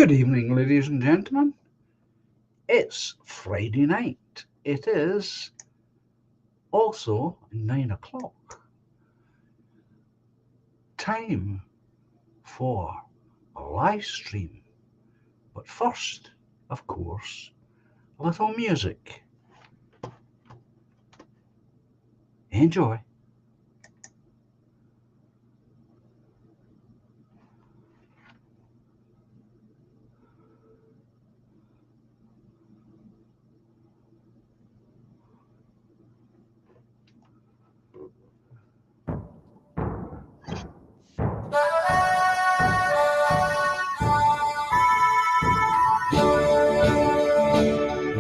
Good evening, ladies and gentlemen. It's Friday night. It is also 9 o'clock. Time for a live stream. But first, of course, a little music. Enjoy.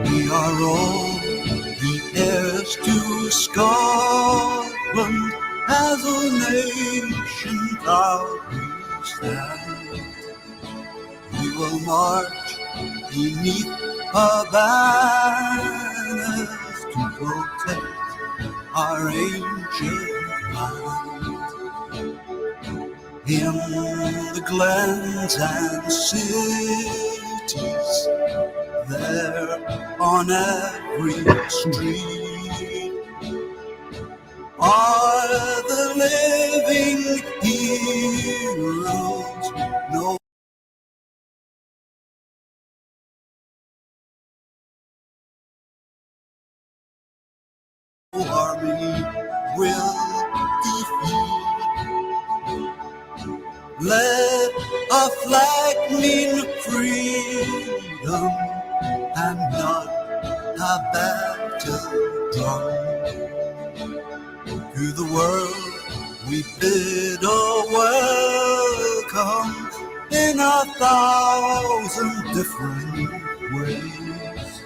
We are all the heirs to Scotland, as a nation proudly stand. We will march beneath her banners to protect our ancient land. In the glens and cities, there on every street are the living heroes. No army will defeat. Let our flag mean freedom and not a battle drum. To the world we bid a welcome in 1,000 different ways.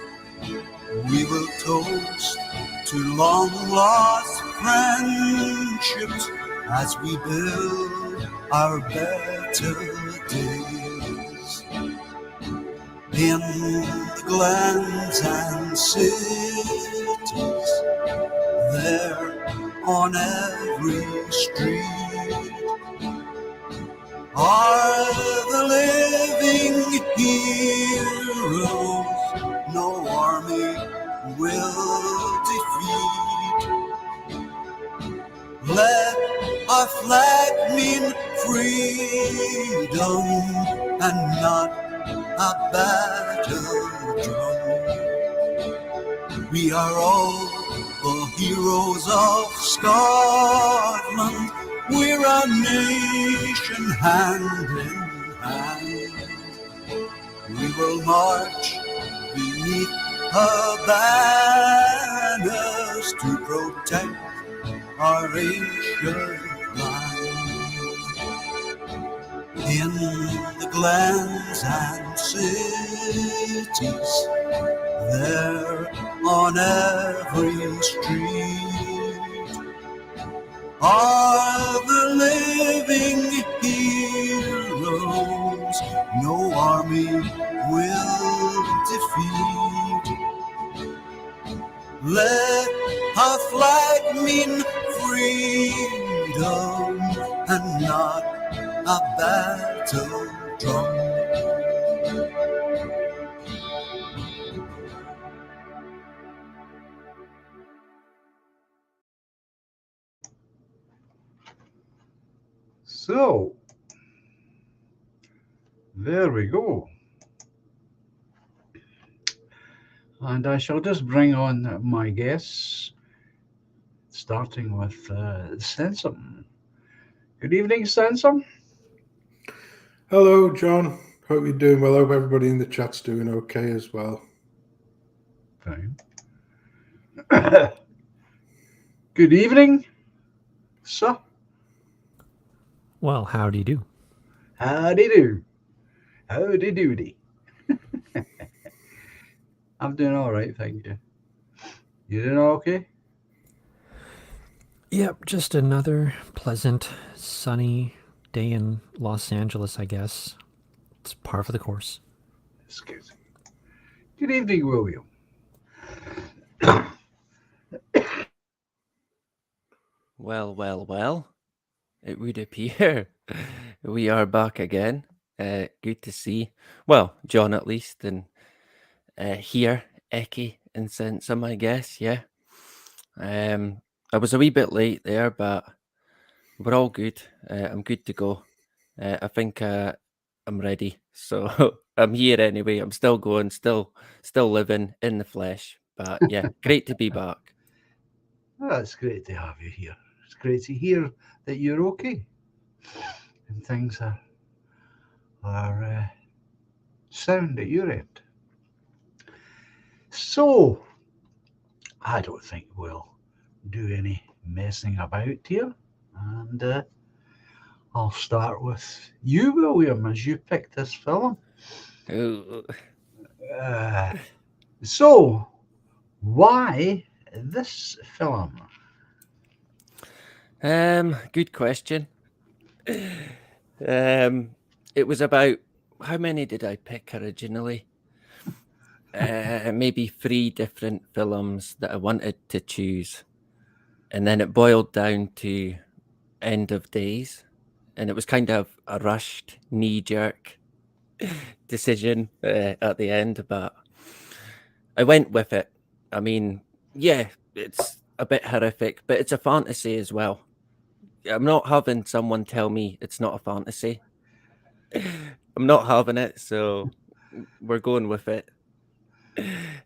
We will toast to long lost friendships as we build our better days. In the glens and cities, there on every street, are the living heroes no army will defeat. Let our flag mean freedom and not a battle drum. We are all the heroes of Scotland. We're a nation hand in hand. We will march beneath her banners to protect our ancient land. In the glens and cities, there on every street, are the living heroes no army will defeat. Let our flag mean freedom and not a battle drum. So, there we go. And I shall just bring on my guests, starting with Stenson. Good evening, Stenson. Hello, John. Hope you're doing well. Hope everybody in the chat's doing okay as well. Fine. Good evening, sir. Well, howdy do. Howdy do. Howdy doody. I'm doing all right, thank you. You doing okay? Yep, just another pleasant, sunny day in Los Angeles, I guess. It's par for the course. That's good. Good evening, William. Well, it would appear we are back again. Good to see. Well, John at least, and here, Eki and Sensum, I guess. Yeah. I was a wee bit late there, but we're all good. I'm good to go. I think I'm ready. So I'm here anyway. I'm still going, still living in the flesh. But yeah, great to be back. Oh, it's great to have you here. It's great to hear that you're okay and things are sound at your end. So, I don't think we'll do any messing about here, and I'll start with you, William, as you picked this film. Ooh. So, why this film? Good question. It was about, how many did I pick originally? Maybe 3 different films that I wanted to choose, and then it boiled down to End of Days, and it was kind of a rushed, knee-jerk decision at the end, but I went with it. I mean, yeah, it's a bit horrific, but it's a fantasy as well. I'm not having someone tell me it's not a fantasy. I'm not having it, so we're going with it.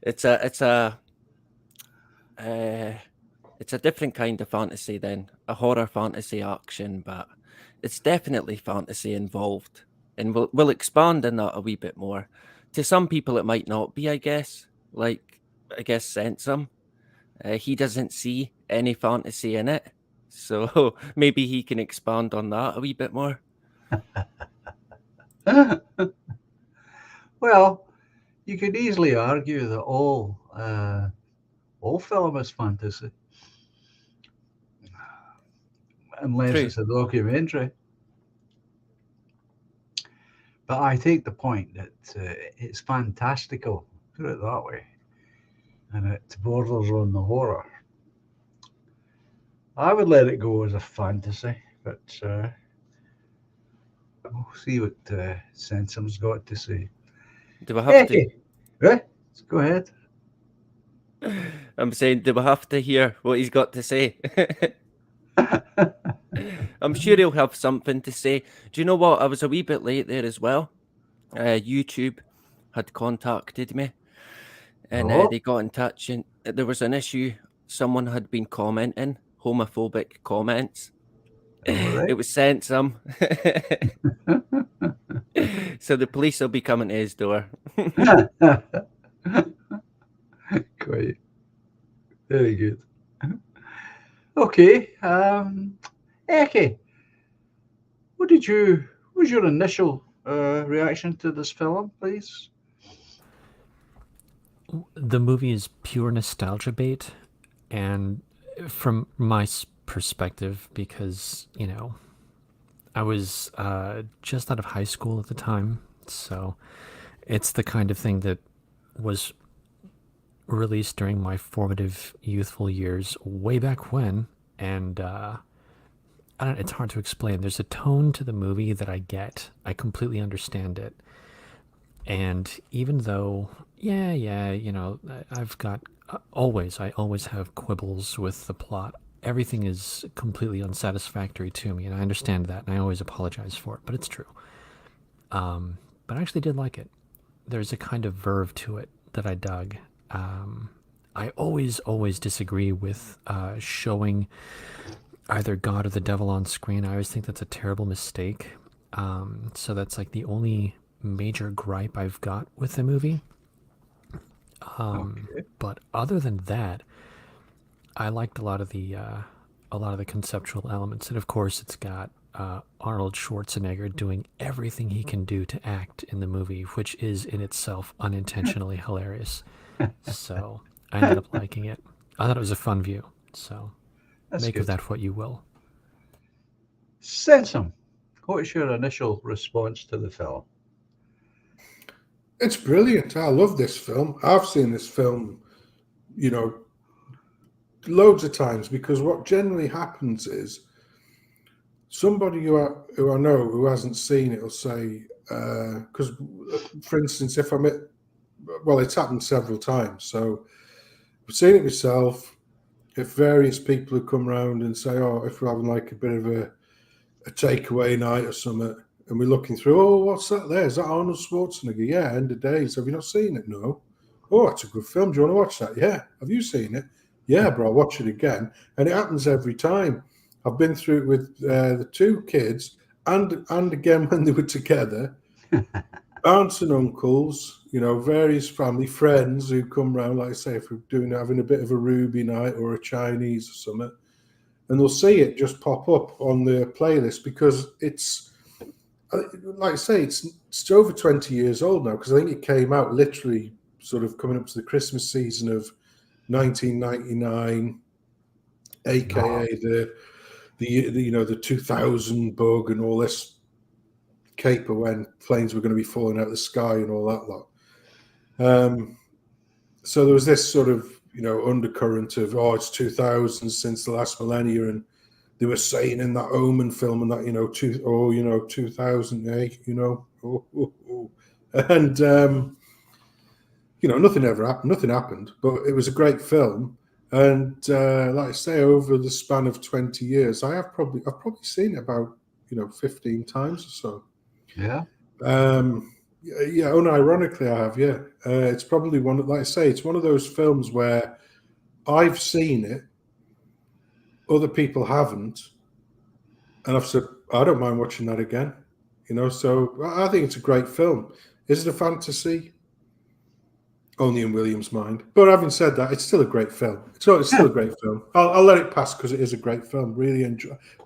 It's a different kind of fantasy than a horror fantasy action, but it's definitely fantasy involved, and we'll expand on that a wee bit more. To some people, it might not be, I guess. Like, I guess Sensum, he doesn't see any fantasy in it, so maybe he can expand on that a wee bit more. Well, you could easily argue that all film is fantasy, unless True. it's a documentary. But I take the point that it's fantastical, put it that way, and it borders on the horror. I would let it go as a fantasy, but we'll see what Sensum's got to say. Do I have to? Eki, right? Go ahead. I'm saying, do we have to hear what he's got to say? I'm sure he'll have something to say. Do you know what? I was a wee bit late there as well. YouTube had contacted me, and Oh. they got in touch, and there was an issue. Someone had been commenting homophobic comments. Right. It was Sensum. So the police will be coming to his door. Quite. Very good. Okay. Eki, what was your initial reaction to this film, please? The movie is pure nostalgia bait, and from my perspective, because I was just out of high school at the time, so it's the kind of thing that was released during my formative youthful years way back when, and it's hard to explain. There's a tone to the movie that I get. I completely understand it. And even though, I've got I always have quibbles with the plot. Everything is completely unsatisfactory to me, and I understand that, and I always apologize for it, but it's true. But I actually did like it. There's a kind of verve to it that I dug. I always disagree with showing either God or the devil on screen. I always think that's a terrible mistake. So that's like the only major gripe I've got with the movie. Okay. But other than that, I liked a lot of the conceptual elements, and of course, it's got Arnold Schwarzenegger doing everything he can do to act in the movie, which is in itself unintentionally hilarious. So I ended up liking it. I thought it was a fun view. So That's make good. of that what you will. Sensum, what's your initial response to the film? It's brilliant. I love this film. I've seen this film, loads of times, because what generally happens is somebody who I know who hasn't seen it will say, because, for instance, if I'm at, well, it's happened several times. So I've seen it myself. If various people who come round and say, oh, if we're having like a bit of a takeaway night or something, and we're looking through, oh, what's that there? Is that Arnold Schwarzenegger? Yeah, End of Days. Have you not seen it? No. Oh, it's a good film. Do you want to watch that? Yeah. Have you seen it? Yeah, but I'll watch it again. And it happens every time. I've been through it with the two kids and again when they were together. Aunts and uncles, you know, various family friends who come round, like I say, if we're having a bit of a Ruby night or a Chinese or something, and they'll see it just pop up on the playlist because it's, like I say, it's over 20 years old now, because I think it came out literally sort of coming up to the Christmas season of 1999, aka the you know, the 2000 bug and all this caper when planes were going to be falling out of the sky and all that lot. So there was this sort of, you know, undercurrent of, oh, it's 2000 since the last millennia, and they were saying in that Omen film and that, you know, 2008, you know, and you know, nothing happened, but it was a great film. And like I say, over the span of 20 years, I've probably seen it about, you know, 15 times or so. Yeah. Yeah, unironically, I have. Yeah, it's probably one. Like I say, it's one of those films where I've seen it, other people haven't, and I've said I don't mind watching that again. You know, so I think it's a great film. Is it a fantasy? Only in William's mind. But having said that, it's still a great film. It's still a great film. I'll let it pass because it is a great film. Really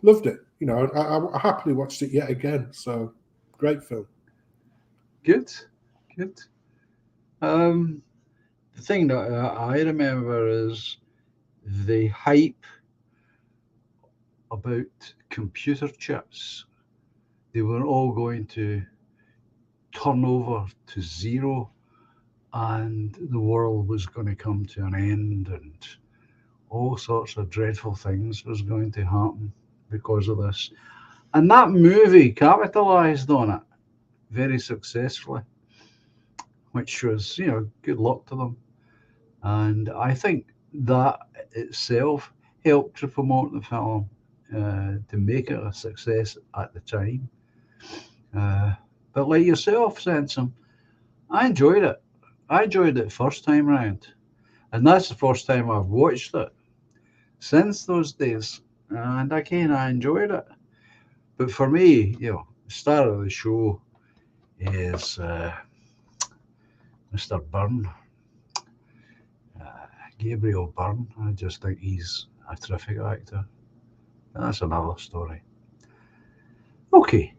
loved it. You know, I happily watched it yet again. So great film. Good. The thing that I remember is the hype about computer chips. They were all going to turn over to zero, and the world was going to come to an end, and all sorts of dreadful things was going to happen because of this. And that movie capitalized on it very successfully, which was, you know, good luck to them. And I think that itself helped to promote the film, to make it a success at the time. But like yourself, Sansom, I enjoyed it. I enjoyed it first time round, and that's the first time I've watched it since those days. And again, I enjoyed it. But for me, you know, the star of the show is Mr. Byrne, Gabriel Byrne. I just think he's a terrific actor. And that's another story. Okay,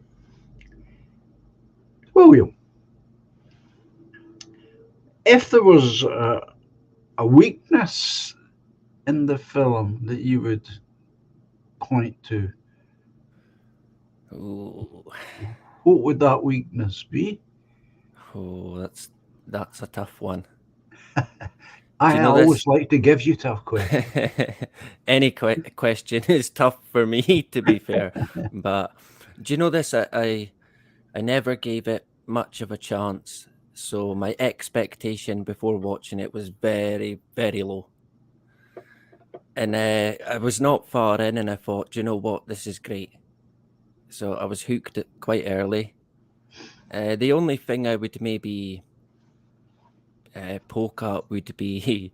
William, if there was a weakness in the film that you would point to, Ooh. what would that weakness be? Oh, that's a tough one. I know always this? like to give you tough questions. Any question is tough for me, to be fair. But do you know this? I never gave it much of a chance. So my expectation before watching it was very, very low. And I was not far in, and I thought, do you know what? This is great. So I was hooked quite early. The only thing I would maybe poke up would be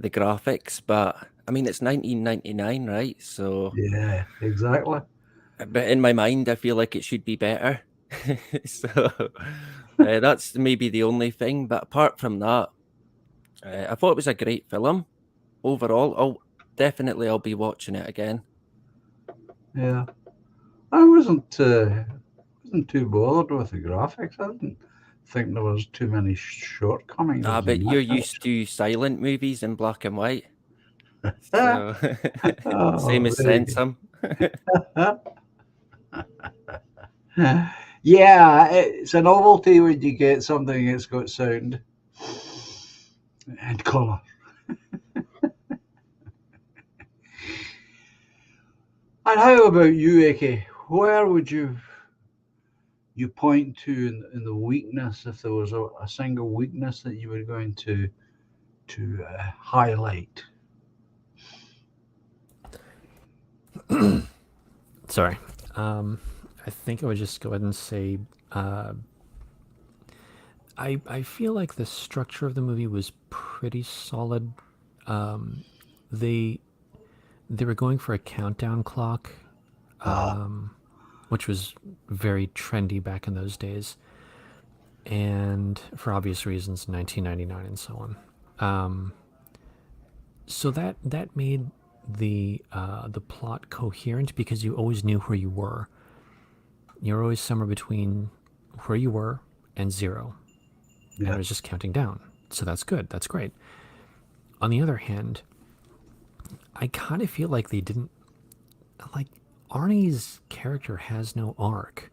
the graphics, but I mean, it's 1999, right? So Yeah, exactly. But in my mind, I feel like it should be better. So that's maybe the only thing. But apart from that, I thought it was a great film overall. I'll be watching it again. Yeah, I wasn't too bothered with the graphics. I didn't think there was too many shortcomings. But you're used to silent movies in black and white. So same as Sansom. Yeah, it's a novelty when you get something that's got sound and colour. And how about you, Eke? Where would you you point to in the weakness, if there was a single weakness that you were going to highlight? Sorry. I think I would just go ahead and say I feel like the structure of the movie was pretty solid. Um, they they were going for a countdown clock, Ah, which was very trendy back in those days, and for obvious reasons, 1999 and so on. Um, so that made the plot coherent because you always knew where you were. You're always somewhere between where you were and zero, and it yeah, was just counting down. So that's good. That's great. On the other hand, I kind of feel like they didn't like Arnie's character has no arc.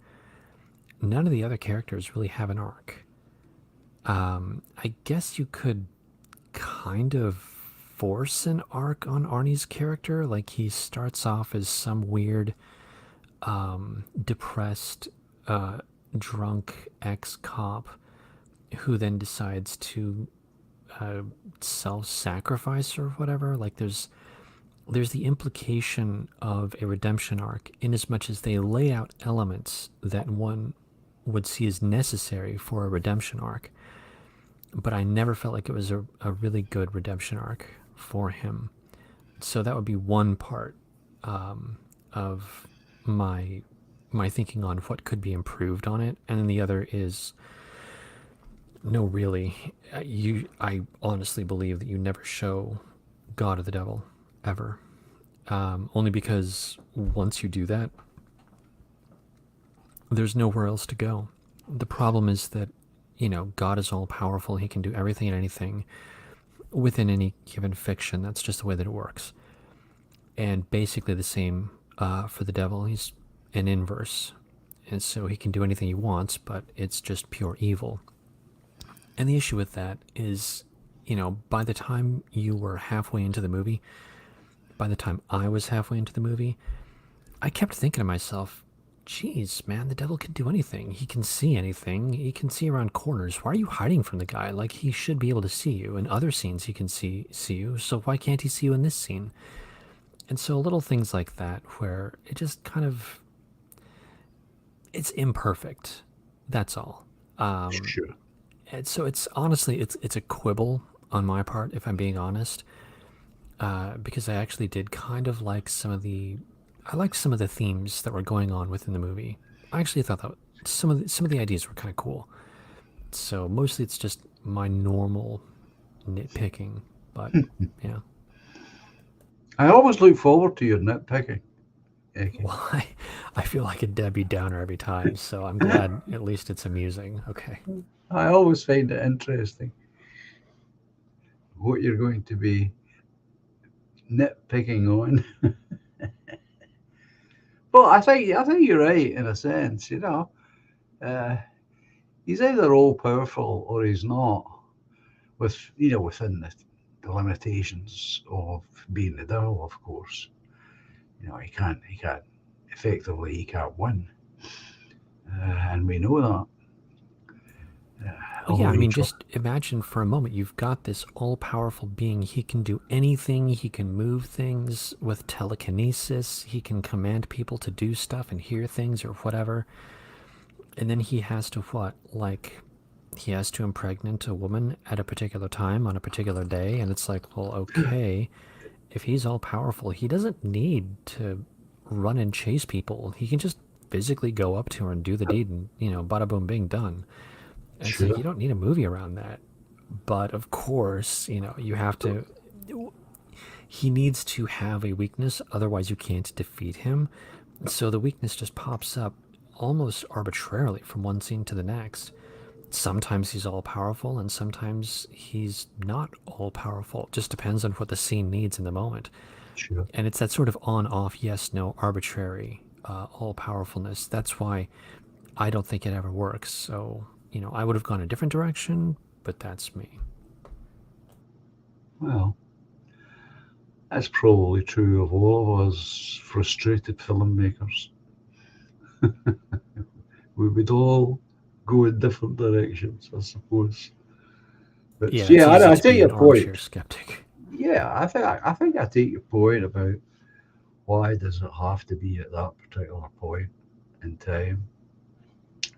None of the other characters really have an arc. I guess you could kind of force an arc on Arnie's character. Like he starts off as some weird, depressed, uh, drunk ex cop who then decides to uh, self sacrifice or whatever. Like there's the implication of a redemption arc in as much as they lay out elements that one would see as necessary for a redemption arc. But I never felt like it was a really good redemption arc for him. So that would be one part of my my thinking on what could be improved on it, and then the other is no, really, I honestly believe that you never show God or the devil ever. Only because once you do that, there's nowhere else to go. The problem is that, God is all powerful. He can do everything and anything within any given fiction. That's just the way that it works. And basically the same for the devil. He's an inverse. And so he can do anything he wants, but it's just pure evil. And the issue with that is, by the time you were halfway into the movie, by the time I was halfway into the movie, I kept thinking to myself, geez, man, the devil can do anything. He can see anything. He can see around corners. Why are you hiding from the guy? Like, he should be able to see you. In other scenes, he can see you. So why can't he see you in this scene? And so little things like that where it just kind of, it's imperfect. That's all. sure. And so it's honestly, it's a quibble on my part, if I'm being honest, because I actually did kind of like I liked some of the themes that were going on within the movie. I actually thought that some of the ideas were kind of cool. So mostly it's just my normal nitpicking, but yeah. I always look forward to your nitpicking, Eki. Well, I feel like a Debbie Downer every time, so I'm glad at least it's amusing. Okay. I always find it interesting what you're going to be nitpicking on. But I think you're right in a sense. Uh, he's either all powerful or he's not. Within the limitations of being the devil, of course. He can't effectively he can't win, and we know that. Well, yeah, Although I he mean, tr- just imagine for a moment you've got this all powerful being. He can do anything, he can move things with telekinesis, he can command people to do stuff and hear things or whatever. And then he has to what? Like, he has to impregnate a woman at a particular time on a particular day. And it's like, well, okay, if he's all powerful, he doesn't need to run and chase people. He can just physically go up to her and do the deed and, bada boom, bing, done. And it's like, you sure, don't need a movie around that. But of course, you have to. He needs to have a weakness, otherwise, you can't defeat him. So the weakness just pops up almost arbitrarily from one scene to the next. Sometimes he's all powerful, and sometimes he's not all powerful. It just depends on what the scene needs in the moment. sure. And it's that sort of on off, yes, no, arbitrary all powerfulness. That's why I don't think it ever works. So, I would have gone a different direction, but that's me. Well, that's probably true of all of us frustrated filmmakers. we would all go in different directions, I suppose. But Yeah, it's easy I to take be your an armchair point. skeptic. Yeah, I think I take your point about why does it have to be at that particular point in time.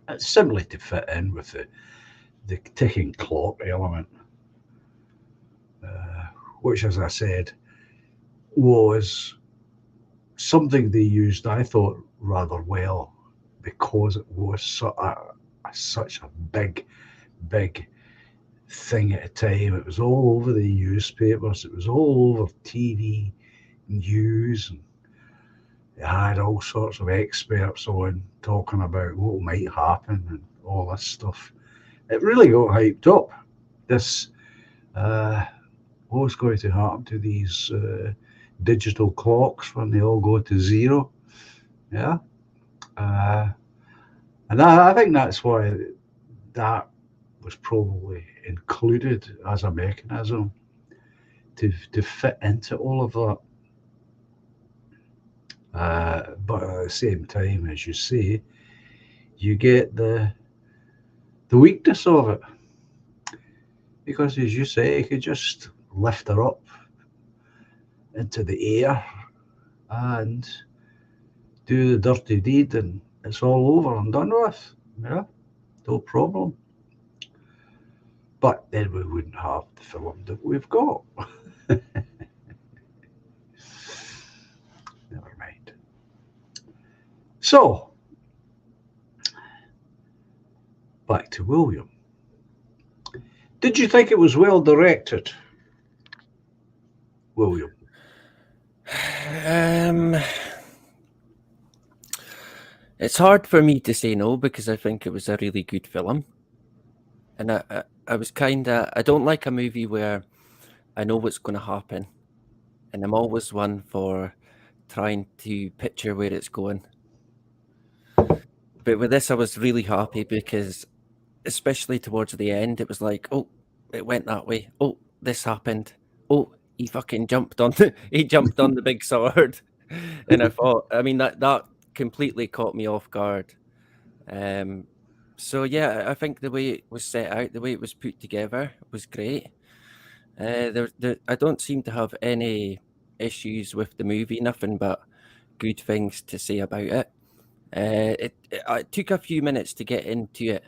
It's simply to fit in with the ticking clock element, uh, which, as I said, was something they used, I thought, rather well because it was such a big thing at a time. It was all over the newspapers, it was all over TV news, and it had all sorts of experts on talking about what might happen and all this stuff. It really got hyped up. This, what's going to happen to these digital clocks when they all go to zero? Yeah. Uh, and I think that's why that was probably included as a mechanism to fit into all of that. But at the same time, as you say, you get the weakness of it because, as you say, you could just lift her up into the air and do the dirty deed, and it's all over and done with. Yeah, no problem. But then we wouldn't have the film that we've got. Never mind. So, back to William. Did you think it was well directed, William? It's hard for me to say no because I think it was a really good film. And I was I don't like a movie where I know what's going to happen. And I'm always one for trying to picture where it's going. But with this, I was really happy because, especially towards the end, it was like, oh, it went that way. Oh, this happened. Oh, he fucking jumped on he jumped on the big sword. And I thought, I mean, that completely caught me off guard. So yeah, I think the way it was set out, the way it was put together was great. I don't seem to have any issues with the movie, nothing but good things to say about it. It took a few minutes to get into it.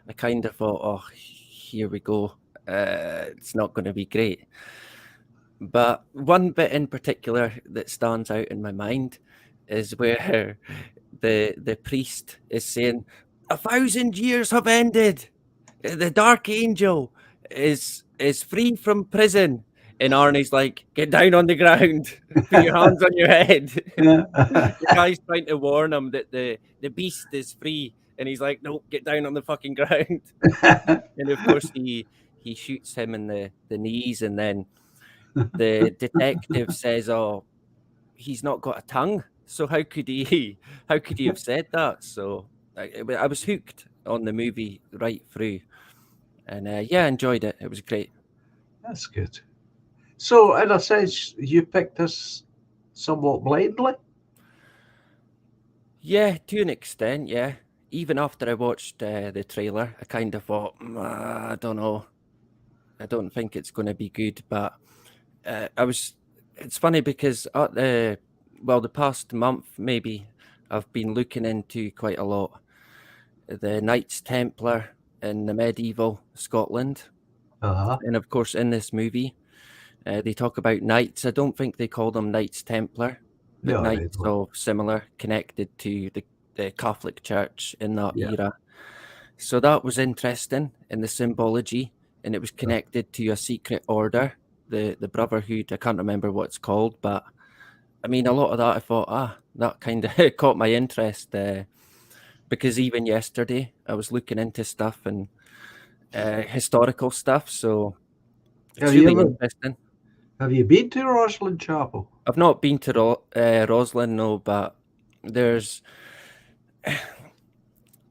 I kind of thought, oh, here we go. It's not going to be great. But one bit in particular that stands out in my mind is where the priest is saying, 1,000 years have ended. The Dark Angel is free from prison. And Arnie's like, get down on the ground, put your hands on your head. The guy's trying to warn him that the beast is free. And he's like, no, get down on the fucking ground. And of course he shoots him in the knees, and then the detective says, oh, he's not got a tongue. So how could he have said that? So I was hooked on the movie right through. And yeah, I enjoyed it. It was great. That's good. So, in a sense, you picked this somewhat blindly? Yeah, to an extent, yeah. Even after I watched the trailer, I kind of thought, I don't know. I don't think it's going to be good. But it's funny because at the past month, maybe, I've been looking into quite a lot the Knights Templar in the medieval Scotland. Uh-huh. And of course, in this movie, they talk about knights. I don't think they call them Knights Templar, but No, they knights don't. are similar, connected to the Catholic Church in that Yeah. era. So that was interesting in the symbology, and it was connected to a secret order, the Brotherhood. I can't remember what it's called, but I mean, a lot of that I thought, that kind of caught my interest because even yesterday I was looking into stuff and historical stuff, so it's Have you really ever- interesting. Have you been to Rosslyn Chapel? I've not been to Roslyn, no, but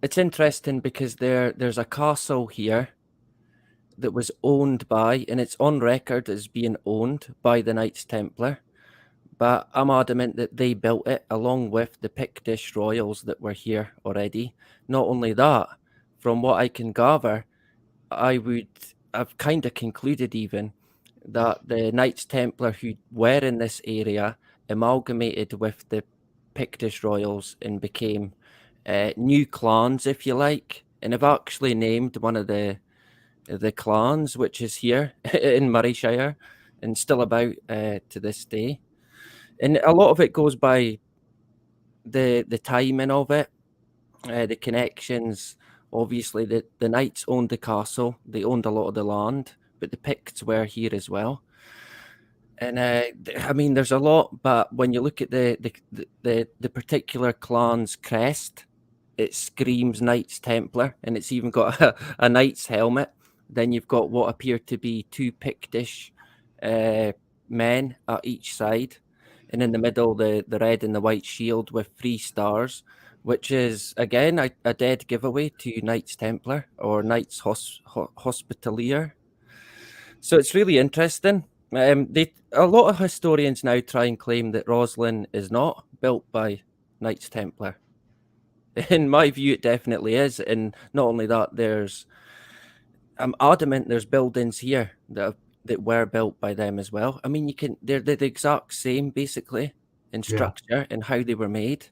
it's interesting because there's a castle here that was owned by, and it's on record as being owned by the Knights Templar, but I'm adamant that they built it along with the Pictish royals that were here already. Not only that, from what I can gather, I've kind of concluded even that the Knights Templar who were in this area amalgamated with the Pictish royals and became new clans, if you like, and have actually named one of the clans, which is here in Murrayshire and still about to this day. And a lot of it goes by the timing of it, the connections. Obviously, the Knights owned the castle; they owned a lot of the land, but the Picts were here as well. And I mean, there's a lot, but when you look at the particular clan's crest, it screams Knights Templar, and it's even got a knight's helmet. Then you've got what appear to be two Pictish men at each side, and in the middle, the red and the white shield with 3 stars, which is again a dead giveaway to Knights Templar or Knights Hospitalier. So it's really interesting. A lot of historians now try and claim that Roslin is not built by Knights Templar. In my view, it definitely is, and not only that, I'm adamant there's buildings here that were built by them as well. I mean, they're the exact same basically in structure and how they were made.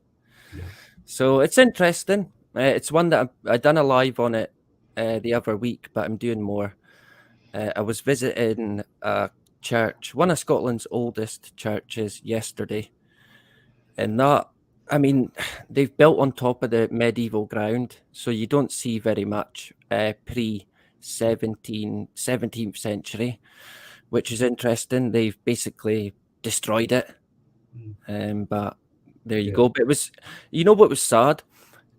Yeah. So it's interesting. It's one that I done a live on it the other week, but I'm doing more. I was visiting a church, one of Scotland's oldest churches, yesterday, and that, I mean, they've built on top of the medieval ground, so you don't see very much pre-17th century, which is interesting. They've basically destroyed it, but there you go. But it was, what was sad?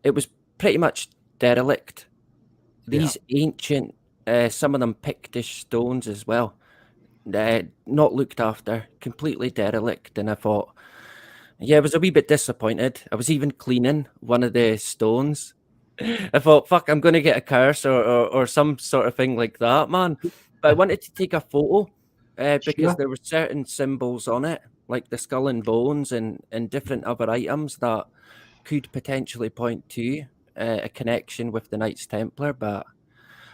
It was pretty much derelict. These ancient, some of them Pictish stones as well, not looked after, completely derelict. And I thought, I was a wee bit disappointed. I was even cleaning one of the stones. I thought, fuck, I'm going to get a curse or some sort of thing like that, man. But I wanted to take a photo because there were certain symbols on it, like the skull and bones and different other items that could potentially point to a connection with the Knights Templar. But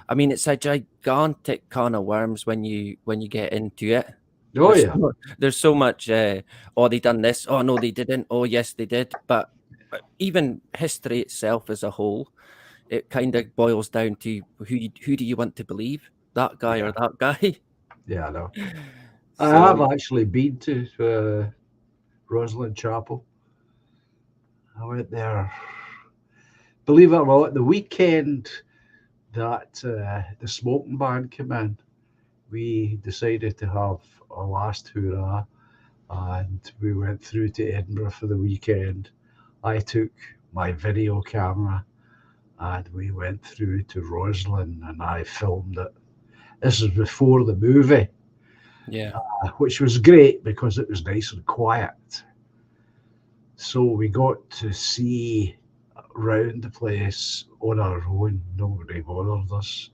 I mean, it's a gigantic can of worms when you get into it. Oh, there's so much. Oh, they done this. Oh no, they didn't. Oh yes, they did. But even history itself as a whole, it kind of boils down to who do you want to believe, that guy or that guy? Yeah, I know. I have actually been to Roslin Chapel. I went there, believe it or not, the weekend that the smoking ban came in. We decided to have our last hurrah, and we went through to Edinburgh for the weekend. I took my video camera and we went through to Roslin and I filmed it. This is before the movie, which was great because it was nice and quiet. So we got to see around the place on our own. Nobody bothered us.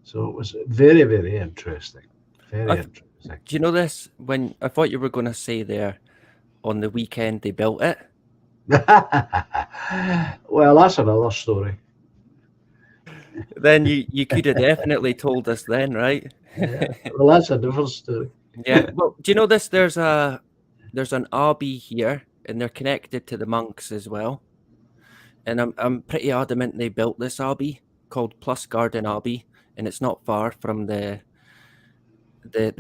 So it was very, very interesting. Very interesting. Do you know this? When I thought you were going to say there, on the weekend they built it. Well, that's another story. Then you could have definitely told us then, right? Well, that's a different story. Yeah. Well, do you know this? There's an abbey here, and they're connected to the monks as well. And I'm pretty adamant they built this abbey called Plusgarden Abbey, and it's not far from the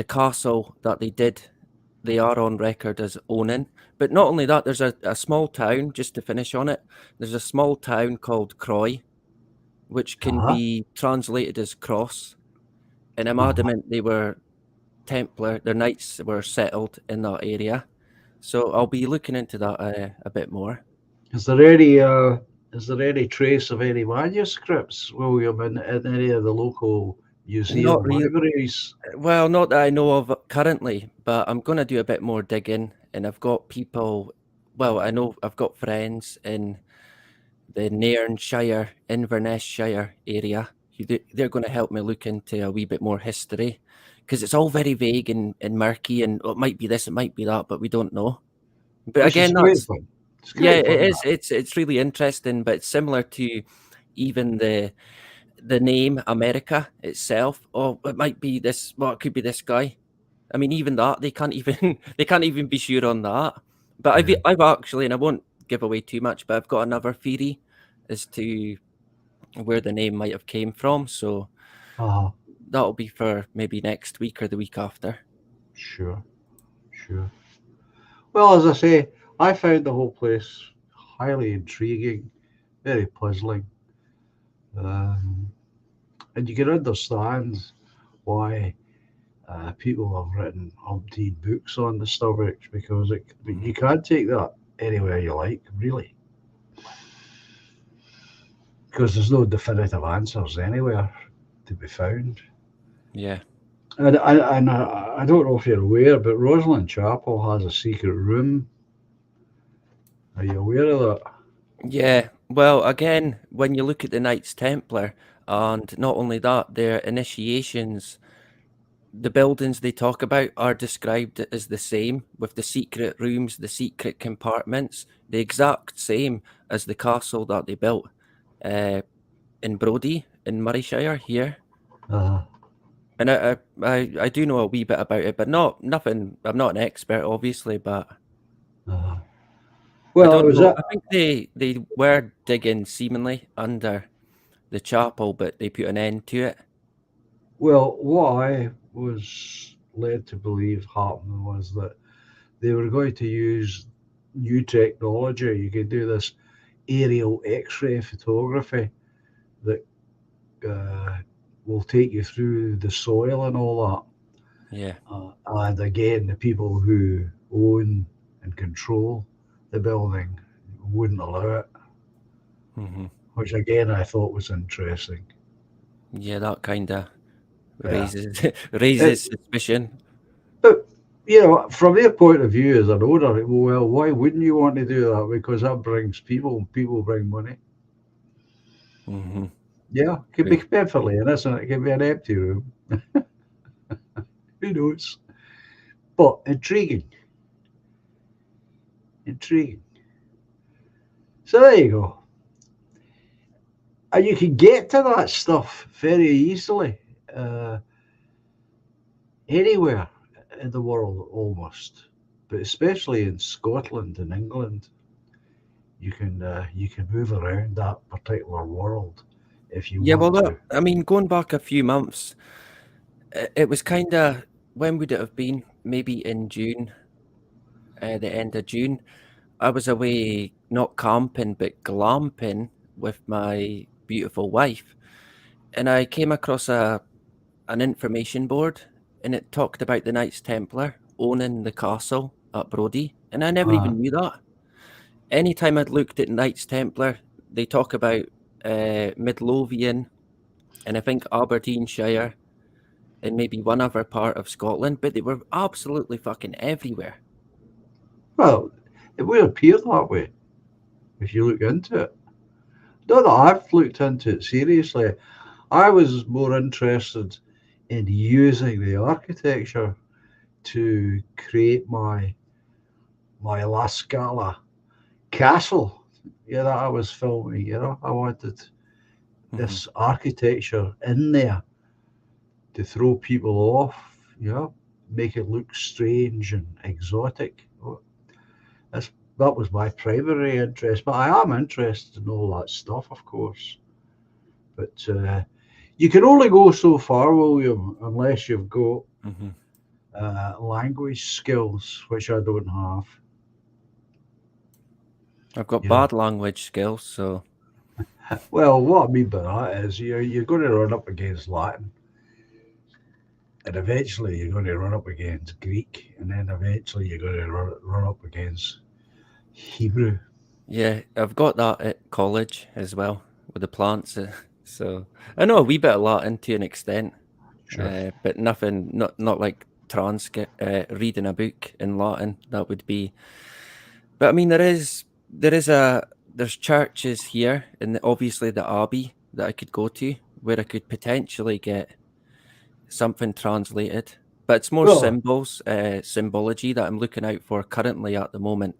castle that they are on record as owning. But not only that, there's a small town, just to finish on it, there's a small town called Croy, which can be translated as cross. And I'm adamant they were Templar, their knights were settled in that area. So I'll be looking into that a bit more. Is there any trace of any manuscripts, William, in any of the local museum libraries? Well, not that I know of currently, but I'm going to do a bit more digging. And I've got people, I know I've got friends in the Nairnshire, Inverness Shire area. They're going to help me look into a wee bit more history, because it's all very vague and murky, and it might be this, it might be that, but we don't know. But Which is again, great that's fun. It's yeah, great fun, it is. that. It's really interesting, but it's similar to even the name America itself. Oh, it might be this. Well, it could be this guy. I mean, even that they can't even they can't even be sure on that. But Yeah. I've actually, and I won't give away too much, but I've got another theory as to where the name might have came from. So Uh-huh. that'll be for maybe next week or the week after. Sure. Well, as I say, I found the whole place highly intriguing, very puzzling. And you can understand why people have written umpteen books on the Sturbridge, because you can't take that anywhere you like, really. Because there's no definitive answers anywhere to be found. Yeah. And I don't know if you're aware, but Rosalind Chapel has a secret room. Are you aware of that? Yeah, well, again, when you look at the Knights Templar, and not only that, their initiations, the buildings they talk about are described as the same, with the secret rooms, the secret compartments, the exact same as the castle that they built in Brodie, in Murrayshire here. Uh-huh. And I do know a wee bit about it, but nothing. I'm not an expert, obviously, but Uh-huh. I Well, it don't was know. a, I think they were digging seemingly under the chapel, but they put an end to it. well, what I was led to believe happened was that they were going to use new technology. You could do this aerial X-ray photography that will take you through the soil and all Yeah. that. And again, the people who own and control the building wouldn't allow it, Hmm. which again I thought was interesting. Yeah, that kind of Yeah. raises suspicion. But you know, from their point of view as an owner, well, why wouldn't you want to do that? Because that brings people, and people bring money. Hmm. Yeah, it could be True. perfectly innocent. It could be an empty room. Who knows? But intriguing. So there you go. And you can get to that stuff very easily anywhere in the world almost, but especially in Scotland and England. You can move around that particular world if you Yeah, well, want to. I mean, going back a few months, it was kind of, when would it have been? Maybe in June, the end of June. I was away not camping but glamping with my beautiful wife, and I came across an information board, and it talked about the Knights Templar owning the castle at Brodie, and I never Uh, even knew that. Anytime I'd looked at Knights Templar, they talk about Midlothian, and I think Aberdeenshire, and maybe one other part of Scotland, but they were absolutely fucking everywhere. well, it would appear that way if you look into it. Not that I've looked into it seriously. I was more interested in using the architecture to create my La Scala castle. Yeah, that I was filming. You know, I wanted this architecture in there to throw people off. You know, make it look strange and exotic. That was my primary interest, but I am interested in all that stuff, of course. But you can only go so far, William, unless you've got language skills, which I don't have. I've got Yeah. bad language skills, so Well, what I mean by that is you're going to run up against Latin, and eventually you're going to run up against Greek, and then eventually you're going to run up against Hebrew. yeah, I've got that at college as well with the plants. So I know a wee bit of Latin to an extent, Sure. but nothing, not like reading a book in Latin. That would be. But I mean, there's churches here, and obviously the Abbey that I could go to, where I could potentially get something translated, but it's more Well- symbols, symbology that I'm looking out for currently at the moment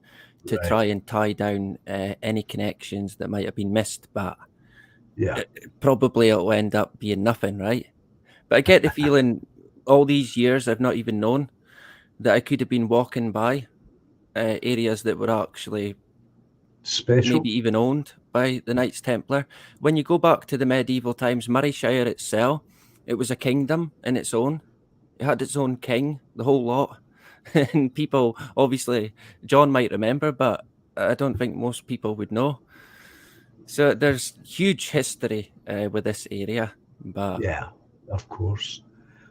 to Right. try and tie down any connections that might have been missed, but Yeah. probably it'll end up being nothing, right? But I get the feeling all these years I've not even known that I could have been walking by areas that were actually Special. maybe even owned by the Knights Templar. When you go back to the medieval times, Murrayshire itself, it was a kingdom in its own. It had its own king, the whole lot. And people, obviously, John might remember, but I don't think most people would know. So there's huge history with this area. But Yeah, of course.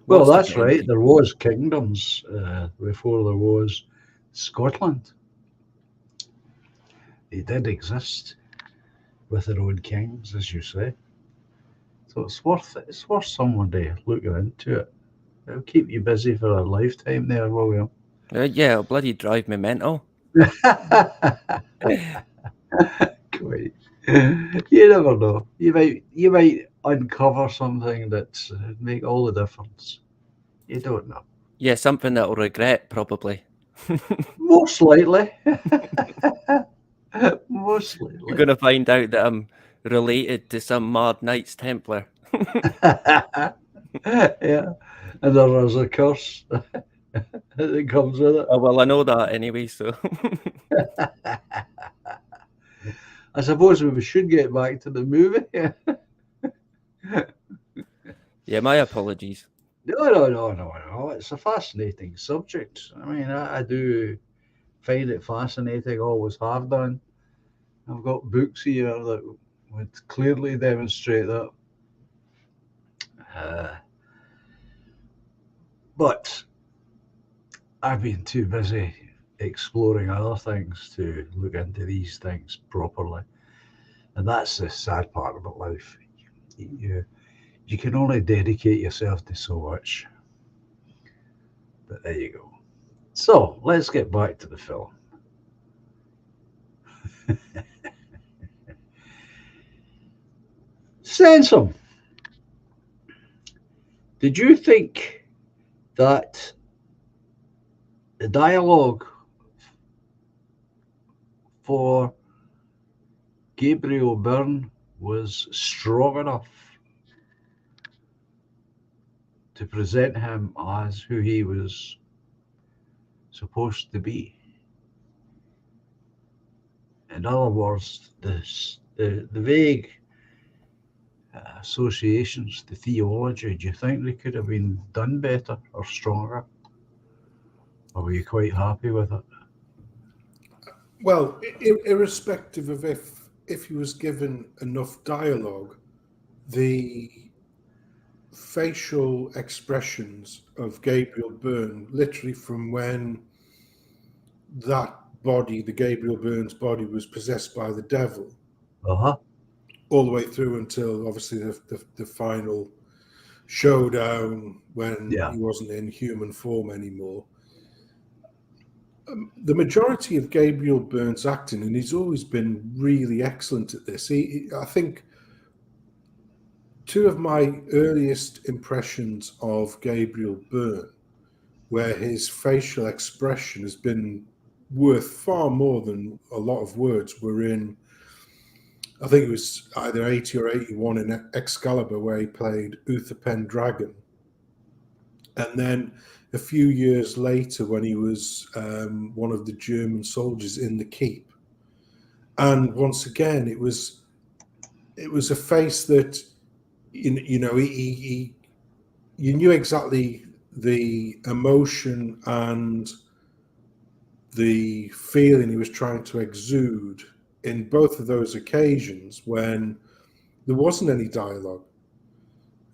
Well, lots to that's get right. into. There was kingdoms before there was Scotland. They did exist with their own kings, as you say. So it's worth somebody looking into it. It'll keep you busy for a lifetime there, William. Yeah, it'll bloody drive me mental. Quite. You never know. You might uncover something that make all the difference. You don't know. Yeah, something that I'll regret, probably. Most likely. Most You're likely. going to find out that I'm related to some mad Knights Templar. Yeah. And there is a curse that comes with it. Oh, well, I know that anyway, so. I suppose we should get back to the movie. Yeah, my apologies. No. It's a fascinating subject. I mean, I do find it fascinating, always have done. I've got books here that would clearly demonstrate that. But I've been too busy exploring other things to look into these things properly. And that's the sad part about life. You can only dedicate yourself to so much. But there you go. So let's get back to the film. Sansom, did you think that the dialogue for Gabriel Byrne was strong enough to present him as who he was supposed to be? In other words, the vague associations, the theology, do you think they could have been done better or stronger? Or were you quite happy with it? Well, irrespective of if he was given enough dialogue, the facial expressions of Gabriel Byrne, literally from when that body, the Gabriel Byrne's body, was possessed by the devil, Uh-huh. all the way through until obviously the final showdown when Yeah. he wasn't in human form anymore. The majority of Gabriel Byrne's acting, and he's always been really excellent at this. I think two of my earliest impressions of Gabriel Byrne, where his facial expression has been worth far more than a lot of words, were in, I think it was either 80 or 81 in Excalibur, where he played Uther Pendragon. And then a few years later, when he was one of the German soldiers in the Keep. And once again, it was a face that, you knew exactly the emotion and the feeling he was trying to exude in both of those occasions when there wasn't any dialogue.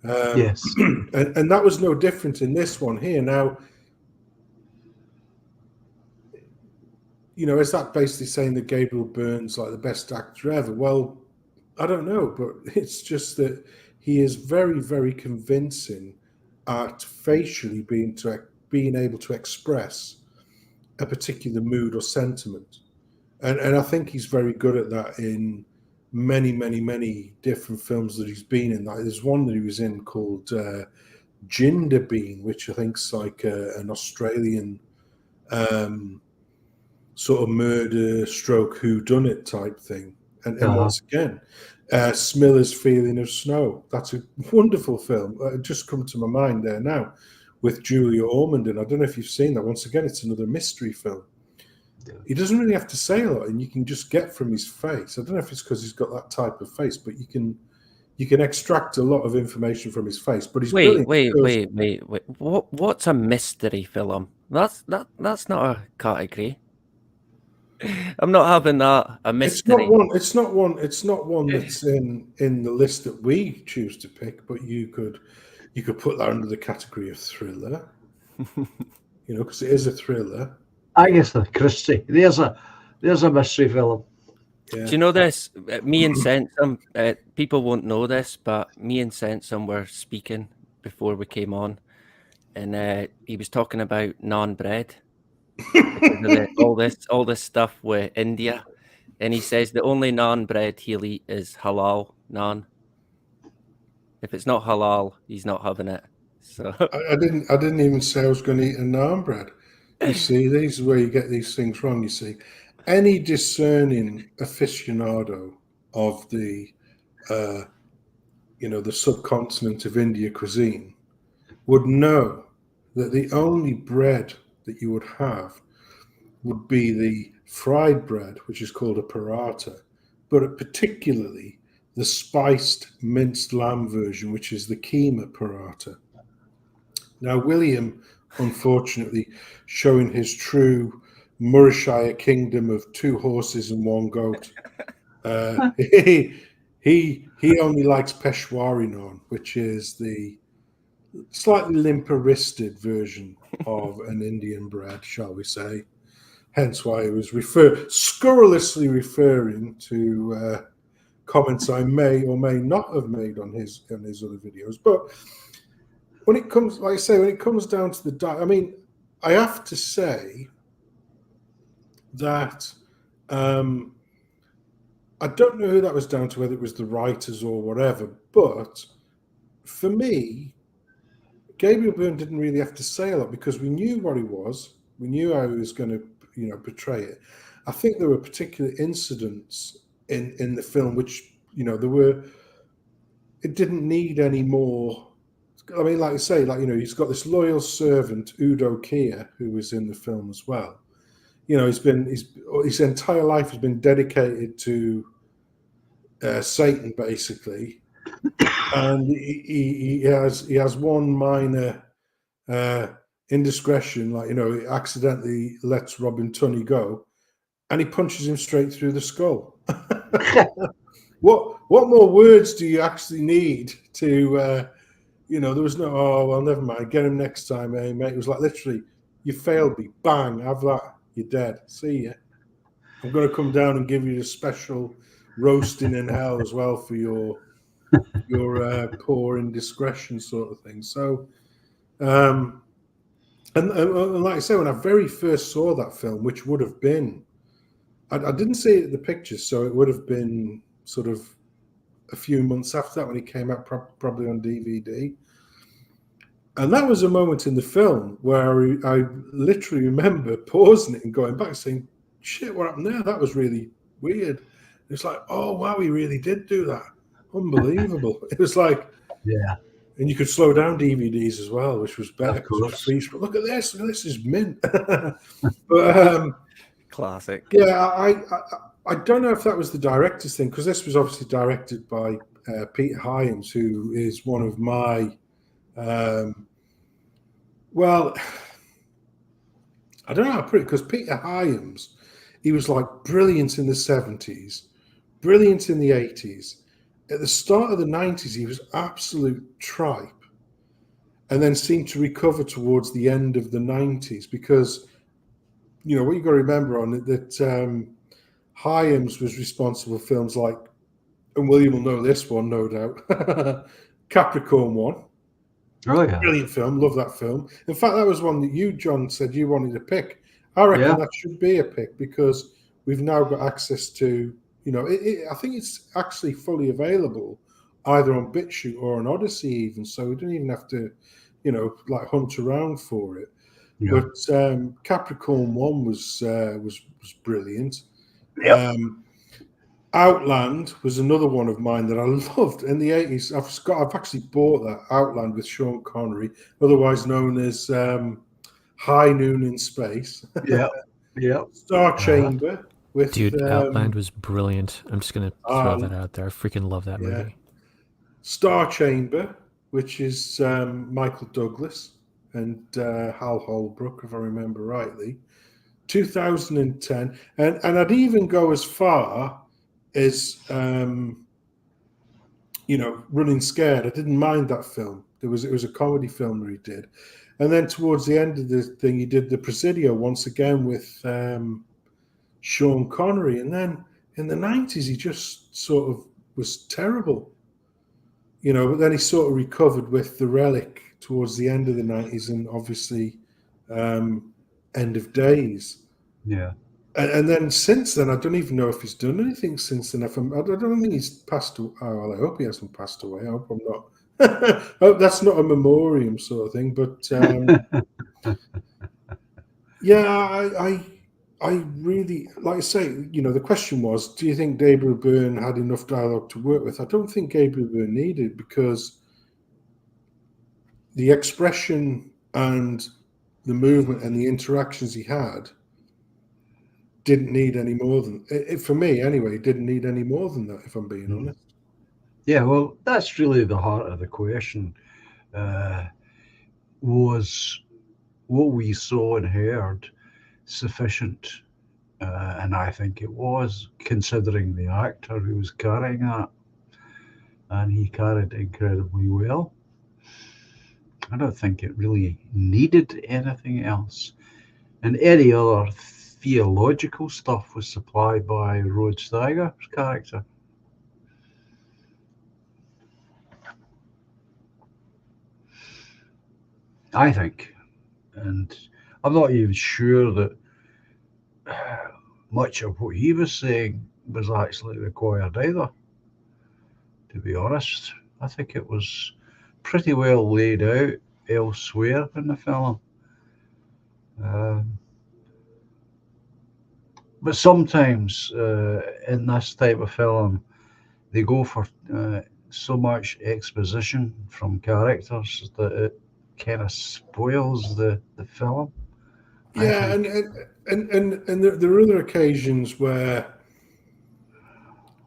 Yes. And that was no different in this one here. Now, is that basically saying that Gabriel Byrne's like the best actor ever? Well, I don't know, but it's just that he is very, very convincing at facially being able to express a particular mood or sentiment. And I think he's very good at that in many, many, many different films that he's been in. Like, there's one that he was in called Ginger Bean, which I think's like an Australian sort of murder stroke whodunit type thing. And once again, Smiller's Feeling of Snow. That's a wonderful film. It just come to my mind there now with Julia Ormond. And I don't know if you've seen that. Once again, it's another mystery film. He doesn't really have to say a lot, and you can just get from his face. I don't know if it's because he's got that type of face, but you can extract a lot of information from his face. But he's Wait. brilliant. What's a mystery film? That's not a category. I'm not having that. A mystery. It's not one that's in the list that we choose to pick. But you could put that under the category of thriller. Because it is a thriller. Agatha Christie. There's a mystery film. Yeah. Do you know this? Me and Sensum, people won't know this, but me and Sensum were speaking before we came on, and he was talking about naan bread. all this stuff with India, and he says the only naan bread he'll eat is halal naan. If it's not halal, he's not having it. So I didn't even say I was going to eat a naan bread. You see, this is where you get these things wrong. You see, any discerning aficionado of the the subcontinent of India cuisine would know that the only bread that you would have would be the fried bread, which is called a paratha, but particularly the spiced minced lamb version, which is the keema paratha. Now, William, unfortunately, showing his true Murashaya kingdom of 2 horses and 1 goat, he only likes Peshwari naan, which is the slightly limper wristed version of an Indian bread, shall we say. Hence why he was scurrilously referring to comments I may or may not have made on his other videos. But when it comes, like I say, when it comes down to the diet, I mean, I have to say that I don't know who that was down to, whether it was the writers or whatever, but for me, Gabriel Byrne didn't really have to say a lot because we knew what he was. We knew how he was going to, portray it. I think there were particular incidents in the film which, it didn't need any more. I mean, like I say, he's got this loyal servant, Udo Kier, who was in the film as well. His entire life has been dedicated to Satan, basically, and he has one minor indiscretion, he accidentally lets Robin Tunney go, and he punches him straight through the skull. What more words do you actually need to? There was no, oh well, never mind, get him next time, mate. It was like literally, you failed me, bang, have that. You're dead. See ya. I'm going to come down and give you a special roasting in hell as well for your poor indiscretion sort of thing. So, and like I say, when I very first saw that film, which would have been, I didn't see it in the pictures, so it would have been sort of a few months after that when it came out, probably on DVD. And that was a moment in the film where I literally remember pausing it and going back saying, shit, what happened there? That was really weird. It's like, oh, wow, he really did do that. Unbelievable. It was like, yeah. And you could slow down DVDs as well, which was better. Of course. Look at this. This is mint. But, classic. Yeah, I don't know if that was the director's thing, because this was obviously directed by Peter Hyams, who is one of my... well, I don't know how to put it, because Peter Hyams, he was like brilliant in the 70s, brilliant in the 80s. At the start of the 90s, he was absolute tripe, and then seemed to recover towards the end of the 90s because, what you've got to remember on it, that Hyams was responsible for films like, and William will know this one, no doubt, Capricorn 1. Oh, yeah. Brilliant film. Love that film. In fact, that was one that you, John, said you wanted to pick. I reckon that should be a pick because we've now got access to, I think it's actually fully available either on BitChute or on Odyssey even. So we don't even have to like hunt around for it. Yeah. But Capricorn 1 was brilliant. Yep. Outland was another one of mine that I loved in the 80s. I've actually bought that, Outland, with Sean Connery, otherwise known as High Noon in Space. Yeah. Yeah. Star Chamber with Dude, Outland was brilliant. I'm just gonna throw that out there. I freaking love that movie. Star Chamber, which is Michael Douglas and Hal Holbrook, if I remember rightly. 2010, and I'd even go as far as Running Scared. I didn't mind that film. It was a comedy film that he did, and then towards the end of the thing, he did The Presidio once again with Sean Connery, and then in the 90s he just sort of was terrible, but then he sort of recovered with The Relic towards the end of the 90s, and obviously End of Days. Yeah. And then since then, I don't even know if he's done anything since then. I don't think he's passed away. Oh, well, I hope he hasn't passed away. I hope I'm not. I hope that's not a memoriam sort of thing. But I really, like I say, the question was, do you think Gabriel Byrne had enough dialogue to work with? I don't think Gabriel Byrne needed, because the expression and the movement and the interactions he had didn't need any more than for me anyway. Didn't need any more than that, if I'm being honest. Yeah, well, that's really the heart of the question. Was what we saw and heard sufficient? And I think it was, considering the actor who was carrying that, and he carried it incredibly well. I don't think it really needed anything else, and any other theological stuff was supplied by Rod Steiger's character. I think, and I'm not even sure that much of what he was saying was actually required either, to be honest. I think it was pretty well laid out elsewhere in the film. But sometimes in this type of film, they go for so much exposition from characters that it kind of spoils the film. Yeah, and there are other occasions where,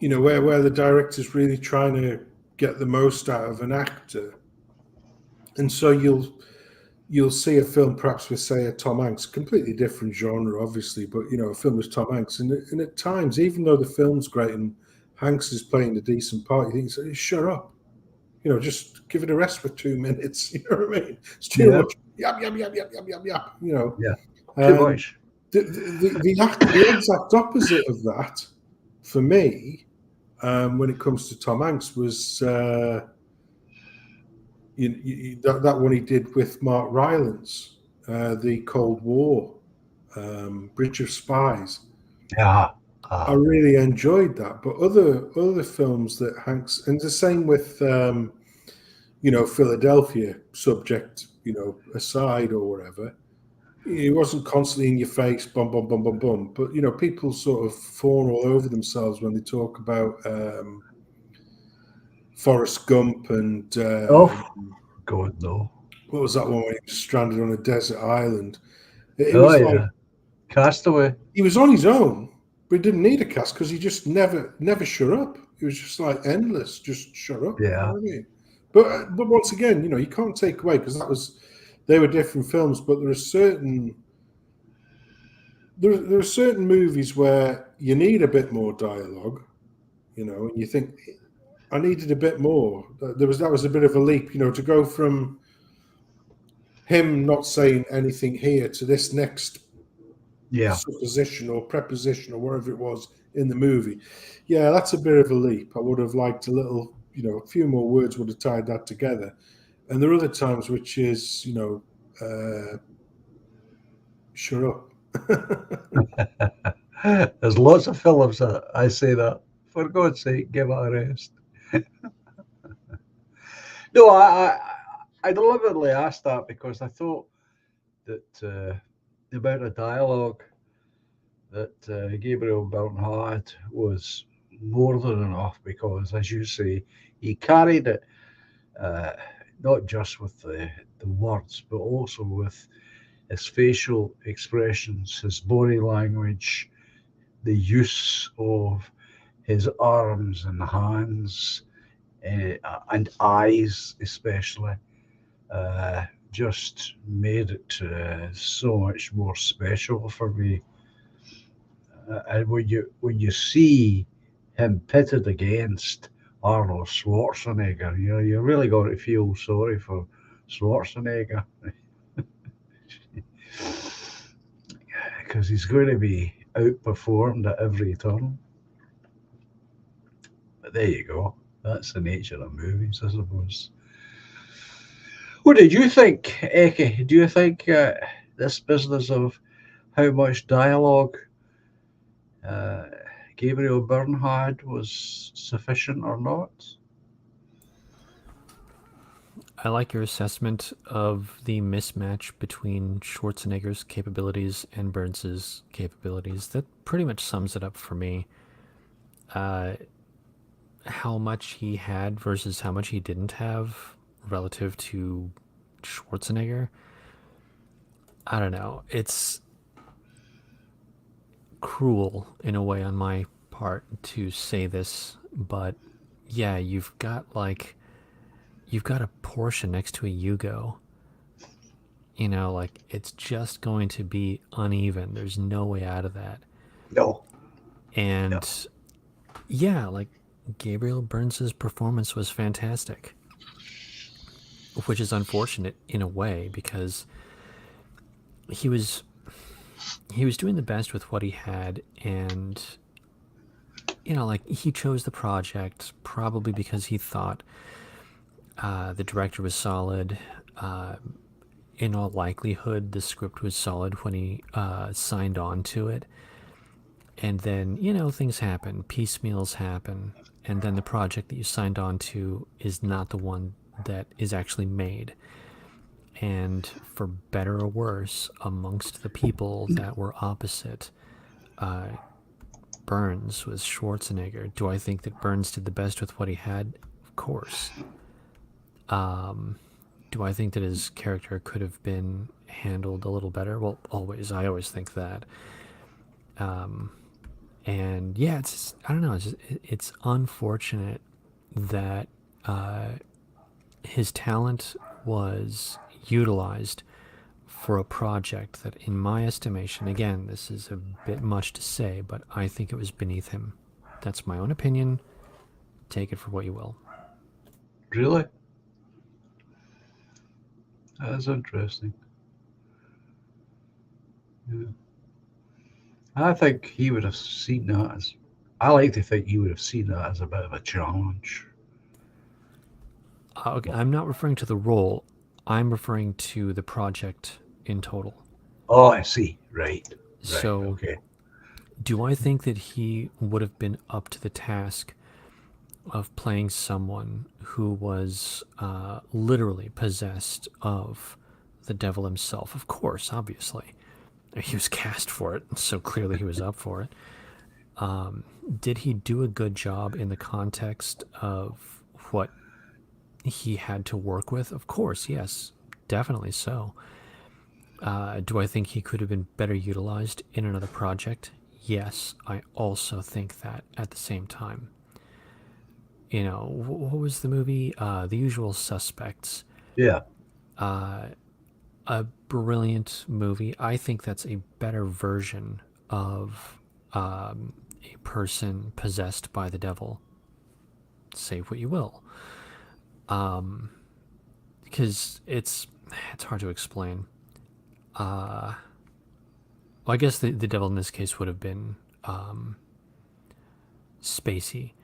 where the director's really trying to get the most out of an actor, and so you'll see a film perhaps with, say, a Tom Hanks, completely different genre, obviously, but a film with Tom Hanks, and at times, even though the film's great and Hanks is playing a decent part, you think, shut up, just give it a rest for 2 minutes. You know what I mean? It's too much. Yap. Yeah, too much. The exact opposite of that, for me, when it comes to Tom Hanks, was that one he did with Mark Rylance, the Cold War, Bridge of Spies. Yeah. I really enjoyed that. But other films that Hanks, and the same with Philadelphia, subject aside or whatever, he wasn't constantly in your face, bum bum bum bum bum. But people sort of fawn all over themselves when they talk about Forrest Gump and God, no. What was that one where he was stranded on a desert island? Castaway. He was on his own, but he didn't need a cast because he just never shut up. He was just like endless, just shut up. Yeah. You know what I mean? But once again, you can't take away, because they were different films. But there are certain movies where you need a bit more dialogue, and you think, I needed a bit more. That was a bit of a leap, to go from him not saying anything here to this next supposition or preposition or whatever it was in the movie. Yeah, that's a bit of a leap. I would have liked a little, a few more words would have tied that together. And there are other times which is, shut up. There's lots of films that I say that, for God's sake, give it a rest. No, I deliberately asked that because I thought that the amount of dialogue that Gabriel Byrne had was more than enough because, as you say, he carried it uh, not just with the words, but also with his facial expressions, his body language, the use of his arms and hands and eyes, especially, just made it so much more special for me. And when you see him pitted against Arnold Schwarzenegger, you really got to feel sorry for Schwarzenegger because he's going to be outperformed at every turn. But there you go. That's the nature of movies, I suppose. What did you think, Eki? Do you think this business of how much dialogue uh, Gabriel Byrne had was sufficient or not? I like your assessment of the mismatch between Schwarzenegger's capabilities and Burns's capabilities. That pretty much sums it up for me. Uh, how much he had versus how much he didn't have relative to Schwarzenegger. I don't know. It's cruel in a way on my part to say this, but yeah, you've got a Porsche next to a Yugo. Like it's just going to be uneven. There's no way out of that. No. And yeah, like Gabriel Burns' performance was fantastic, which is unfortunate in a way because he was doing the best with what he had, and like he chose the project probably because he thought the director was solid. In all likelihood, the script was solid when he signed on to it. And then, things happen, piecemeals happen, and then the project that you signed on to is not the one that is actually made. And for better or worse, amongst the people that were opposite, Burns was Schwarzenegger. Do I think that Burns did the best with what he had? Of course. Do I think that his character could have been handled a little better? Well, always. I always think that. And yeah, I don't know. It's unfortunate that his talent was utilized for a project that, in my estimation, again, this is a bit much to say, but I think it was beneath him. That's my own opinion. Take it for what you will. Really? That's interesting. Yeah. I think he would have seen that as. I like to think he would have seen that as a bit of a challenge. Okay, I'm not referring to the role. I'm referring to the project in total. Oh, I see. Right. So, Okay. do I think that he would have been up to the task of playing someone who was literally possessed of the devil himself? Of course, obviously. He was cast for it, so clearly he was up for it. Did he do a good job in the context of what he had to work with? Of course, yes, definitely so. Do I think he could have been better utilized in another project? Yes, I also think that at the same time. What was the movie? The Usual Suspects. Yeah. A brilliant movie. I think that's a better version of a person possessed by the devil. Say what you will. Because it's hard to explain. Well, I guess the devil in this case would have been Spacey.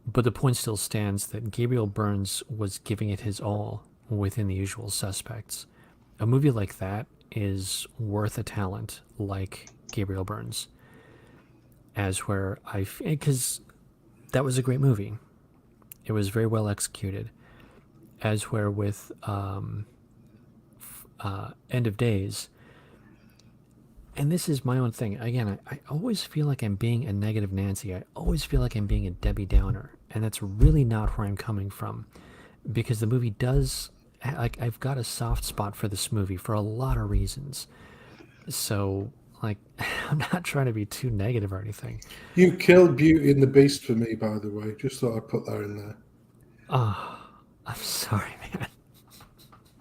But the point still stands that Gabriel Burns was giving it his all within The Usual Suspects. A movie like that is worth a talent like Gabriel Burns. Because that was a great movie. It was very well executed. as where with End of Days. And this is my own thing. Again, I always feel like I'm being a negative Nancy. I always feel like I'm being a Debbie Downer. And that's really not where I'm coming from. Because the movie does, like, I've got a soft spot for this movie for a lot of reasons. So, like, I'm not trying to be too negative or anything. You killed Beauty and the Beast for me, by the way. Just thought I'd put that in there. Oh, I'm sorry,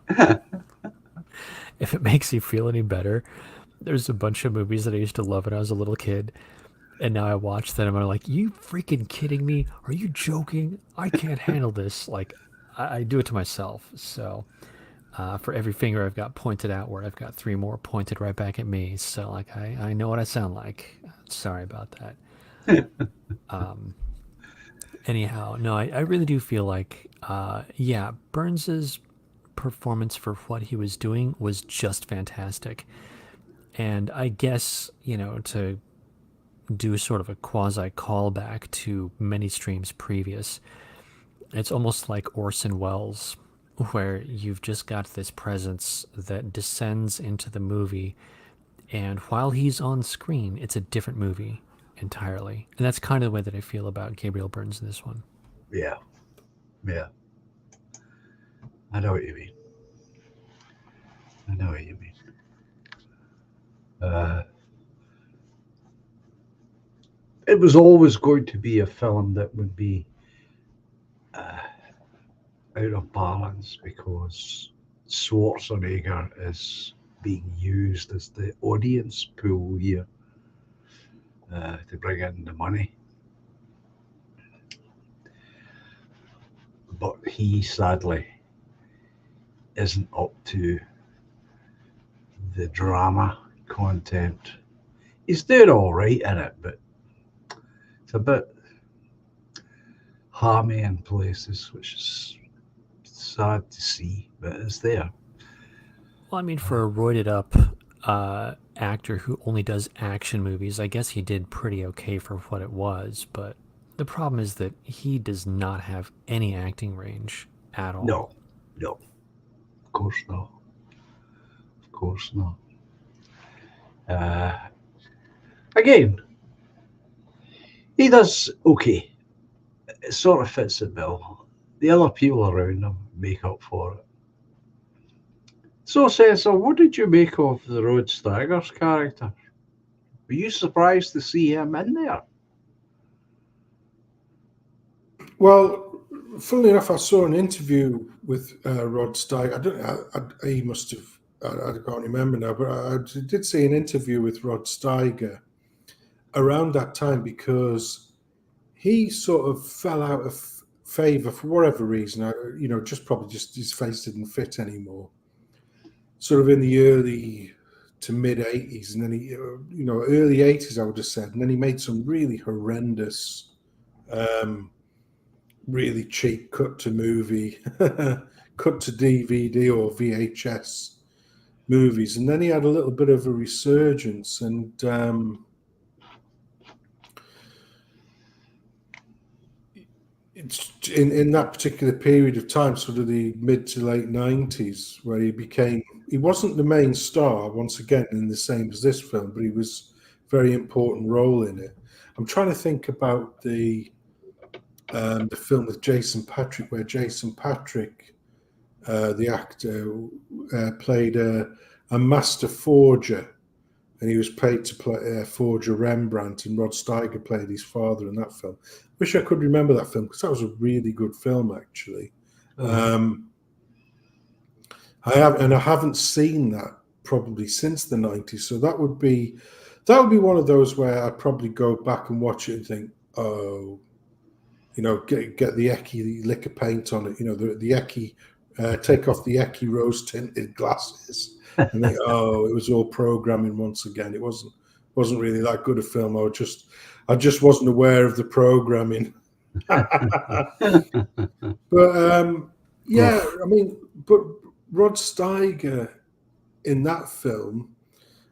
man. If it makes you feel any better, there's a bunch of movies that I used to love when I was a little kid, and now I watch them and I'm like, you freaking kidding me? Are you joking? I can't handle this. Like, I do it to myself. So for every finger I've got pointed outward, I've got 3 more pointed right back at me. So, like, I know what I sound like. Sorry about that. Anyhow, no, I really do feel like, yeah, Burns's performance for what he was doing was just fantastic. And I guess, to do sort of a quasi callback to many streams previous, it's almost like Orson Welles, where you've just got this presence that descends into the movie, and while he's on screen, it's a different movie entirely. And that's kind of the way that I feel about Gabriel Burns in this one. Yeah. Yeah. I know what you mean. It was always going to be a film that would be out of balance because Schwarzenegger is being used as the audience pool here to bring in the money. But he sadly isn't up to the drama content. He's doing all right in it, but it's a bit hammy in places, which is sad to see, but it's there. Well, I mean, for a roided up actor who only does action movies, I guess he did pretty okay for what it was. But the problem is that he does not have any acting range at all. No, of course not. Again, he does okay. It sort of fits the bill. The other people around him make up for it. So, Cecil, what did you make of the Rod Steiger's character? Were you surprised to see him in there? Well, funnily enough, I saw an interview with Rod Steiger. He must have, I can't remember now, but I did see an interview with Rod Steiger around that time because he sort of fell out of favor for whatever reason. Probably his face didn't fit anymore. Sort of in the early to mid 80s, and then he, early 80s, I would have said, and then he made some really horrendous, really cheap cut to movie, cut to DVD or VHS movies, and then he had a little bit of a resurgence, and it's in that particular period of time, sort of the mid to late 90s, where he wasn't the main star once again in the same as this film, but he was a very important role in it. I'm trying to think about the film with Jason Patric, where Jason Patric, the actor, played a master forger, and he was paid to forge a Rembrandt, and Rod Steiger played his father in that film. Wish I could remember that film because that was a really good film, actually. I haven't seen that probably since the 90s, so that would be one of those where I'd probably go back and watch it and think, oh, get the Eckie lick of paint on it, the Eckie, take off the Eckie rose tinted glasses, and think, oh, it was all programming once again. It wasn't really that good a film. I just wasn't aware of the programming. But yeah, I mean, but Rod Steiger in that film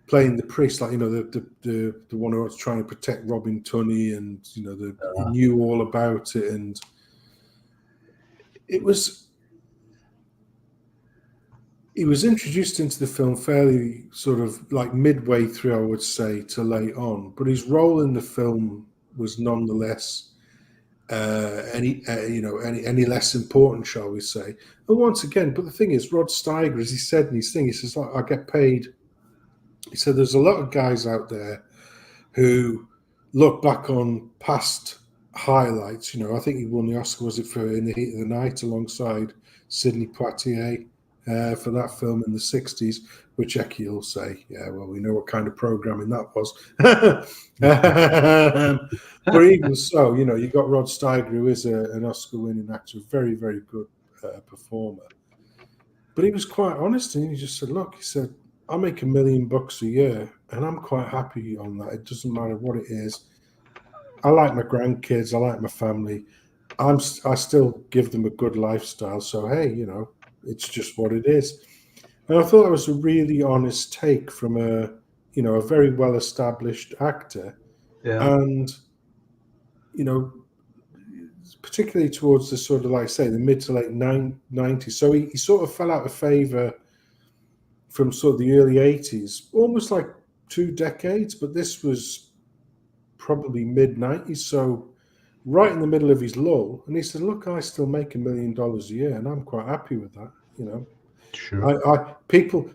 playing the priest, like the one who was trying to protect Robin Tunney, and he knew all about it, and it was he was introduced into the film fairly sort of like midway through, I would say, to late on. But his role in the film was nonetheless any less important, shall we say? And once again, but the thing is, Rod Steiger, as he said in his thing, he says, like, I get paid. He said, there's a lot of guys out there who look back on past highlights. I think he won the Oscar, was it for In the Heat of the Night, alongside Sidney Poitier for that film in the 60s, which Eki will say, yeah, well, we know what kind of programming that was. But even so, you got Rod Steiger, who is an Oscar-winning actor, a very, very good performer. But he was quite honest, and he just said, look, he said, I make $1 million a year, and I'm quite happy on that. It doesn't matter what it is. I like my grandkids. I like my family. I still give them a good lifestyle. So, hey, it's just what it is. And I thought that was a really honest take from a very well-established actor. Yeah. And, particularly towards the sort of, like I say, the mid to late 90s. So he sort of fell out of favor from sort of the early 80s, almost like 2 decades, but this was probably mid-90s, so right in the middle of his lull. And he said, look, I still make $1 million a year, and I'm quite happy with that, Sure. People,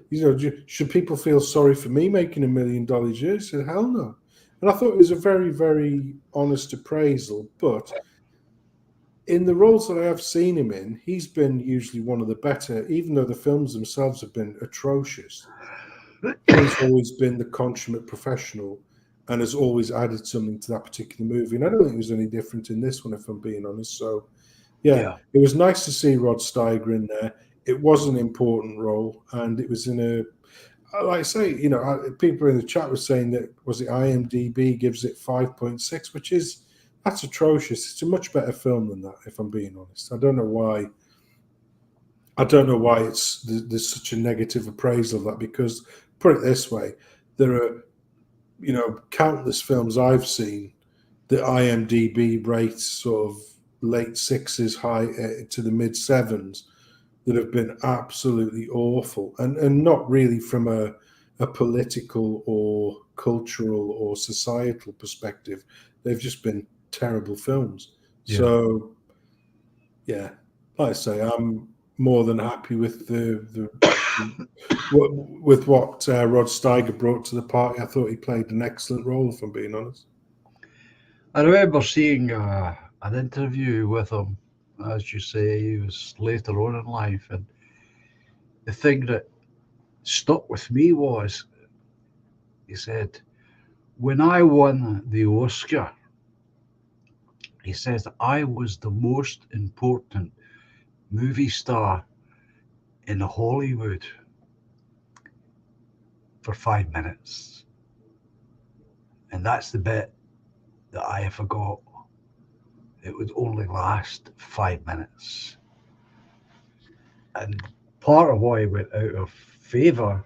should people feel sorry for me making $1 million a year? He said, hell no. And I thought it was a very, very honest appraisal, but in the roles that I have seen him in, he's been usually one of the better, even though the films themselves have been atrocious. He's always been the consummate professional and has always added something to that particular movie. And I don't think it was any different in this one, if I'm being honest. So, yeah. It was nice to see Rod Steiger in there. It was an important role, and it was in a, like I say, people in the chat were saying that, was it IMDb gives it 5.6, which is, that's atrocious. It's a much better film than that, if I'm being honest. I don't know why there's such a negative appraisal of that, because, put it this way, there are, countless films I've seen that IMDb rates sort of late 6s, high to the mid 7s, that have been absolutely awful, and not really from a political or cultural or societal perspective. They've just been terrible films. Yeah. So, yeah, like I say, I'm more than happy with with what Rod Steiger brought to the party. I thought he played an excellent role, if I'm being honest. I remember seeing an interview with him. As you say, he was later on in life, and the thing that stuck with me was, he said, when I won the Oscar, he says, I was the most important movie star in Hollywood for 5 minutes. And that's the bit that I forgot. It would only last 5 minutes. And part of why he went out of favour,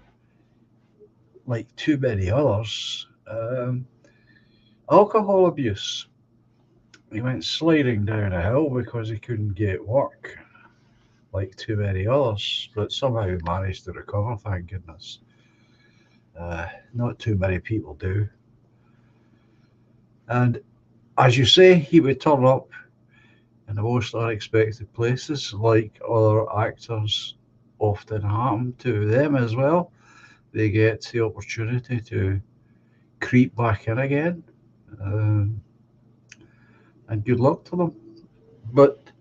like too many others, alcohol abuse. He went sliding down a hill because he couldn't get work, like too many others, but somehow he managed to recover, thank goodness. Not too many people do. And as you say, he would turn up in the most unexpected places, like other actors often happen to them as well. They get the opportunity to creep back in again. And good luck to them. But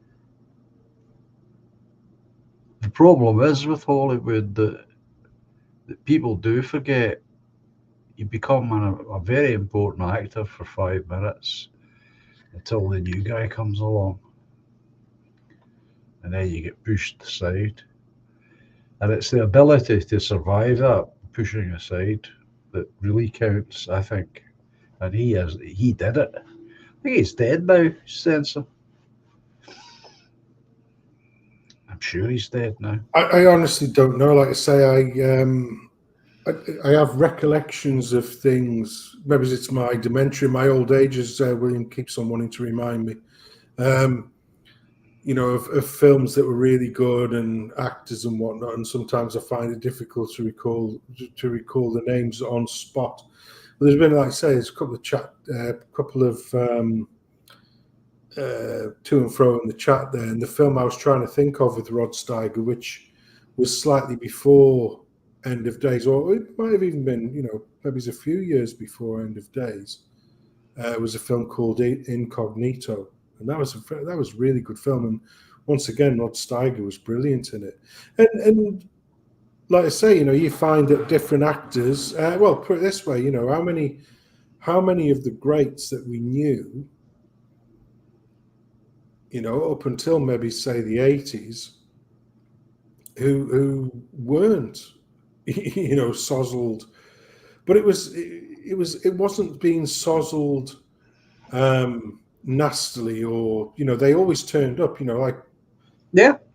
the problem is with Hollywood that people do forget. You become a very important actor for 5 minutes until the new guy comes along. And then you get pushed aside. And it's the ability to survive that pushing aside that really counts, I think. And he did it. I think he's dead now, Sensor. I'm sure he's dead now. I honestly don't know. Like I say, I have recollections of things. Maybe it's my dementia, my old age, as William keeps on wanting to remind me. of films that were really good and actors and whatnot, and sometimes I find it difficult to recall the names on spot. But there's been, like I say, there's a couple of to and fro in the chat there. And the film I was trying to think of with Rod Steiger, which was slightly before End of Days, or it might have even been, maybe it's a few years before End of Days, was a film called Incognito. And that was a really good film. And once again, Rod Steiger was brilliant in it. And like I say, you find that different actors. Well, put it this way, how many of the greats that we knew, up until maybe say the 80s, who weren't, sozzled, but it wasn't being sozzled nastily, or they always turned up, like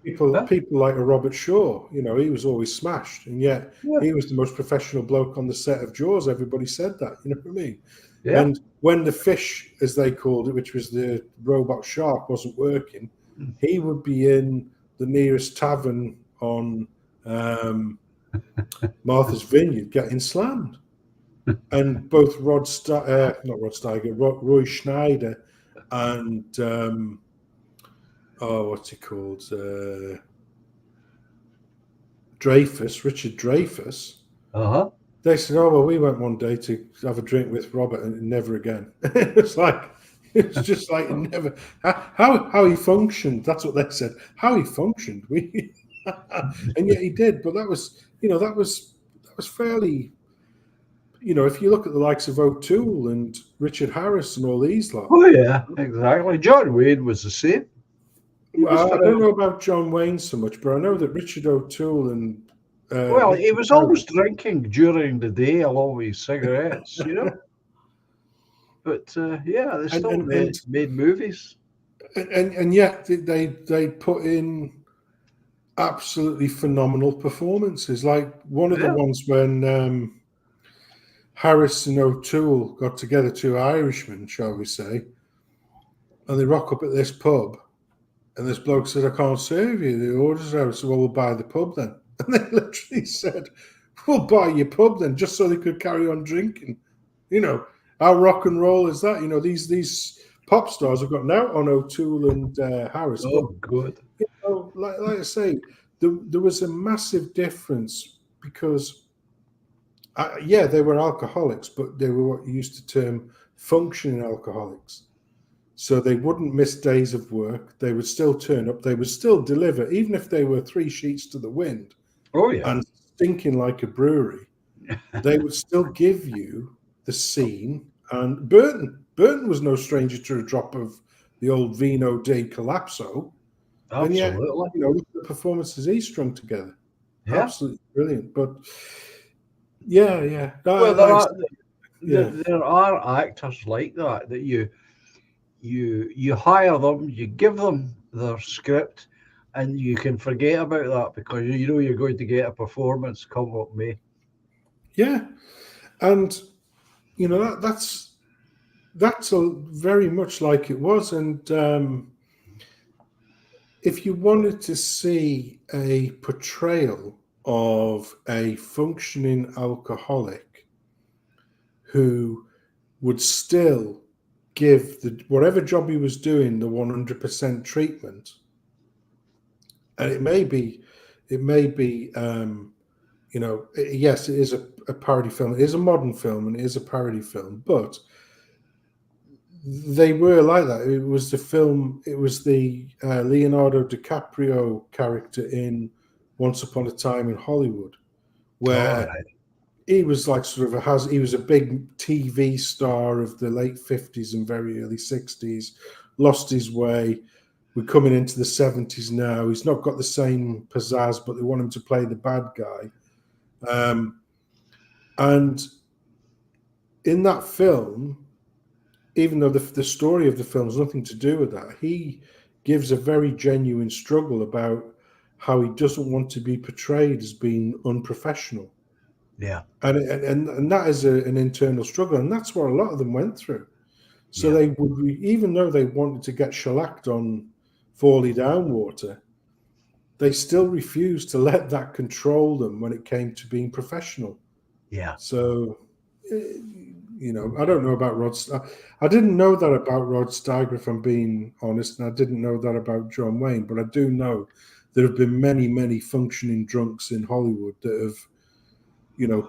people like a Robert Shaw, he was always smashed, and yet he was the most professional bloke on the set of Jaws. Everybody said that, you know what I mean? Yeah. And when the fish, as they called it, which was the robot shark, wasn't working, he would be in the nearest tavern on Martha's Vineyard getting slammed. And both Roy Schneider and what's he called? Richard Dreyfuss. They said, "Oh well, we went one day to have a drink with Robert, and never again." It's just like never. How he functioned. That's what they said. How he functioned. And yet he did. But that was fairly. If you look at the likes of O'Toole and Richard Harris and all these lot. Oh yeah, exactly. John Wayne was the same. Well, I don't know about John Wayne so much, but I know that Richard O'Toole and he was always drinking during the day along with cigarettes, But they still made movies. And yet they put in absolutely phenomenal performances. Like one of the ones when Harris and O'Toole got together, two Irishmen, shall we say, and they rock up at this pub, and this bloke said, "I can't serve you. The order's out." So, "Well, we'll buy the pub then." And they literally said, "We'll buy your pub then," just so they could carry on drinking. How rock and roll is that? These pop stars have gotten out on O'Toole and Harris. Oh, good. Like I say, there was a massive difference because, they were alcoholics, but they were what you used to term functioning alcoholics. So they wouldn't miss days of work. They would still turn up. They would still deliver, even if they were 3 sheets to the wind. Oh, yeah. And stinking like a brewery. They would still give you the scene. And Burton was no stranger to a drop of the old Vino de Calypso. Absolutely. And yet, look at the performances he strung together. Yeah. Absolutely brilliant. But yeah. Well, there are actors like that you hire them, you give them their script, and you can forget about that because you're going to get a performance come what may. Yeah, and that's very much like it was. And if you wanted to see a portrayal of a functioning alcoholic who would still give whatever job he was doing the 100% treatment, and it may be yes, it is a parody film. It is a modern film and it is a parody film, but they were like that. It was the Leonardo DiCaprio character in Once Upon a Time in Hollywood, where he was like he was a big TV star of the late 50s and very early 60s, lost his way. We're coming into the 70s now. He's not got the same pizzazz, but they want him to play the bad guy. And in that film, even though the story of the film has nothing to do with that, he gives a very genuine struggle about how he doesn't want to be portrayed as being unprofessional. Yeah. And that is an internal struggle. And that's what a lot of them went through. So they would, even though they wanted to get shellacked on Fawley Down water, they still refused to let that control them when it came to being professional. Yeah. So, I don't know about Rod. I didn't know that about Rod Steiger, if I'm being honest, and I didn't know that about John Wayne. But I do know there have been many, many functioning drunks in Hollywood that have,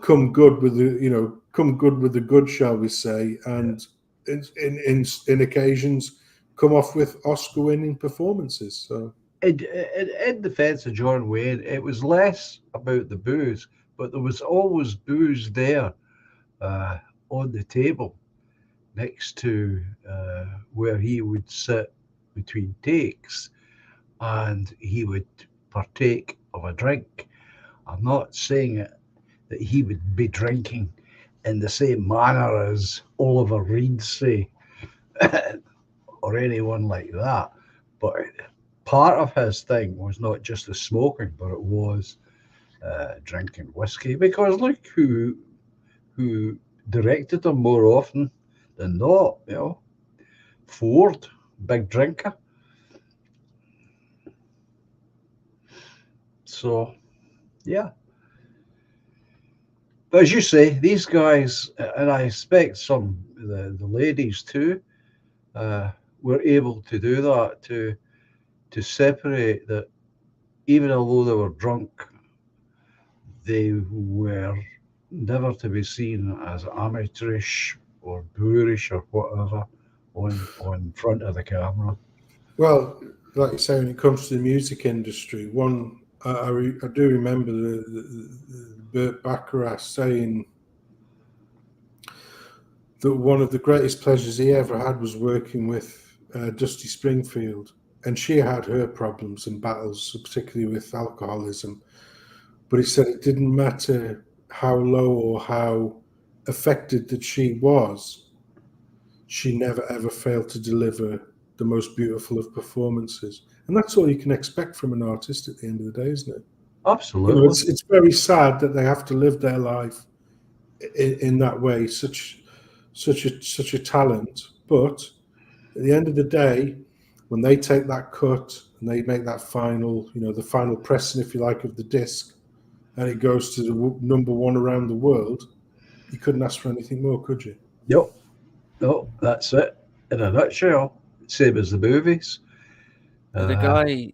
come good with the good, shall we say, and in occasions come off with Oscar-winning performances. So. In defense of John Wayne, it was less about the booze, but there was always booze there on the table next to where he would sit between takes, and he would partake of a drink. I'm not saying that he would be drinking in the same manner as Oliver Reed, say, or anyone like that, but part of his thing was not just the smoking, but it was drinking whiskey. Because look who directed him more often than not. Ford, big drinker. So, yeah. But as you say, these guys, and I expect some the ladies too, were able to do that to separate that. Even although they were drunk, they were never to be seen as amateurish or boorish or whatever on front of the camera. Well, like you say, when it comes to the music industry, I do remember the Burt Bacharach saying that one of the greatest pleasures he ever had was working with Dusty Springfield, and she had her problems and battles, particularly with alcoholism. But he said it didn't matter how low or how affected that she was, she never ever failed to deliver the most beautiful of performances. And that's all you can expect from an artist at the end of the day, isn't it? Absolutely. It's very sad that they have to live their life in that way, such a talent. But at the end of the day, when they take that cut and they make that final, the final pressing, if you like, of the disc, and it goes to the number one around the world, you couldn't ask for anything more, could you? Yep. No, that's it in a nutshell. Same as the movies. The guy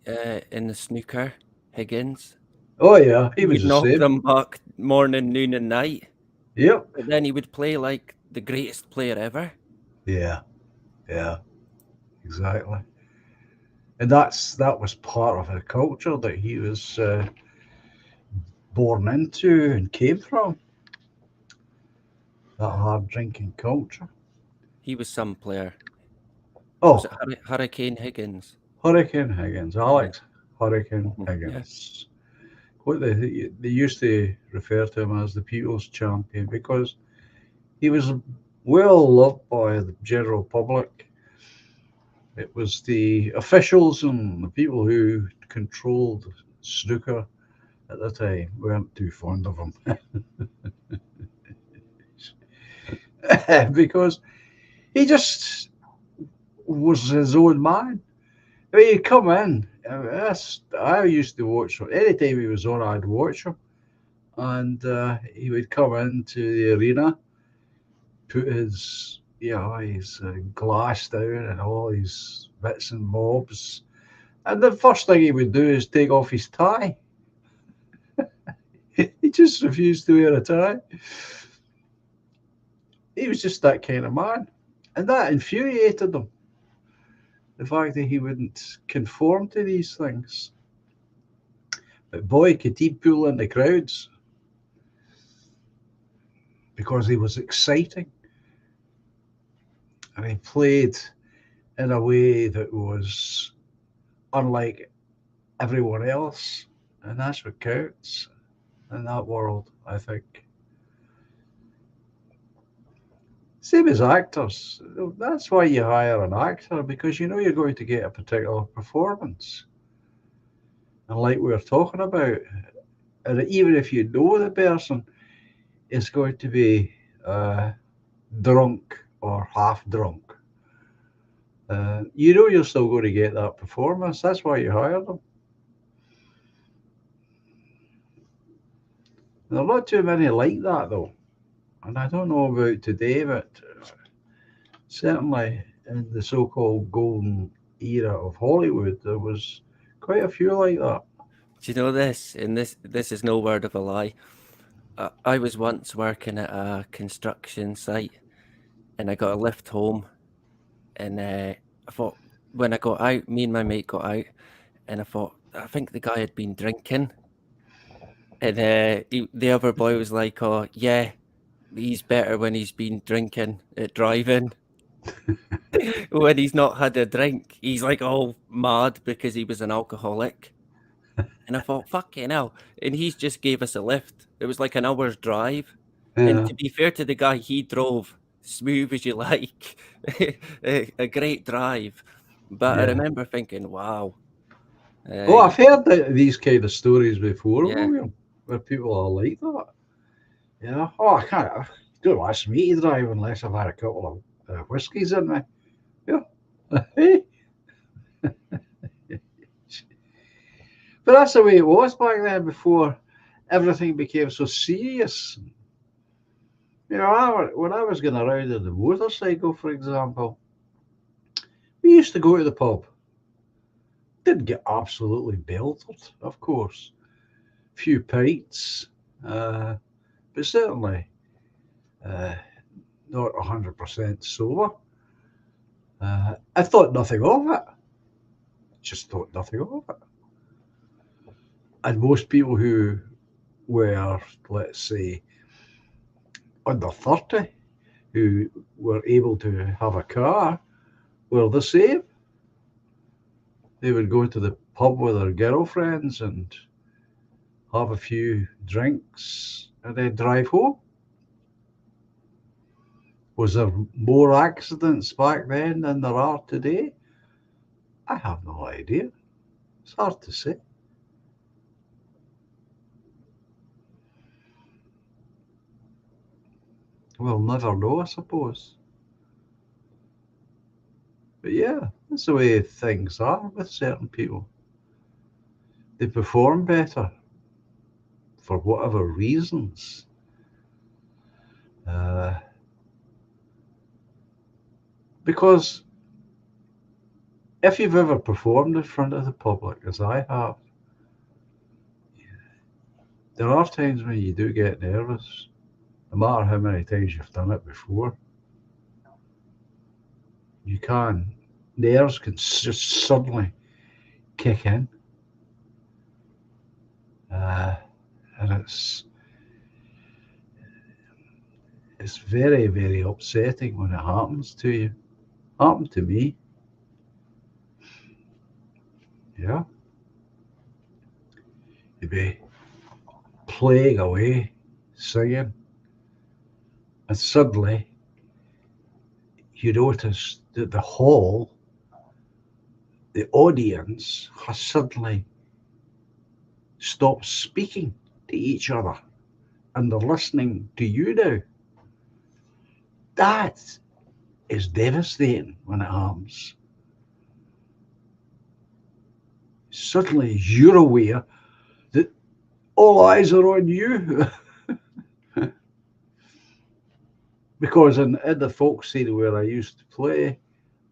in the snooker, Higgins. Oh yeah, he would was the knock same. them back morning, noon, and night. Yep. But then he would play like the greatest player ever. Yeah, exactly. And that was part of the culture that he was born into and came from. That hard drinking culture. He was some player. Oh, Was it Hurricane Higgins? Hurricane Higgins, Alex Hurricane Higgins. What they used to refer to him as the people's champion because he was well loved by the general public. It was the officials and the people who controlled snooker at the time weren't too fond of him. Because he just was his own man. I mean, he'd come in. I used to watch him. Anytime he was on, I'd watch him. And he would come into the arena, put his glass down and all his bits and bobs. And the first thing he would do is take off his tie. He just refused to wear a tie. He was just that kind of man. And that infuriated him. The fact that he wouldn't conform to these things. But boy, could he pull in the crowds. Because he was exciting. And he played in a way that was unlike everyone else. And that's what counts in that world, I think. Same as actors. That's why you hire an actor, because you know you're going to get a particular performance. And like we were talking about, and even if you know the person is going to be drunk or half drunk, You know you're still going to get that performance. That's why you hire them. There are not too many like that, though. And I don't know about today, but certainly in the so-called golden era of Hollywood, there was quite a few like that. Do you know this? And this is no word of a lie. I was once working at a construction site, and I got a lift home, and I thought when I got out, me and my mate got out, and I think the guy had been drinking, and the other boy was like, "Oh yeah, he's better when he's been drinking at driving." When he's not had a drink, he's like all mad because he was an alcoholic. And I thought, fucking hell. And he's just gave us a lift. It was like an hour's drive. And Yeah. to be fair to the guy, he drove smooth as you like, a great drive. But I Yeah. remember thinking, wow. Oh, I've heard these kind of stories before, Yeah. William, where people are like that. You know, oh, I can't. Don't ask me to drive unless I've had a couple of whiskies in me. Yeah. But that's the way it was back then before everything became so serious. You know, when I was going around on the motorcycle, for example, we used to go to the pub. Didn't get absolutely belted, of course. Few pints, but certainly uh, not 100% sober. I thought nothing of it. Just thought nothing of it. And most people who were, let's say, under 30, who were able to have a car, were the same. They would go to the pub with their girlfriends and have a few drinks and then drive home. Was there more accidents back then than there are today? I have no idea. It's hard to say. We'll never know, I suppose. But yeah, that's the way things are with certain people. They perform better for whatever reasons. Because if you've ever performed in front of the public, as I have, there are times when you do get nervous, no matter how many times you've done it before. Nerves can just suddenly kick in. And it's very, very upsetting when it happens to you. Happened to me. Yeah. You'd be playing away, singing, and suddenly you notice that the hall, the audience, has suddenly stopped speaking to each other and they're listening to you now. That is devastating when it happens. Suddenly you're aware that all eyes are on you. Because in the folk scene where I used to play,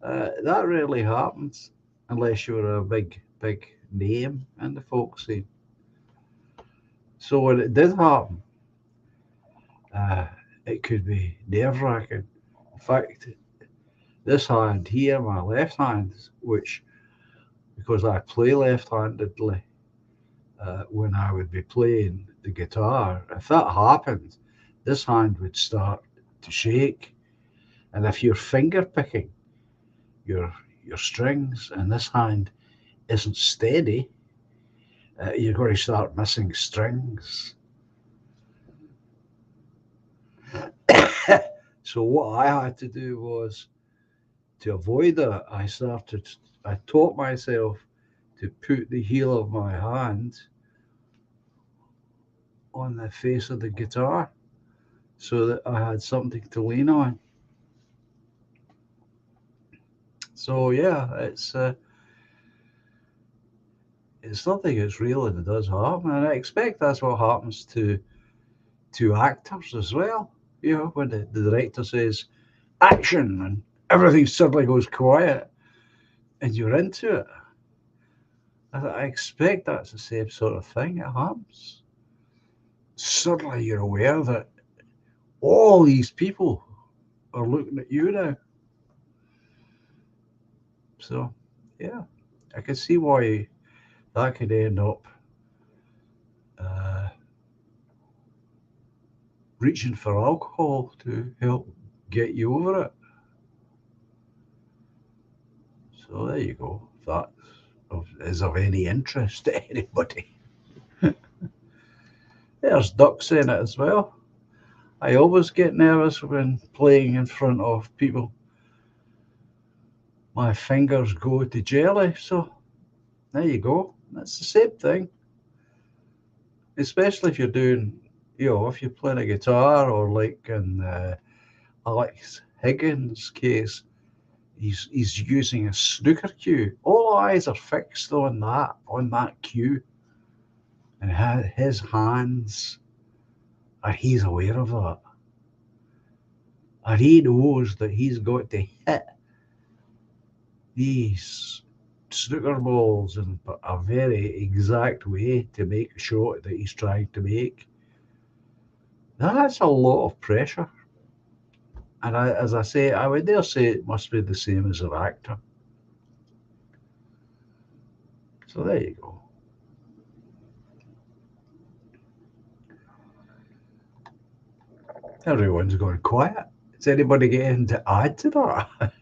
that rarely happens unless you're a big name in the folk scene. So when it did happen, it could be nerve-wracking. In fact, this hand here, my left hand, which, because I play left-handedly, when I would be playing the guitar, if that happened, this hand would start to shake. And if you're finger picking your strings and this hand isn't steady, you're going to start missing strings. So what I had to do was, to avoid that, I taught myself to put the heel of my hand on the face of the guitar so that I had something to lean on. So yeah, it's something that's real and it does harm, and I expect that's what happens to actors as well. You know, when the director says action and everything suddenly goes quiet and you're into it. I expect that's the same sort of thing. It happens. Suddenly you're aware that all these people are looking at you now. So yeah, I can see why that could end up uh, reaching for alcohol to help get you over it. So there you go. If that is of any interest to anybody. There's ducks in it as well. I always get nervous when playing in front of people. My fingers go to jelly. So there you go. That's the same thing. Especially if you're doing, if you're playing a guitar or like in Alex Higgins' case, he's using a snooker cue. All eyes are fixed on that cue, and his hands, and he's aware of that, and he knows that he's got to hit these snooker balls in a very exact way to make a shot that he's trying to make. That's a lot of pressure. And as I say, I would dare say it must be the same as an actor. So there you go. Everyone's gone quiet. Is anybody getting to add to that?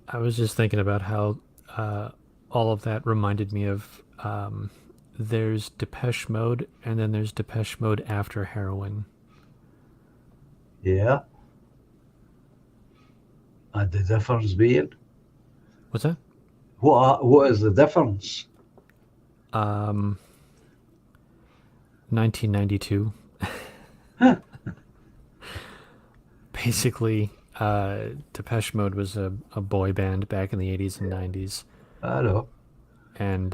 I was just thinking about how all of that reminded me of there's Depeche Mode, and then there's Depeche Mode after heroin. Yeah. And the difference being, What's that? what is the difference? 1992. Basically, Depeche Mode was a boy band back in the 80s and 90s, I know. and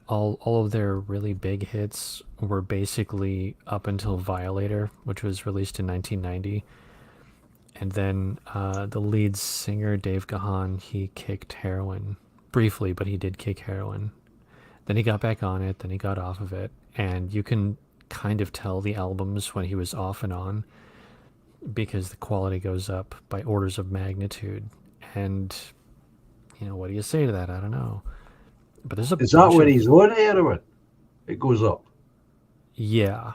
all of their really big hits were basically up until Violator, which was released in 1990. And then the lead singer, Dave Gahan, he kicked heroin briefly, but he did kick heroin. Then he got back on it, then he got off of it. And you can kind of tell the albums when he was off and on because the quality goes up by orders of magnitude. And, what do you say to that? I don't know. But there's a Is that bunch when of- he's on heroin? It goes up. Yeah.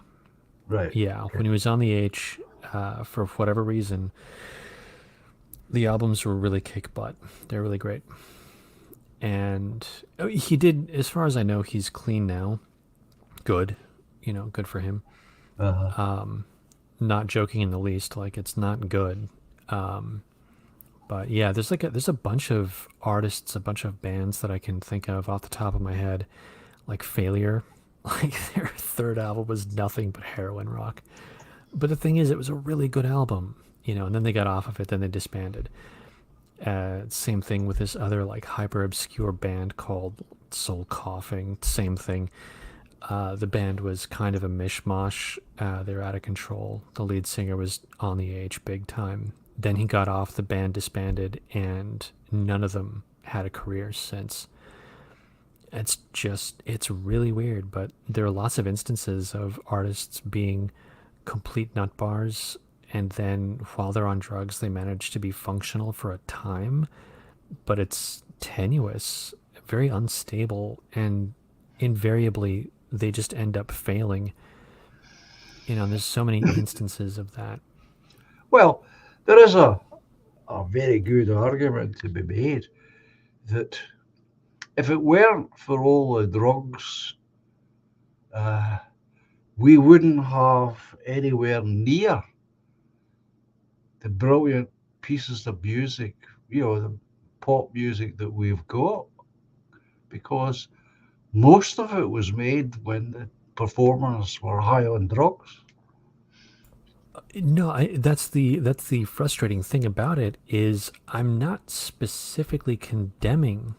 Right. Yeah. When he was on the H, for whatever reason, the albums were really kick butt. They're really great. And he did, as far as I know, he's clean now. Good. Good for him. Uh-huh. Not joking in the least. Like, it's not good. But yeah, there's a bunch of artists, a bunch of bands that I can think of off the top of my head, like Failure. Like, their third album was nothing but heroin rock. But the thing is, it was a really good album, and then they got off of it, then they disbanded. Same thing with this other like hyper obscure band called Soul Coughing. Same thing. The band was kind of a mishmash. They were out of control. The lead singer was on the H big time. Then he got off, the band disbanded, and none of them had a career since. It's really weird, but there are lots of instances of artists being complete nut bars, and then while they're on drugs, they manage to be functional for a time, but it's tenuous, very unstable, and invariably they just end up failing. There's so many instances of that. Well, there is a very good argument to be made that if it weren't for all the drugs, we wouldn't have anywhere near the brilliant pieces of music, the pop music that we've got, because most of it was made when the performers were high on drugs. No, that's the frustrating thing about it is I'm not specifically condemning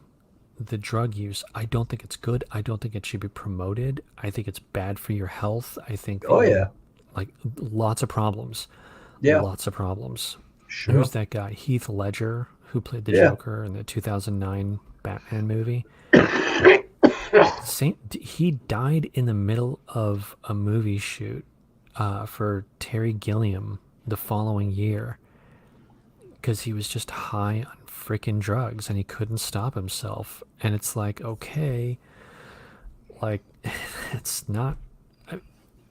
the drug use. I don't think it's good. I don't think it should be promoted. I think it's bad for your health. I think that Oh you yeah, like lots of problems. yeah, Lots of problems. Who's sure, that guy? Heath Ledger, who played the yeah. Joker in the 2009 Batman movie. He died in the middle of a movie shoot for Terry Gilliam the following year because he was just high on freaking drugs and he couldn't stop himself. And it's like, okay, like it's not.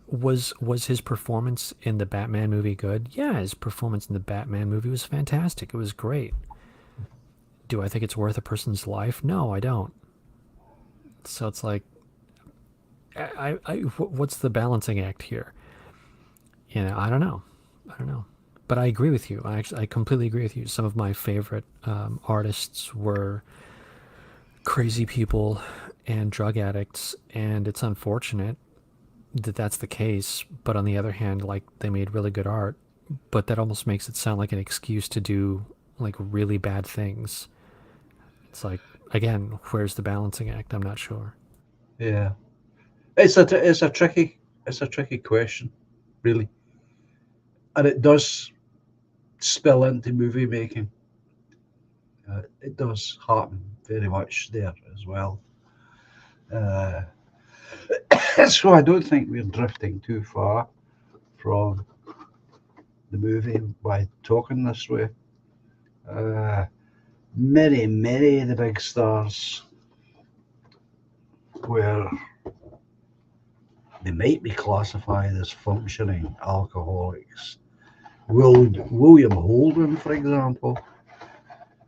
Was his performance in the Batman movie good? Yeah, his performance in the Batman movie was fantastic. It was great. Do I think it's worth a person's life? No, I don't. So it's like, what's the balancing act here? I don't know. I don't know. But I agree with you. I completely agree with you. Some of my favorite artists were crazy people and drug addicts, and it's unfortunate that that's the case. But on the other hand, like they made really good art, but that almost makes it sound like an excuse to do like really bad things. It's like, again, where's the balancing act? I'm not sure. Yeah, it's a tricky question, really, and it does spill into movie making. It does happen very much there as well. Uh, so I don't think we're drifting too far from the movie by talking this way. Uh, many of the big stars were they might be classified as functioning alcoholics. William Holden, for example,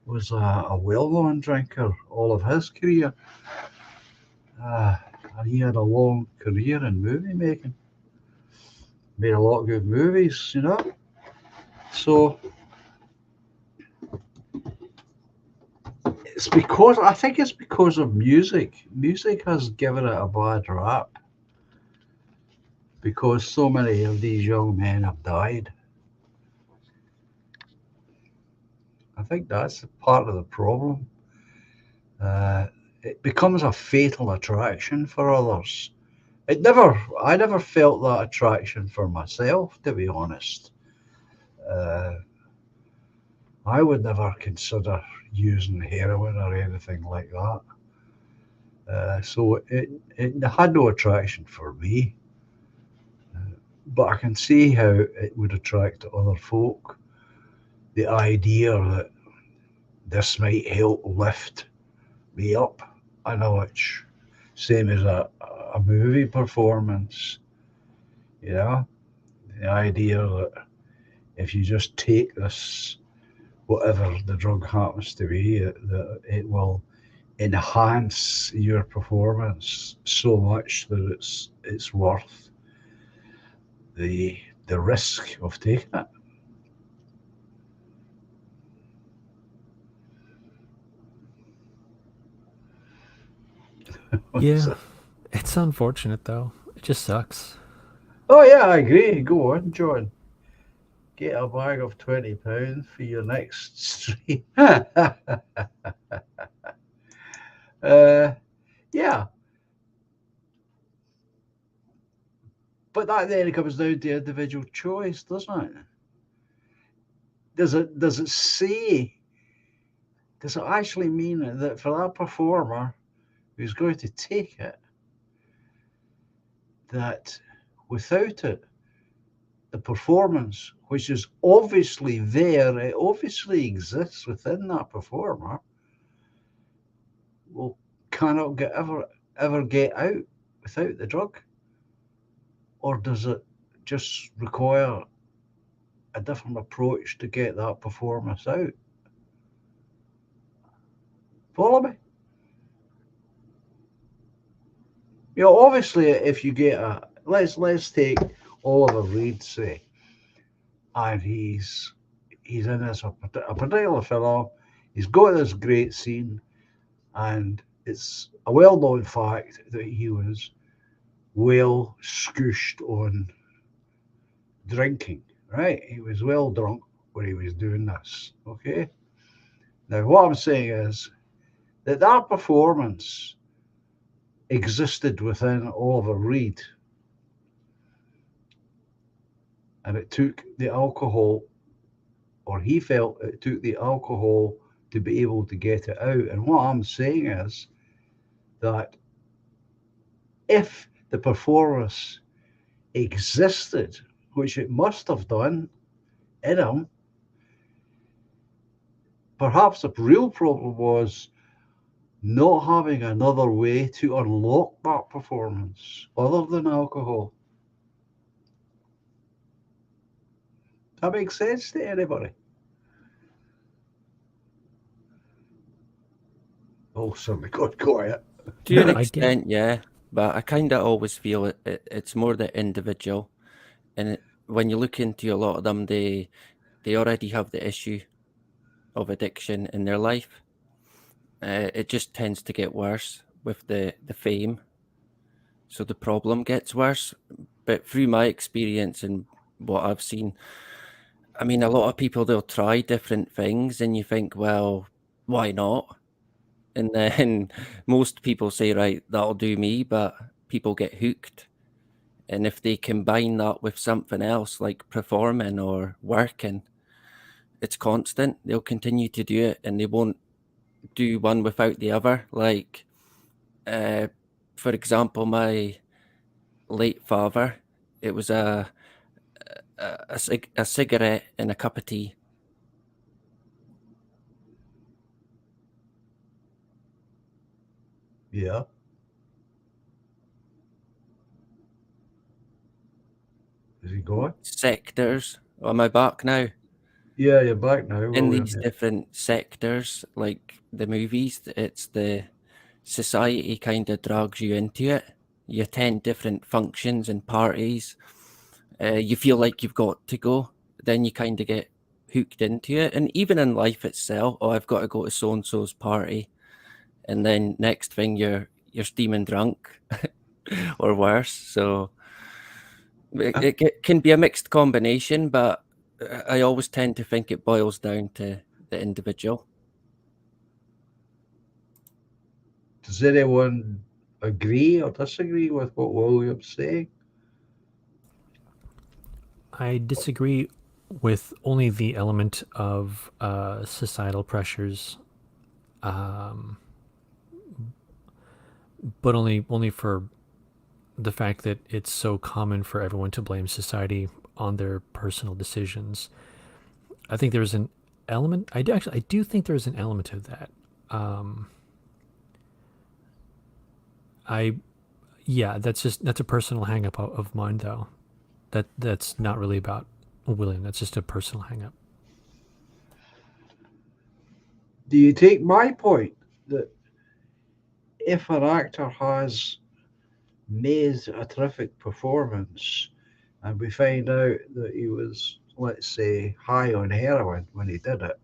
was a well-known drinker all of his career. Uh, and he had a long career in movie making. Made a lot of good movies, you know. So I think it's because of music. Music has given it a bad rap because so many of these young men have died. I think that's part of the problem. Uh, it becomes a fatal attraction for others. I never felt that attraction for myself, to be honest. Uh, I would never consider using heroin or anything like that. So it had no attraction for me. But I can see how it would attract other folk. The idea that this might help lift me up. I know it's same as a movie performance, you know. The idea that if you just take this, whatever the drug happens to be, that it will enhance your performance so much that it's worth the the risk of taking it. Yeah, it's unfortunate though. It just sucks. Oh yeah, I agree. Go on, John. Get a bag of £20 for your next stream. Yeah, but that then comes down to individual choice, doesn't it? Does it say? Does it actually mean that for that performer who's going to take it, that without it, the performance, which is obviously there, it obviously exists within that performer, will cannot get ever get out without the drug? Or does it just require a different approach to get that performance out? Follow me? Obviously, if you get let's take Oliver Reed, say, and he's in a particular film. He's got this great scene, and it's a well-known fact that he was well scooshed on drinking. right? He was well drunk when he was doing this, okay? Now, what I'm saying is that that performance existed within Oliver Reed, and it took the alcohol, or he felt it took the alcohol to be able to get it out. And what I'm saying is that if the performance existed, which it must have done in him, perhaps the real problem was not having another way to unlock that performance other than alcohol. That makes sense to anybody? Oh, somebody got quiet. To an I get- extent, yeah, but I kind of always feel it's more the individual, and when you look into a lot of them, they already have the issue of addiction in their life. It just tends to get worse with the fame, so the problem gets worse. But through my experience and what I've seen, I mean, a lot of people, they'll try different things, and you think, well, why not? And then most people say, right, that'll do me, but people get hooked. And if they combine that with something else like performing or working, it's constant. They'll continue to do it, and they won't do one without the other. Like, for example, my late father, it was a cigarette and a cup of tea. Yeah. Is he gone? Sectors. Am I back now? Yeah, you're back now. In William. these different sectors, like the movies, it's the society kind of drags you into it. You attend different functions and parties. You feel like you've got to go. Then you kind of get hooked into it. And even in life itself, oh, I've got to go to so and so's party, and then next thing you're steaming drunk, or worse. So it can be a mixed combination, but I always tend to think it boils down to the individual. Does anyone agree or disagree with what William's saying? I disagree with only the element of societal pressures, but only for the fact that it's so common for everyone to blame society on their personal decisions. I think there's an element. I do think there's an element of that. That's a personal hang up of mine, though. That's not really about William. That's just a personal hang up. Do you take my point that if an actor has made a terrific performance and we find out that he was, let's say, high on heroin when he did it,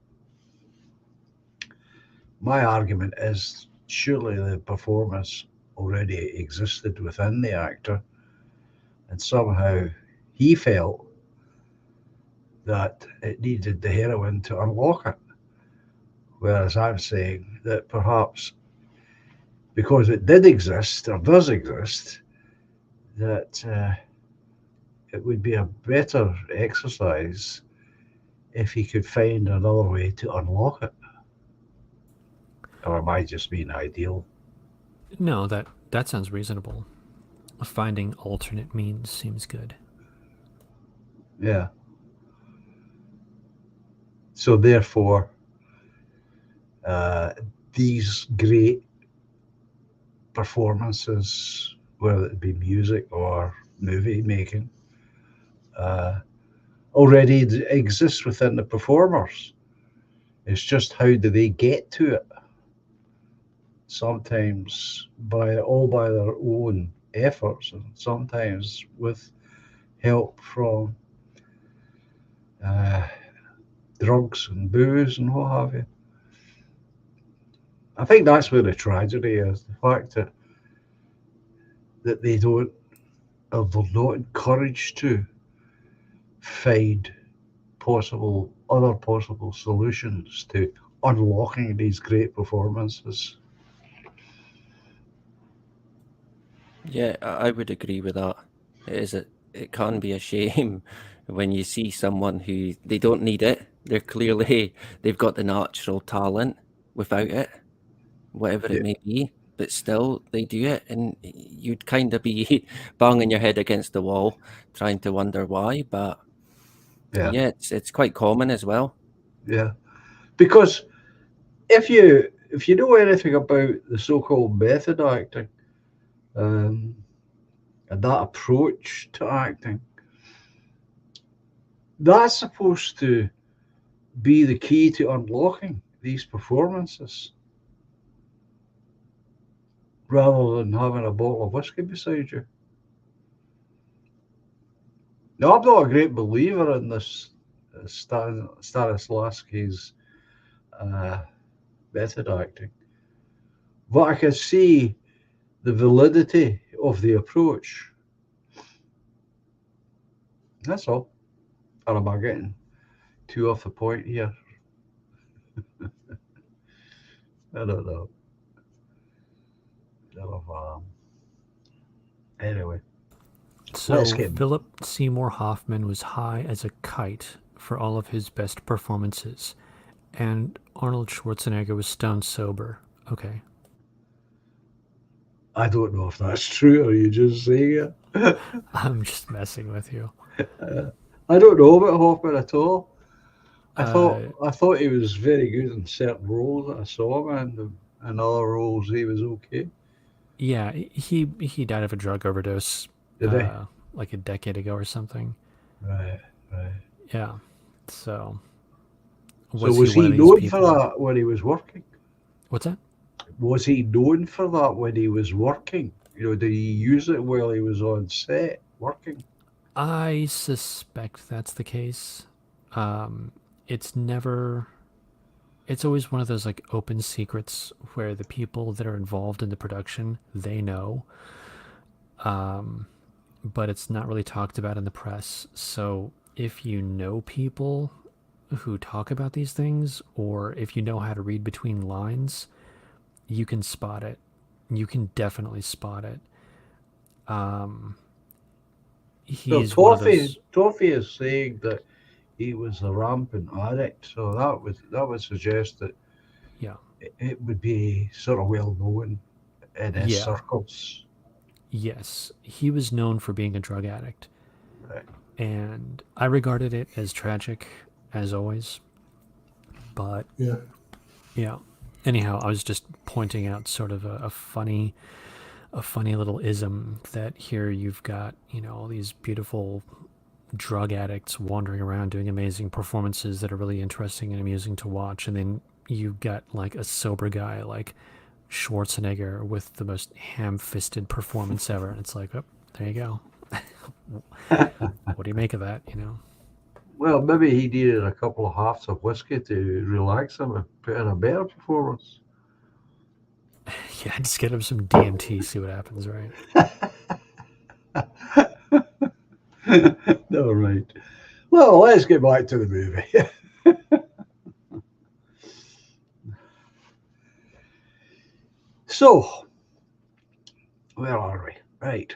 my argument is surely the performance already existed within the actor, and somehow he felt that it needed the heroin to unlock it. Whereas I'm saying that perhaps because it did exist or does exist, that it would be a better exercise if he could find another way to unlock it. Or am I just being ideal? No, that sounds reasonable. Finding alternate means seems good. Yeah. So therefore, these great performances, whether it be music or movie making, already exist within the performers. It's just how do they get to it? Sometimes by their own efforts, and sometimes with help from drugs and booze and what have you. I think that's where the tragedy is, the fact that they don't, or they're not encouraged to find other possible solutions to unlocking these great performances. Yeah, I would agree with that. It can be a shame when you see someone who they don't need it. They've got the natural talent without it, whatever Yeah. it may be, but still they do it, and you'd kind of be banging your head against the wall, trying to wonder why. But Yeah. yeah, it's quite common as well. Yeah, because if you know anything about the so-called method acting, and that approach to acting, that's supposed to be the key to unlocking these performances, rather than having a bottle of whiskey beside you. Now, I'm not a great believer in this Stanislavski's method acting, but I can see the validity of the approach. That's all. Or am I getting too off the point here? I don't know. Anyway, So let's get. Philip Seymour Hoffman was high as a kite for all of his best performances, and Arnold Schwarzenegger was stone sober. Okay. I don't know if that's true or you just saying it. I'm just messing with you. I don't know about Hoffman at all. I Uh, thought he was very good in certain roles that I saw him in, and other roles he was okay. Yeah, he died of a drug overdose Did he? like a decade ago or something. Right. Yeah. So So was he was one he of these known for people? that when he was working? What's that? Was he known for that when he was working? Did he use it while he was on set working? I suspect that's the case. Um, it's never. It's always one of those like open secrets where the people that are involved in the production they know, um, but it's not really talked about in the press. So if you know people who talk about these things, or if you know how to read between lines, you can spot it. You can definitely spot it. Um, Well, he's one of those. Toffee is saying that he was a rampant addict, so that would suggest that Yeah, it would be sort of well known in his yeah, circles. yes. He was known for being a drug addict, Right. and I regarded it as tragic, as always. But Yeah. yeah. Anyhow, I was just pointing out sort of a funny little ism that here you've got, all these beautiful drug addicts wandering around doing amazing performances that are really interesting and amusing to watch, and then you've got like a sober guy like Schwarzenegger with the most ham-fisted performance ever, and it's like, oh, there you go. What do you make of that? Well, maybe he needed a couple of halves of whiskey to relax him and put in a better performance. Yeah, just get him some DMT, see what happens, right? No, right. Well, let's get back to the movie. So, where are we? Right.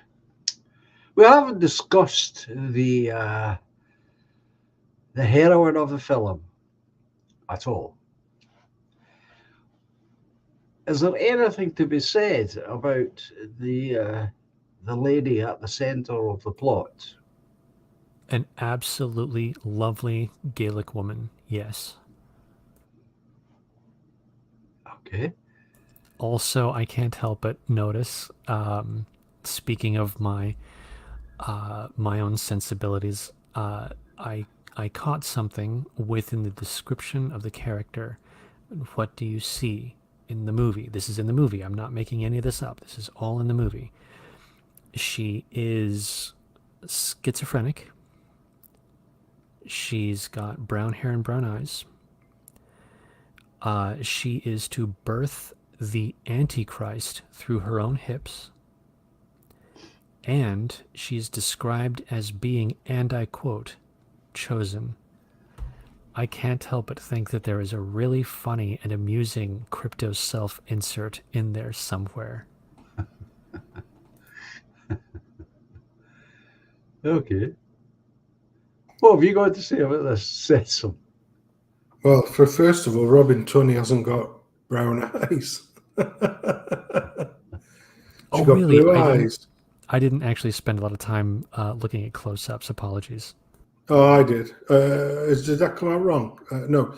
We haven't discussed the heroine of the film at all. Is there anything to be said about the lady at the center of the plot? An absolutely lovely Gaelic woman, yes. Okay. Also, I can't help but notice, speaking of my own sensibilities, I caught something within the description of the character. What do you see in the movie? This is in the movie. I'm not making any of this up. This is all in the movie. She is schizophrenic. She's got brown hair and brown eyes. She is to birth the Antichrist through her own hips. And she's described as being, and I quote, chosen, I can't help but think that there is a really funny and amusing crypto self insert in there somewhere. Okay. What have you got to say about this, Cecil? Well, first of all, Robin Tunney hasn't got brown eyes. She's Oh, got really? blue eyes. I didn't actually spend a lot of time looking at close-ups. Apologies. Oh, I did. Did that come out wrong? No.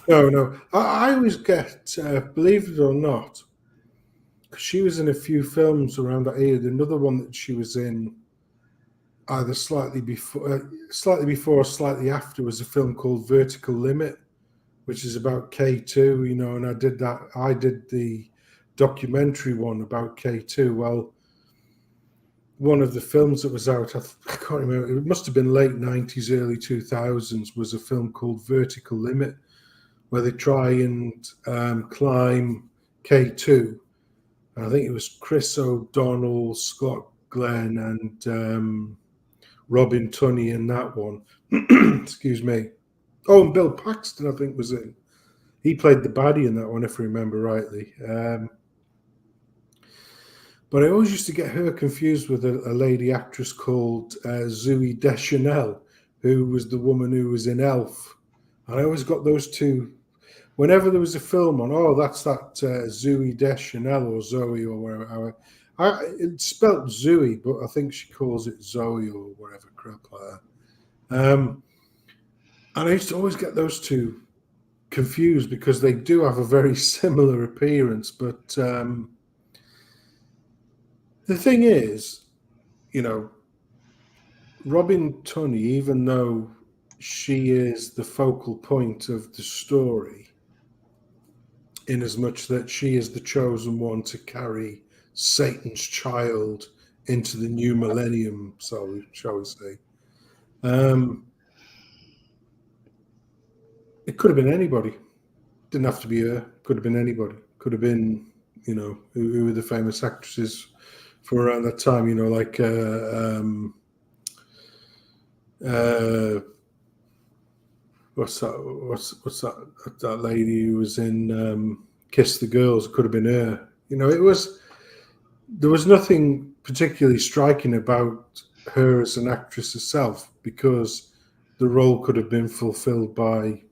No. I always get, believe it or not, 'cause she was in a few films around that era. Another one that she was in, either slightly before or slightly after, was a film called Vertical Limit, which is about K2, you know, and I did the documentary one about K2. Well, one of the films that was out, I can't remember, it must have been late 90s, early 2000s, was a film called Vertical Limit, where they try and climb K2. And I think it was Chris O'Donnell, Scott Glenn, and Robin Tunney in that one. Excuse me. Oh, and Bill Paxton, I think, was in. He played the baddie in that one, if I remember rightly. But I always used to get her confused with a lady actress called Zooey Deschanel, who was the woman who was in Elf. And I always got those two. Whenever there was a film on, oh, that's that Zooey Deschanel or Zoe or whatever. It's spelt Zooey, but I think she calls it Zoe or whatever crap like that. And I used to always get those two confused because they do have a very similar appearance. But the thing is, you know, Robin Tunney, even though she is the focal point of the story, in as much that she is the chosen one to carry Satan's child into the new millennium, shall we say. It could have been anybody. Didn't have to be her. Could have been anybody. Could have been, you know, who were the famous actresses from around that time, you know, like what's that lady who was in Kiss the Girls? It could have been her. You know, there was nothing particularly striking about her as an actress herself, because the role could have been fulfilled by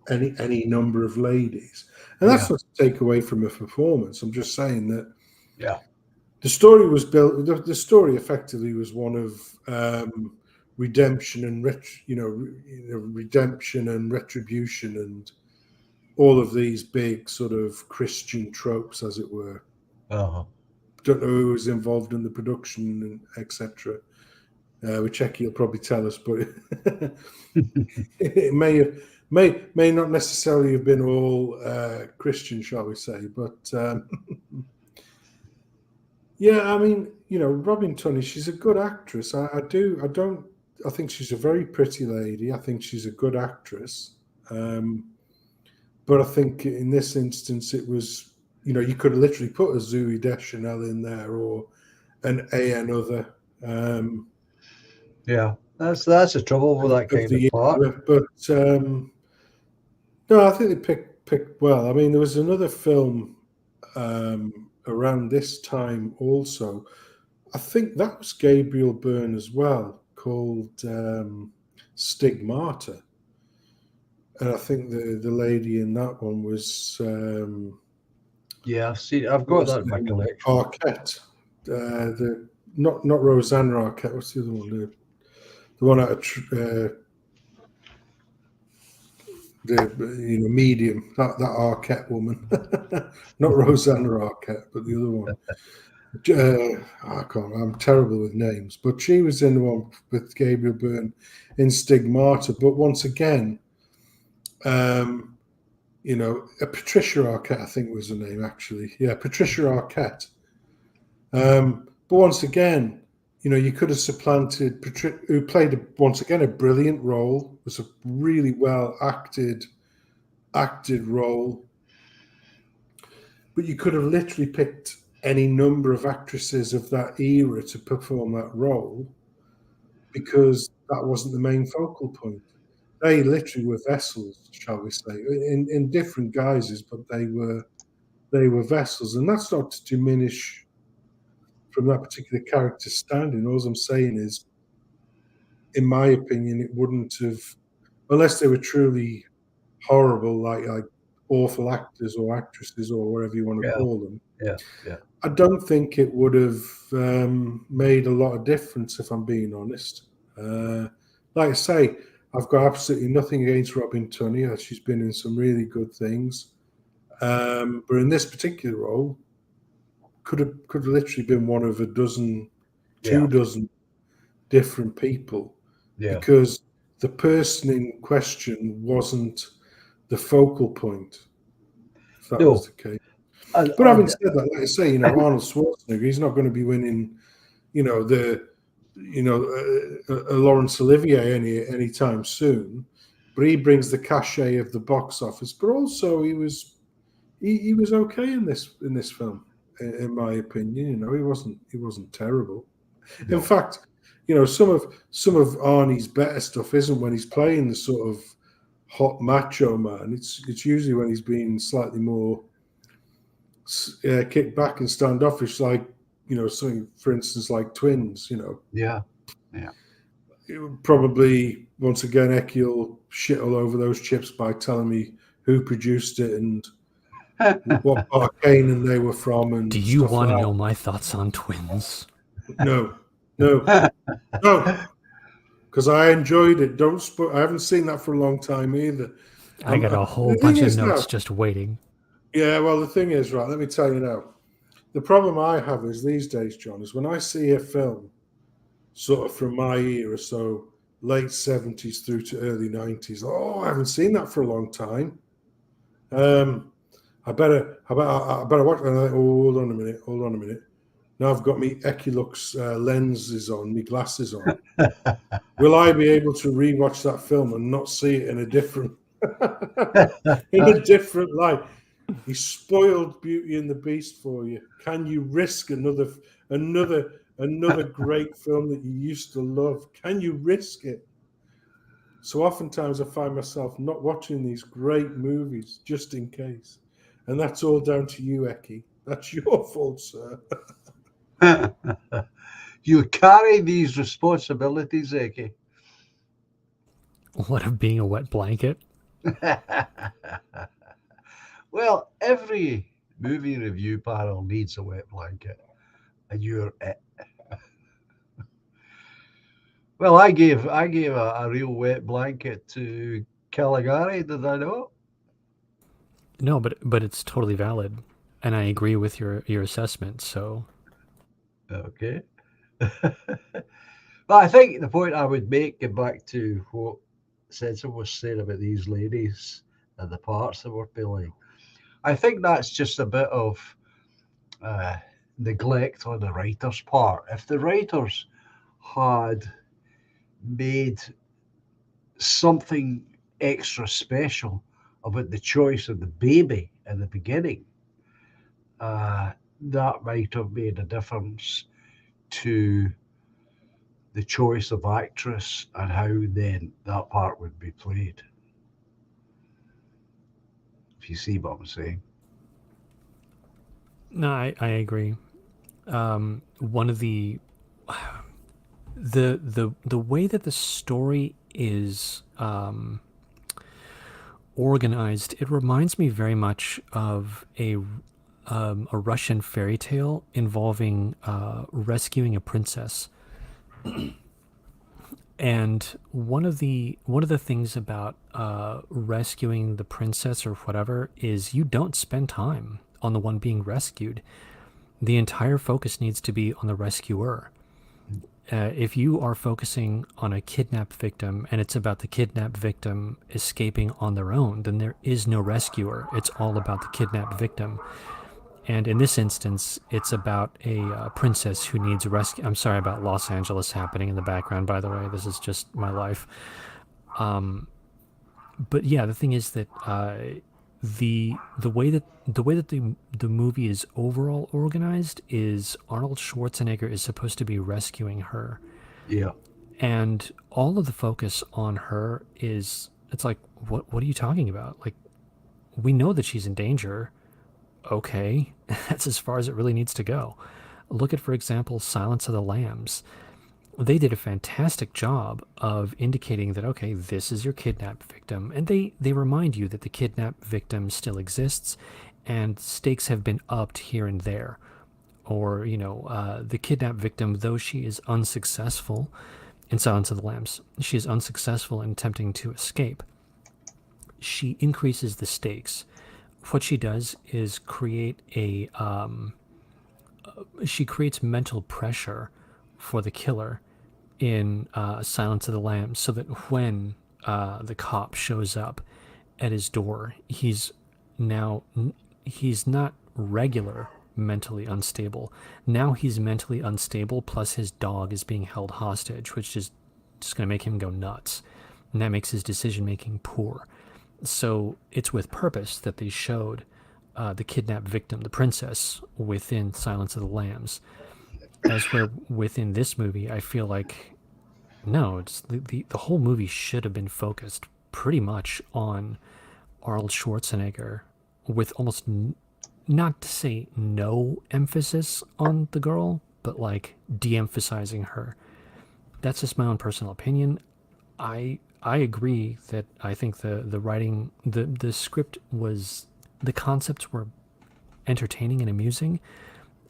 any number of ladies. And that's not to take away from her performance. I'm just saying that the story was built. The story effectively was one of redemption and redemption and retribution and all of these big sort of Christian tropes, as it were. Don't know who was involved in the production and etc. Which Eki will probably tell us, but it may not necessarily have been all Christian, shall we say? But yeah, I mean, you know, Robin Tunney, she's a good actress. I think she's a very pretty lady. I think she's a good actress. But I think in this instance, it was, you know, you could have literally put a Zooey Deschanel in there or an another. Yeah, that's the trouble with that kind of part. But no, I think they picked well. I mean, there was another film around this time also. I think that was Gabriel Byrne as well, called Stigmata. And I think the lady in that one was I've got that in my collection. Arquette. Not Rosanna Arquette. What's the other one? The one out of Medium. That Arquette woman, not Rosanna Arquette, but the other one. I'm terrible with names, but she was in the one with Gabriel Byrne in Stigmata. But once again, you know, Patricia Arquette, I think was her name actually. Yeah, Patricia Arquette. But once again, you know, you could have supplanted Patricia, who played once again a brilliant role. It was a really well acted role. But you could have literally picked any number of actresses of that era to perform that role. because that wasn't the main focal point. They literally were vessels, shall we say, in different guises, but they were vessels, and that's not to diminish from that particular character's standing. All I'm saying is, in my opinion, it wouldn't have, unless they were truly horrible, like awful actors or actresses or whatever you want to Yeah. call them. Yeah. I don't think it would have made a lot of difference, if I'm being honest. Like I say, I've got absolutely nothing against Robin Tunney. She's been in some really good things, but in this particular role, could have literally been one of a dozen, two dozen different people, because the person in question wasn't the focal point. If that was the case. But having said that, like I say, Arnold Schwarzenegger, he's not going to be winning, a Laurence Olivier anytime soon. But he brings the cachet of the box office. But also, he was okay in this film, in my opinion. He wasn't terrible. No. In fact, some of Arnie's better stuff isn't when he's playing the sort of hot macho man. It's usually when he's being slightly more kick back and standoffish, like something, for instance, like Twins. Yeah. It would probably, once again, Eki will shit all over those chips by telling me who produced it and what part of Canaan they were from. And do you want to know my thoughts on Twins? No, because I enjoyed it. I haven't seen that for a long time either. I got a whole bunch of notes just waiting. Yeah, well, the thing is, right, let me tell you now. The problem I have is these days, John, is when I see a film sort of from my era, so late 70s through to early 90s, I haven't seen that for a long time. I better watch it. Hold on a minute. Now I've got me Equilux lenses on, me glasses on. Will I be able to rewatch that film and not see it in a different light? He spoiled Beauty and the Beast for you. Can you risk another great film that you used to love? Can you risk it? So oftentimes I find myself not watching these great movies just in case. And that's all down to you, Eki. That's your fault, sir. You carry these responsibilities, Eki. What, of being a wet blanket? Well, every movie review panel needs a wet blanket, and you're it. Well, I gave a real wet blanket to Caligari. Did I not? No, but it's totally valid, and I agree with your assessment. So, okay. But I think the point I would make, get back to what Cecil was saying about these ladies and the parts that were playing. I think that's just a bit of neglect on the writer's part. If the writers had made something extra special about the choice of the baby in the beginning, that might have made a difference to the choice of actress and how then that part would be played. If you see what I'm saying. No, I agree. One of the way that the story is organized, it reminds me very much of a Russian fairy tale involving rescuing a princess. And one of the things about rescuing the princess or whatever is you don't spend time on the one being rescued. The entire focus needs to be on the rescuer. If you are focusing on a kidnapped victim and it's about the kidnapped victim escaping on their own, then there is no rescuer. It's all about the kidnapped victim. And in this instance, it's about a princess who needs rescue. I'm sorry about Los Angeles happening in the background, by the way. This is just my life. But yeah, the thing is that the way that the movie is overall organized is Arnold Schwarzenegger is supposed to be rescuing her. Yeah. And all of the focus on her is, it's like, what are you talking about? Like, we know that she's in danger. Okay, that's as far as it really needs to go. Look at, for example, Silence of the Lambs. They did a fantastic job of indicating that, okay, this is your kidnap victim. And they remind you that the kidnap victim still exists and stakes have been upped here and there. Or, the kidnap victim, though she is unsuccessful in Silence of the Lambs, she is unsuccessful in attempting to escape. She increases the stakes. What she does is create she creates mental pressure for the killer in Silence of the Lambs, so that when the cop shows up at his door, he's not regular mentally unstable. Now he's mentally unstable, plus his dog is being held hostage, which is just going to make him go nuts. And that makes his decision making poor. So it's with purpose that they showed the kidnapped victim, the princess, within Silence of the Lambs. As where within this movie, I feel like, no, it's the whole movie should have been focused pretty much on Arnold Schwarzenegger, with almost not to say no emphasis on the girl, but like de-emphasizing her. That's just my own personal opinion. I agree that I think the writing, the script was, the concepts were entertaining and amusing,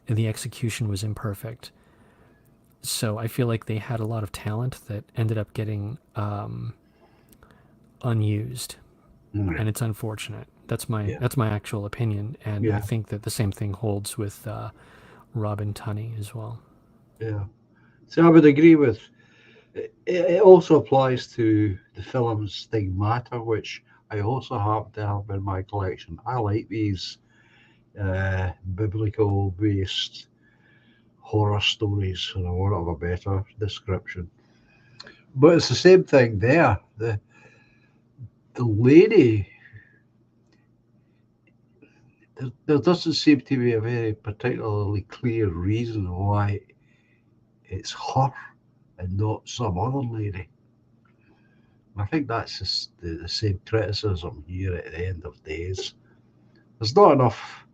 and the execution was imperfect. So I feel like they had a lot of talent that ended up getting unused, and it's unfortunate. That's my actual opinion, and I think that the same thing holds with Robin Tunney as well. Yeah. So I would agree with. It also applies to the film Stigmata, which I also happen to have in my collection. I like these biblical-based horror stories, for the want of a better description. But it's the same thing there. The lady, there doesn't seem to be a very particularly clear reason why it's her and not some other lady. I think that's just the same criticism here at the end of days. There's not enough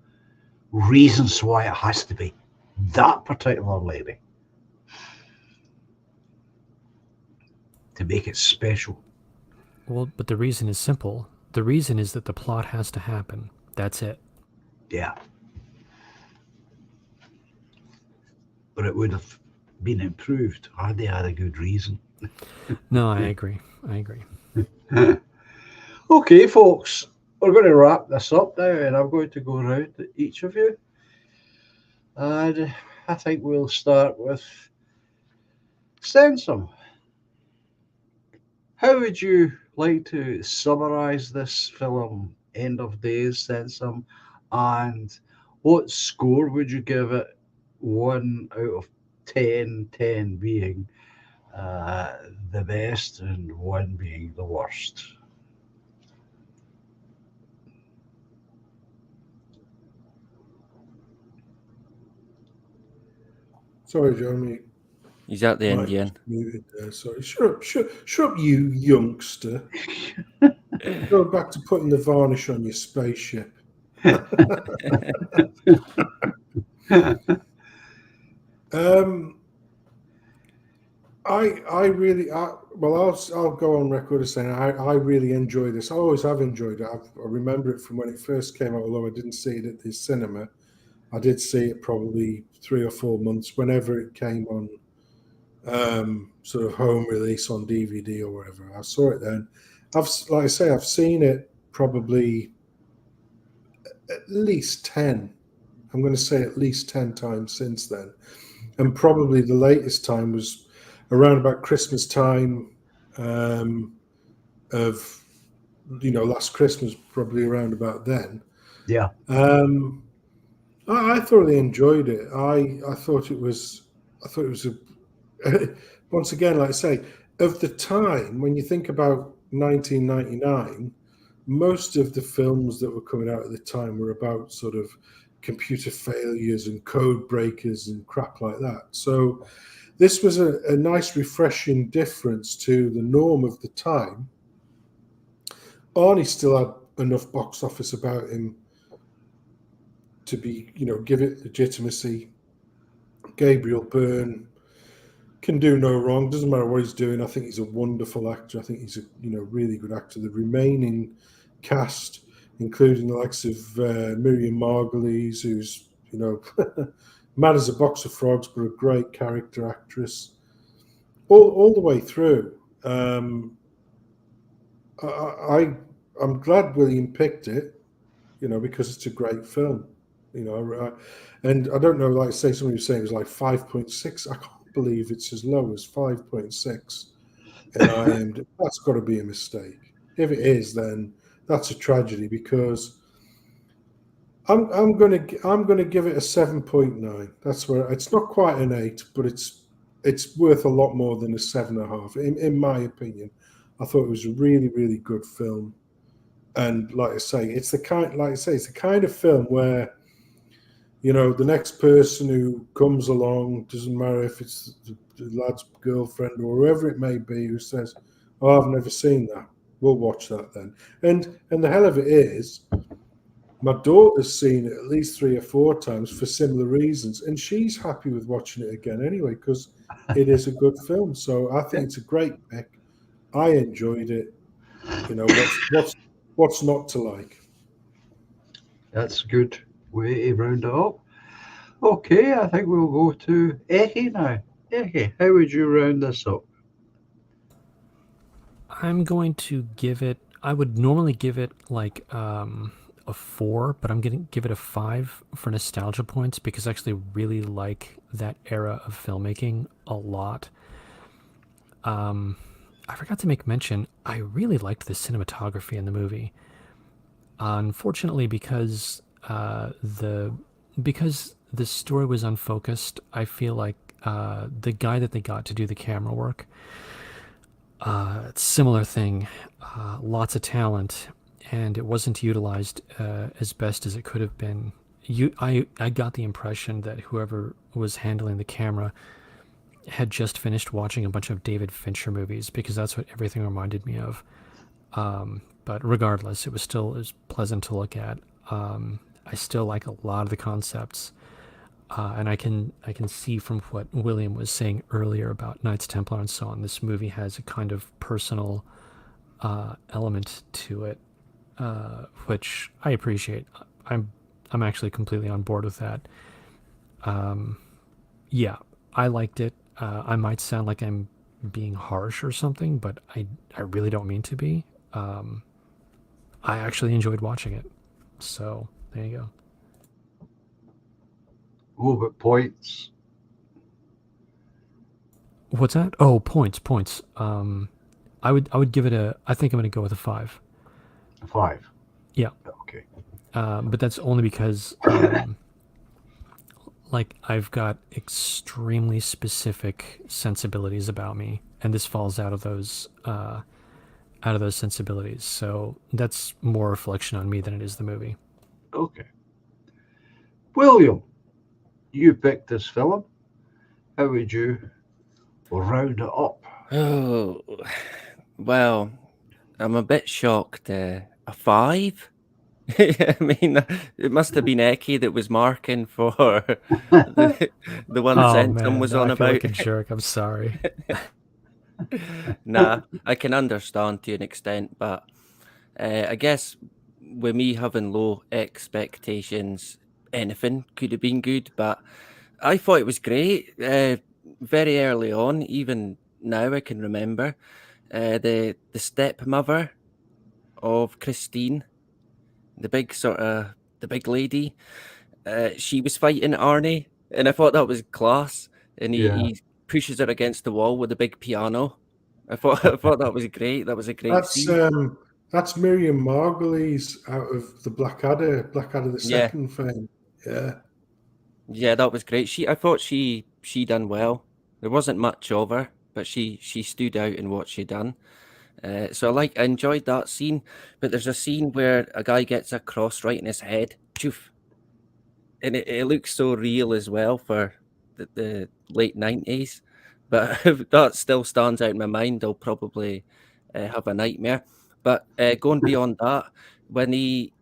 reasons why it has to be that particular lady to make it special. Well, but the reason is simple. The reason is that the plot has to happen. That's it. Yeah. But it would have been improved had they had a good reason. No, I agree. Okay, folks, we're going to wrap this up now, and I'm going to go around to each of you. And I think we'll start with Sensum. How would you like to summarize this film, End of Days, Sensum? And what score would you give it? 1 out of 10, 10 being the best and 1 being the worst? Sorry, Jeremy. He's at the Indian. Muted there. Sorry. Shut up, you youngster. Go back to putting the varnish on your spaceship. I'll go on record as saying I really enjoy this. I always have enjoyed it. I remember it from when it first came out, although I didn't see it at the cinema. I did see it probably 3 or 4 months whenever it came on sort of home release on DVD or whatever. I saw it then. I've seen it probably at least 10. I'm going to say at least 10 times since then. And probably the latest time was around about Christmas time of, last Christmas, probably around about then. Yeah. I thoroughly enjoyed it. I thought it was once again, like I say, of the time, when you think about 1999, most of the films that were coming out at the time were about sort of computer failures and code breakers and crap like that. So this was a nice, refreshing difference to the norm of the time. Arnie still had enough box office about him to be, give it legitimacy. Gabriel Byrne can do no wrong. Doesn't matter what he's doing. I think he's a wonderful actor. I think he's a really good actor. The remaining cast, including the likes of Miriam Margolyes, who's mad as a box of frogs, but a great character actress, all the way through. I'm glad William picked it, because it's a great film. And I don't know, like I say, somebody was saying it was like 5.6. I can't believe it's as low as 5.6. And that's got to be a mistake. If it is, then that's a tragedy, because I'm gonna give it a 7.9. That's where it's not quite an 8, but it's worth a lot more than a 7.5 in my opinion. I thought it was a really, really good film, and like I say, it's the kind of film where the next person who comes along, doesn't matter if it's the lad's girlfriend or whoever it may be, who says, "Oh, I've never seen that," we'll watch that then. And the hell of it is, my daughter's seen it at least 3 or 4 times for similar reasons, and she's happy with watching it again anyway, because it is a good film. So I think it's a great pick. I enjoyed it. What's not to like? That's a good way to round it up. Okay, I think we'll go to Eki now. Eki, how would you round this up? I'm going to give it. I would normally give it like a 4, but I'm going to give it a 5 for nostalgia points, because I actually really like that era of filmmaking a lot. I forgot to make mention, I really liked the cinematography in the movie. Unfortunately, because the story was unfocused, I feel like the guy that they got to do the camera work, similar thing, lots of talent, and it wasn't utilized as best as it could have been. I got the impression that whoever was handling the camera had just finished watching a bunch of David Fincher movies, because that's what everything reminded me of. But regardless, it was pleasant to look at. I still like a lot of the concepts, and I can see from what William was saying earlier about Knights Templar and so on. This movie has a kind of personal element to it, which I appreciate. I'm actually completely on board with that. Yeah, I liked it. I might sound like I'm being harsh or something, but I really don't mean to be. I actually enjoyed watching it. So there you go. Oh, but points. What's that? Oh, points. I would give it I think I'm going to go with a 5. 5. Yeah. Okay. But that's only because like I've got extremely specific sensibilities about me, and this falls out of those sensibilities. So that's more reflection on me than it is the movie. Okay. William, you picked this film. How would you round it up? Oh, well, I'm a bit shocked. A 5? I mean, it must have been Eki that was marking for the one Zentham was on I feel about. like a jerk. I'm sorry. Nah, I can understand to an extent, but I guess with me having low expectations, anything could have been good. But I thought it was great. Very early on, even now I can remember the stepmother of Christine, the big lady. She was fighting Arnie, and I thought that was class. And he pushes her against the wall with a big piano. I thought that was great. That was a great scene. That's Miriam Margolyes out of the Blackadder the second fame. Yeah, that was great. I thought she done well. There wasn't much of her, but she stood out in what she done. So I enjoyed that scene. But there's a scene where a guy gets a cross right in his head. Choof. and it looks so real as well for the late 90s. But if that still stands out in my mind, I'll probably have a nightmare. But going beyond that, when the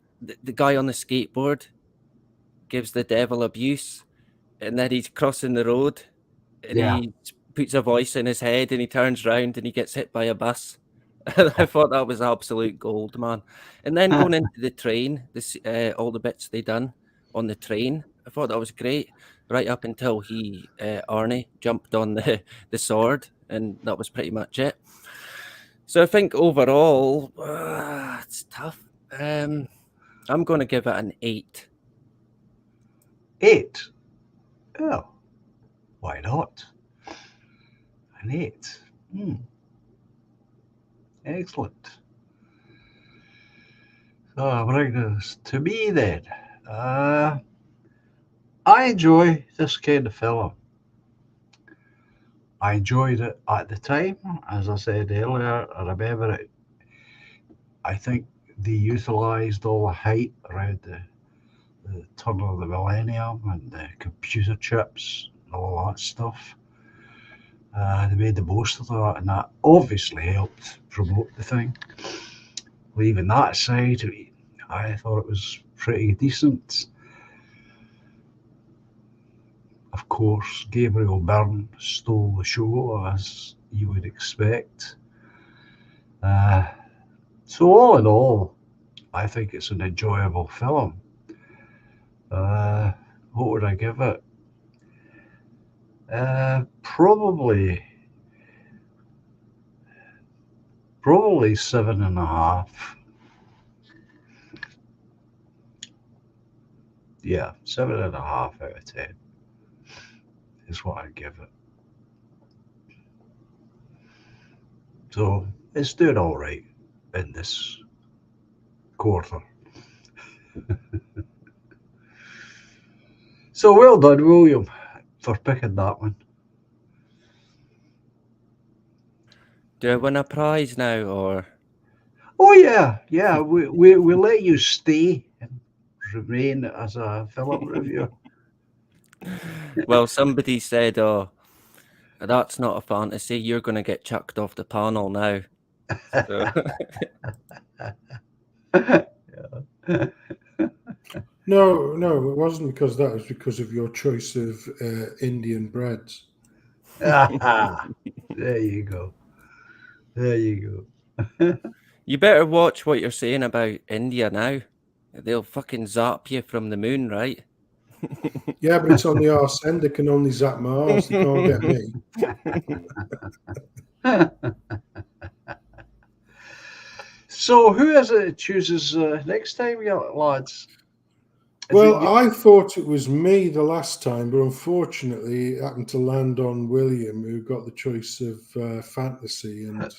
guy on the skateboard gives the devil abuse, and then he's crossing the road, and Yeah. he puts a voice in his head, and he turns round and he gets hit by a bus. I thought that was absolute gold, man. And then going into the train, all the bits they done on the train, I thought that was great. Right up until Arnie jumped on the sword, and that was pretty much it. So I think overall, it's tough. I'm going to give it an 8. 8. Oh, why not? An 8. Excellent. So bring us to me then. I enjoy this kind of film. I enjoyed it at the time, as I said earlier. I remember it. I think they utilised all the hype around the turn of the millennium and the computer chips and all that stuff. They made the most of that, and that obviously helped promote the thing. Leaving that aside, I thought it was pretty decent. Of course, Gabriel Byrne stole the show, as you would expect. So all in all, I think it's an enjoyable film. What would I give it? Probably 7.5. Yeah, 7.5 out of 10 is what I give it. So it's doing all right in this quarter. So well done, William, for picking that one. Do I win a prize now, or? Oh yeah. We let you stay and remain as a film reviewer. Well, somebody said, "Oh, that's not a fantasy. You're going to get chucked off the panel now." So. No, it wasn't because of that. It was because of your choice of Indian breads. There you go. You better watch what you're saying about India now. They'll fucking zap you from the moon, right? Yeah, but it's on the arse end. They can only zap my arse. They can't get me. So who is it that chooses next time, lads? Well, I thought it was me the last time, but unfortunately it happened to land on William, who got the choice of fantasy. And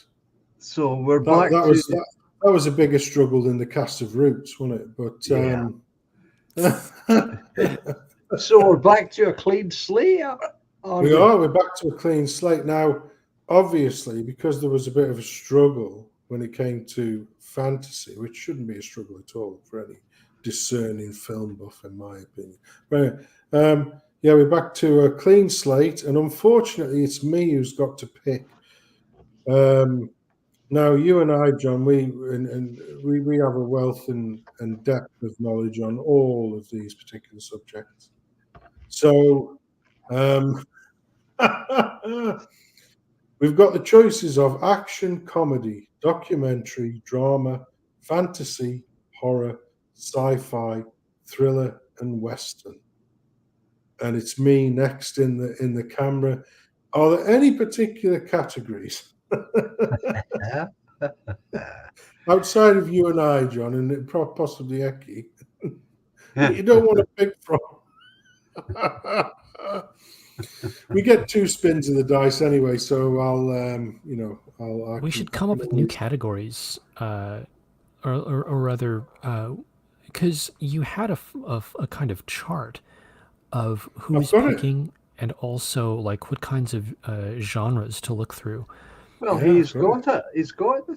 so we're back that was a bigger struggle than the cast of Roots, wasn't it? But so we're back to a clean slate. We're back to a clean slate now. Obviously, because there was a bit of a struggle when it came to fantasy, which shouldn't be a struggle at all for any discerning film buff, in my opinion. Right. We're back to a clean slate, and unfortunately, it's me who's got to pick. Now, you and I, John, we have a wealth and depth of knowledge on all of these particular subjects. So, we've got the choices of action, comedy, documentary, drama, fantasy, horror, sci-fi, thriller, and western. And it's me next in the camera. Are there any particular categories outside of you and I, John, and possibly Eki, you don't want to pick from? We get 2 spins of the dice anyway, so I'll we should come up with new categories, or rather, because you had a kind of chart of who's picking and also like what kinds of genres to look through. Well, he's got it. He's got the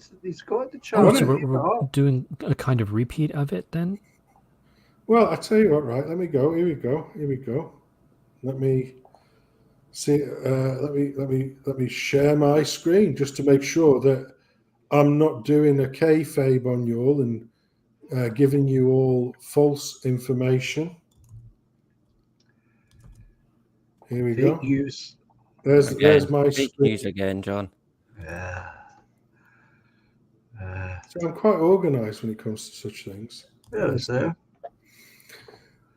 chart. So we're doing a kind of repeat of it then? Well, I tell you what, right? Let me go. Here we go. Let me see. Let me share my screen just to make sure that I'm not doing a kayfabe on you all and giving you all false information. Here we Fake go. news. There's Again, my fake screen. news again, John. Yeah. So I'm quite organised when it comes to such things. Yes, there.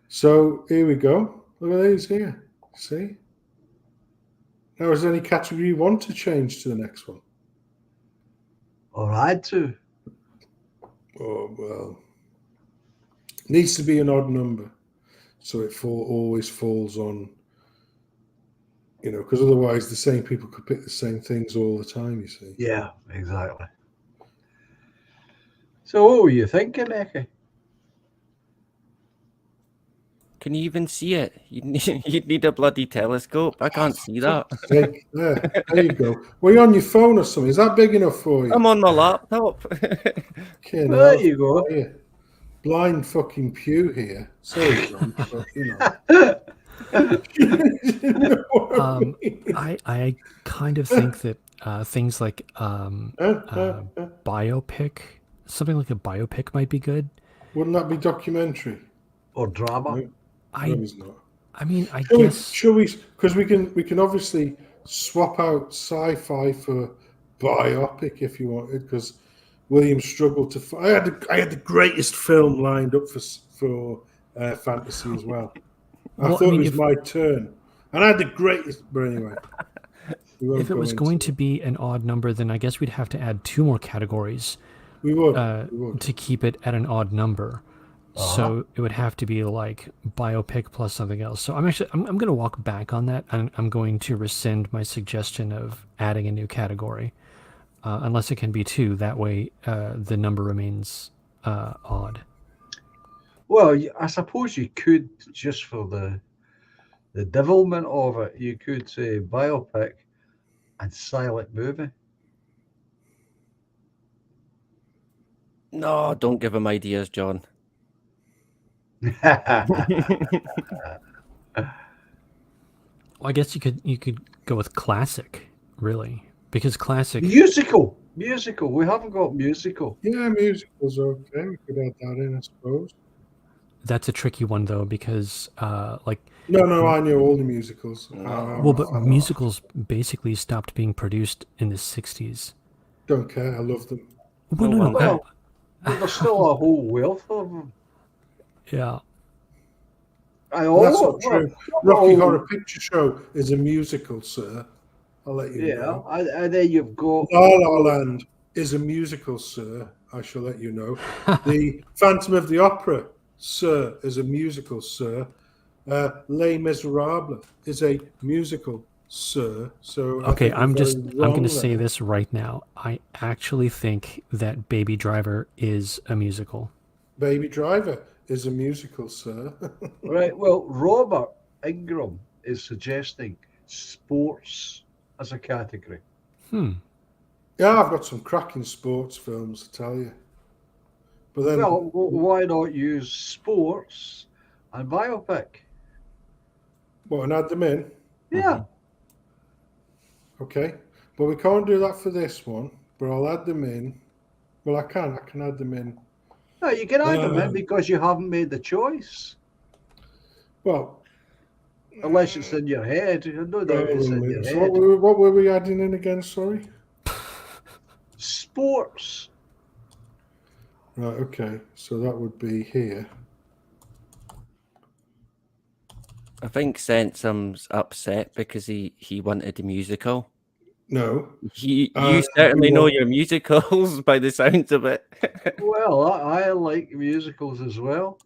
So here we go. Look at these here. See? Now, is there any category you want to change to the next one? Or had to. Oh, well. Needs to be an odd number. So it always falls on, because otherwise the same people could pick the same things all the time, you see. Yeah, exactly. So what were you thinking, Eki? Can you even see it? You'd need a bloody telescope. I can't see that. There you go. Were you on your phone or something? Is that big enough for you? I'm on my laptop. Okay, There you go. Blind fucking pew here. Sorry, John, but you know. You know what I mean? I kind of think that things like biopic, something like a biopic might be good. Wouldn't that be documentary? Or drama. No, I it's not. I mean, I Shall guess we? Because we can obviously swap out sci-fi for biopic if you wanted. Because William struggled to. I had the greatest film lined up for fantasy as well. I Well, I thought mean, it was my turn, and I had the greatest. But anyway, if it was going to be an odd number, then I guess we'd have to add 2 more categories we would. to keep it at an odd number. So it would have to be like biopic plus something else. So I'm going to walk back on that, and I'm going to rescind my suggestion of adding a new category, unless it can be 2. That way, the number remains odd. Well, I suppose you could, just for the devilment of it, you could say biopic and silent movie. No, don't give him ideas, John. Well, I guess you could go with classic, really, because classic. Musical. We haven't got musical. Yeah, musicals are okay. We could add that in, I suppose. That's a tricky one though, because like. No, I knew all the musicals. Well, but musicals basically stopped being produced in the 60s. Don't care. I love them. Well, no. Well, there's still a whole wealth of them. Yeah. That's not true. Rocky Horror Picture Show is a musical, sir. I'll let you know. Yeah, and then you've got La La Land is a musical, sir. I shall let you know. The Phantom of the Opera, sir, is a musical, sir. Les Miserables is a musical, sir. So okay, I'm going to say this right now. I actually think that Baby Driver is a musical. Baby Driver is a musical, sir. right. Well, Robert Ingram is suggesting sports as a category. Yeah, I've got some cracking sports films to tell you. But then, well, why not use sports and biopic? What, and add them in? Yeah. Okay, but we can't do that for this one. But I'll add them in. Well, I can add them in. No, you can add them in because you haven't made the choice. Well, unless it's in your head. No doubt it's in your head. What were we adding in again? Sorry. Sports. Right. Okay. So that would be here. I think Sensum's upset because he wanted a musical. No. You certainly know your musicals by the sounds of it. Well, I like musicals as well.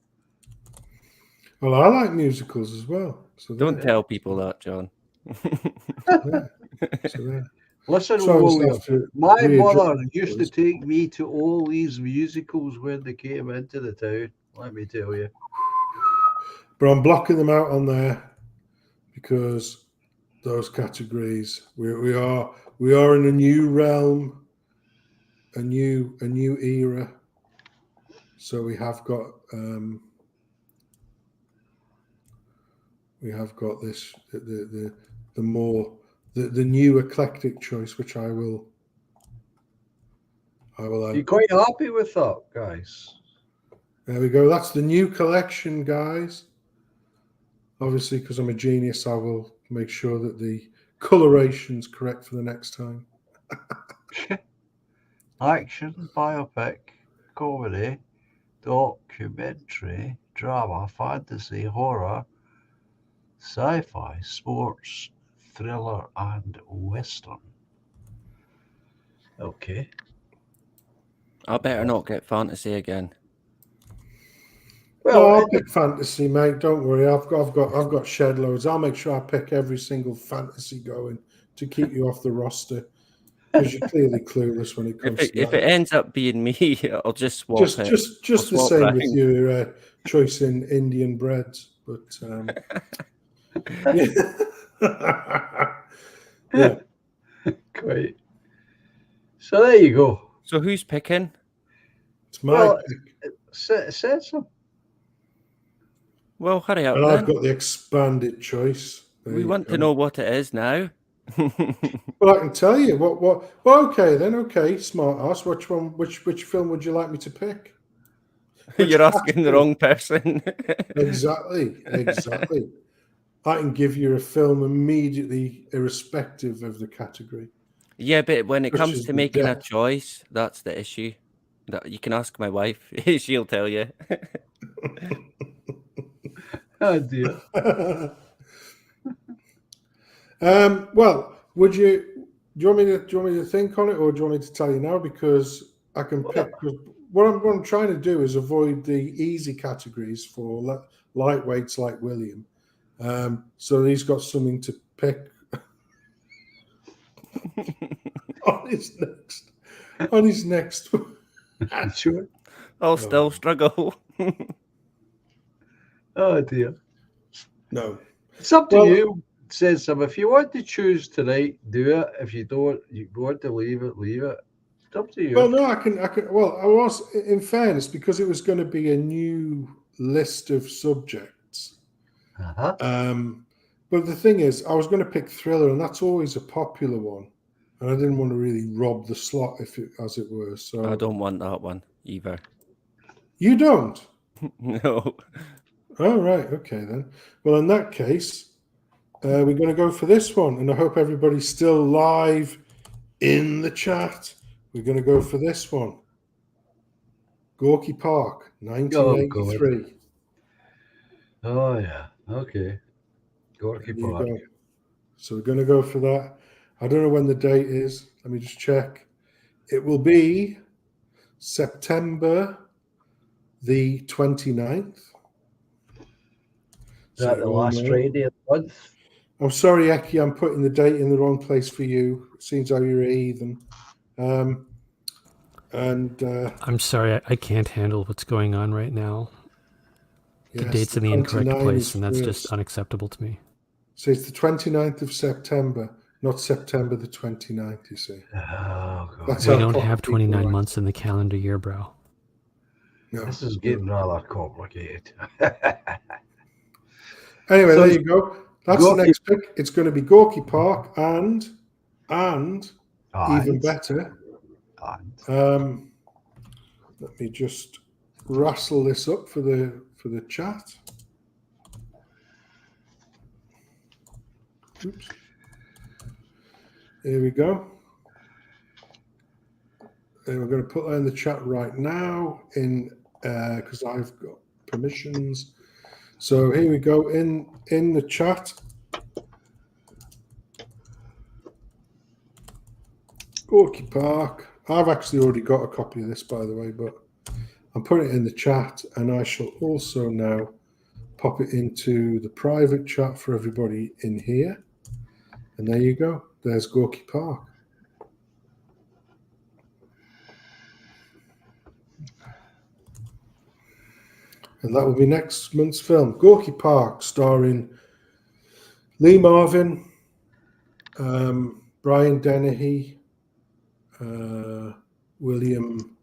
Well, I like musicals as well. So don't tell people that, John. Listen, William, my mother used to take me to all these musicals when they came into the town. Let me tell you. But I'm blocking them out on there because those categories we are in a new realm, a new era. So we have got we have got this the more the new eclectic choice, which I will You quite happy with that, guys? There we go. That's the new collection, guys. Obviously, because I'm a genius, I will make sure that the coloration's correct for the next time. Action, biopic, comedy, documentary, drama, fantasy, horror, sci-fi, sports, thriller, and western. Okay. I better not get fantasy again. Well, Well, I'll pick fantasy, mate. Don't worry. I've got shed loads. I'll make sure I pick every single fantasy going to keep you off the roster because you're clearly clueless when it comes to If that. it ends up being me, I'll just swap it. Just I'll the swap same round. with your choice in Indian breads, but yeah. quite. So there you go. So who's picking? It's my Well, pick. Said some. Well, hurry up And then. I've got the expanded choice. There We you want go. to know what it is now. Well, I can tell you what. Well, okay then. Okay, smart ass. Which one? Which film would you like me to pick? Which You're asking the category? wrong person. Exactly. I can give you a film immediately, irrespective of the category. Yeah, but when it Which comes is to the making a depth. choice, that's the issue. That you can ask my wife; she'll tell you. Oh dear. Well, do you want me to think on it, or do you want me to tell you now? Because I can pick. What I'm trying to do is avoid the easy categories for lightweights like William. So he's got something to pick on his next. Sure. I'll still struggle. Oh dear. No. It's up to Well- you. Says some. If you want to choose tonight, do it. If you don't, you want to leave it, leave it. It's up to you. Well, no, I can. Well, I was, in fairness, because it was going to be a new list of subjects. Uh-huh. But the thing is, I was going to pick thriller, and that's always a popular one, and I didn't want to really rob the slot, as it were. So I don't want that one either. You don't. No. Oh, right. Okay, then. Well, in that case, we're going to go for this one, and I hope everybody's still live in the chat. We're going to go for this one. Gorky Park, 1983. Oh yeah. Okay. Gorky There you Park. go. So we're going to go for that. I don't know when the date is. Let me just check. It will be September the 29th. Is that the last Friday of the month? I'm sorry, Eki, I'm putting the date in the wrong place for you. It seems how you're a heathen. I'm sorry, I can't handle what's going on right now. The yes, date's in the incorrect 29 place, is and that's first. just unacceptable to me. So it's the 29th of September, not September the 29th, you see. Oh god. That's We how don't proper have people 29 are. months in the calendar year, bro. No. This is getting rather complicated. Anyway, So there you go. That's Gorky- the next pick. It's going to be Gorky Park and even better. And Let me just rustle this up for the chat. Oops. Here we go. And we're going to put that in the chat right now because I've got permissions. So here we go in the chat. Gorky Park. I've actually already got a copy of this, by the way, but I'm putting it in the chat, and I shall also now pop it into the private chat for everybody in here. And there you go. There's Gorky Park. And that will be next month's film, Gorky Park, starring Lee Marvin, Brian Dennehy, William.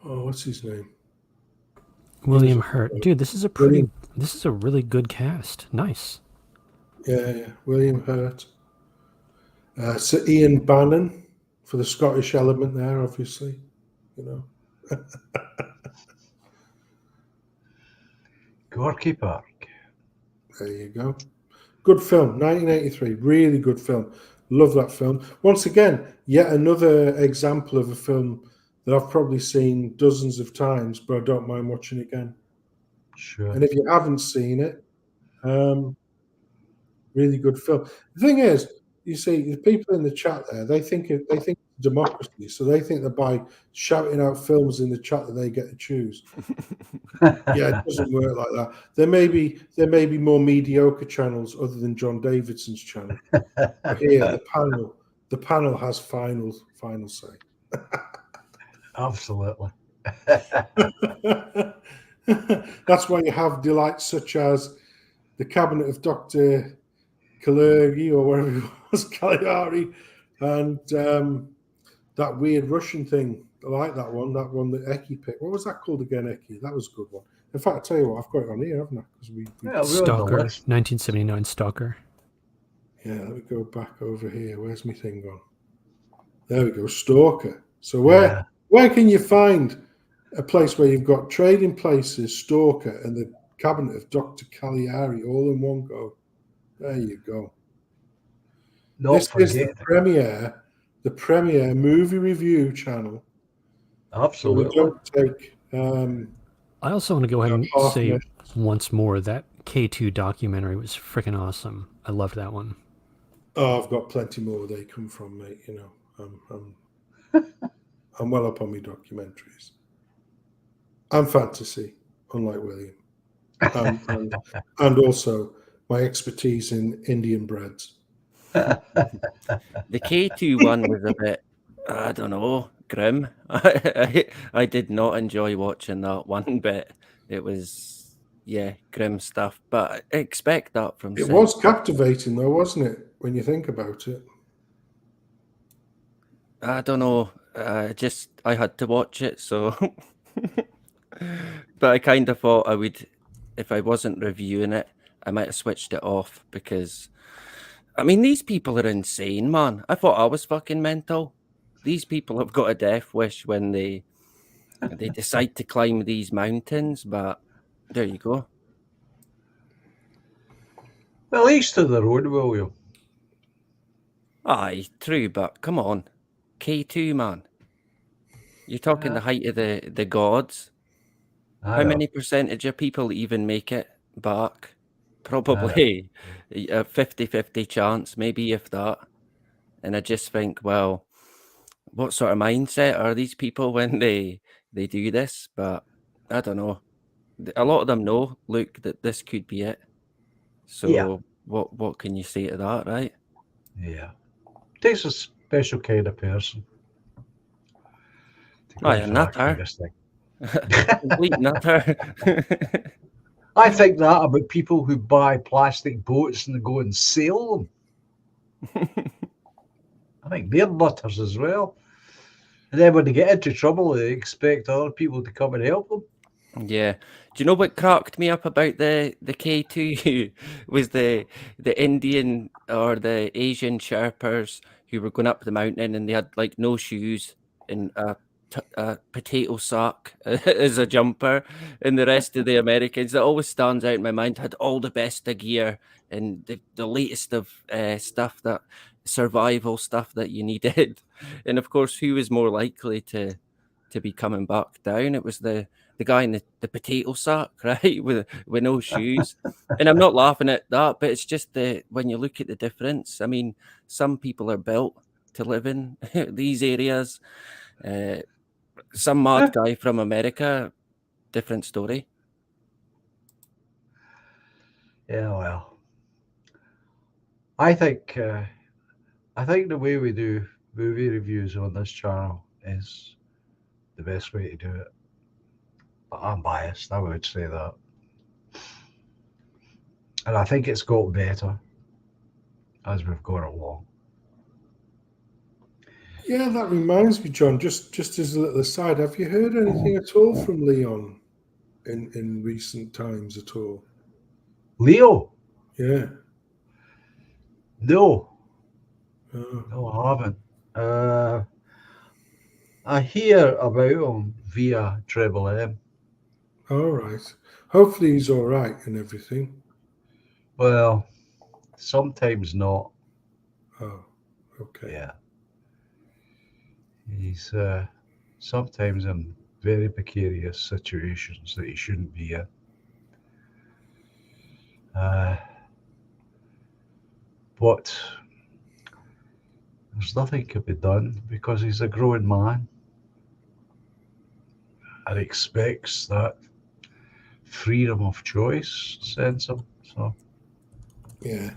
Oh, what's his name? William Hurt. Dude, this is a pretty. William- This is a really good cast. Nice. Yeah, William Hurt. Sir Ian Bannon for the Scottish element there, obviously. You know. Gorky Park. There you go. Good film, 1983. Really good film. Love that film. Once again, yet another example of a film that I've probably seen dozens of times, but I don't mind watching again. Sure. And if you haven't seen it, really good film. The thing is, you see, the people in the chat there, they think it's democracy, so they think that by shouting out films in the chat that they get to choose. Yeah, it doesn't work like that. There may be more mediocre channels other than John Davidson's channel. But here, the panel has final say. Absolutely. That's why you have delights such as the Cabinet of Dr. Kalergi, or whatever it was, Caligari, and that weird Russian thing. I like that one that Eki picked. What was that called again, Eki? That was a good one. In fact, I'll tell you what, I've got it on here, haven't I? Because we Yeah, we're on the Stalker, list. 1979 Stalker. yeah, let me go back over here. Where's my thing gone? There we go, Stalker. So where can you find a place where you've got Trading Places, Stalker, and the Cabinet of Dr. Caligari all in one go? There you go. Not This is forget. the premiere movie review channel. So we Absolutely. don't take I also want to go ahead and half say measures. once more that K2 documentary was freaking awesome. I loved that one. Oh, I've got plenty more where they come from, mate. You know, I'm well up on my documentaries. And fantasy, unlike William, and also my expertise in Indian breads. The K2 one was a bit, I don't know, grim. I did not enjoy watching that one bit. It was, yeah, grim stuff. But I expect that from It Sid. was captivating, though, wasn't it? When you think about it. I don't know. I had to watch it, so. But I kind of thought I would, if I wasn't reviewing it, I might have switched it off because, I mean, these people are insane, man. I thought I was fucking mental. These people have got a death wish when they decide to climb these mountains, but there you go. Well, each to their own, William. Aye, true, but come on. K2, man. You're talking the height of the gods. How many percentage of people even make it back? Probably a 50-50 chance, maybe if that. And I just think, well, what sort of mindset are these people when they do this? But I don't know. A lot of them know, look, that this could be it. So Yeah. what can you say to that, right? Yeah. Takes a special kind of person. to go Aye, a for that kind nutter. of thing. Complete nutter. I think that about people who buy plastic boats and they go and sail them. I think they're nutters as well. And then when they get into trouble, they expect other people to come and help them. Yeah. Do you know what cracked me up about the K2 was the Indian or the Asian Sherpas who were going up the mountain and they had like no shoes and a potato sack as a jumper, and the rest of the Americans, that always stands out in my mind, had all the best of gear and the latest of stuff, that survival stuff that you needed. And of course, who was more likely to be coming back down? It was the guy in the potato sack, right, with no shoes. And I'm not laughing at that, but it's just when you look at the difference. I mean, some people are built to live in these areas. Some mad guy from America, different story. Yeah, well, I think the way we do movie reviews on this channel is the best way to do it. But I'm biased, I would say that. And I think it's got better as we've gone along. Yeah, that reminds me, John, just as a little aside, have you heard anything at all from Leon? in recent times at all? Leo? Yeah. No, Oh, no, I haven't. I hear about him via Treble M. all right. Hopefully he's all right and everything. Well, sometimes not. Oh, okay. Yeah, he's sometimes in very precarious situations that he shouldn't be in. But there's nothing can be done because he's a grown man and expects that freedom of choice sends him. So Yeah.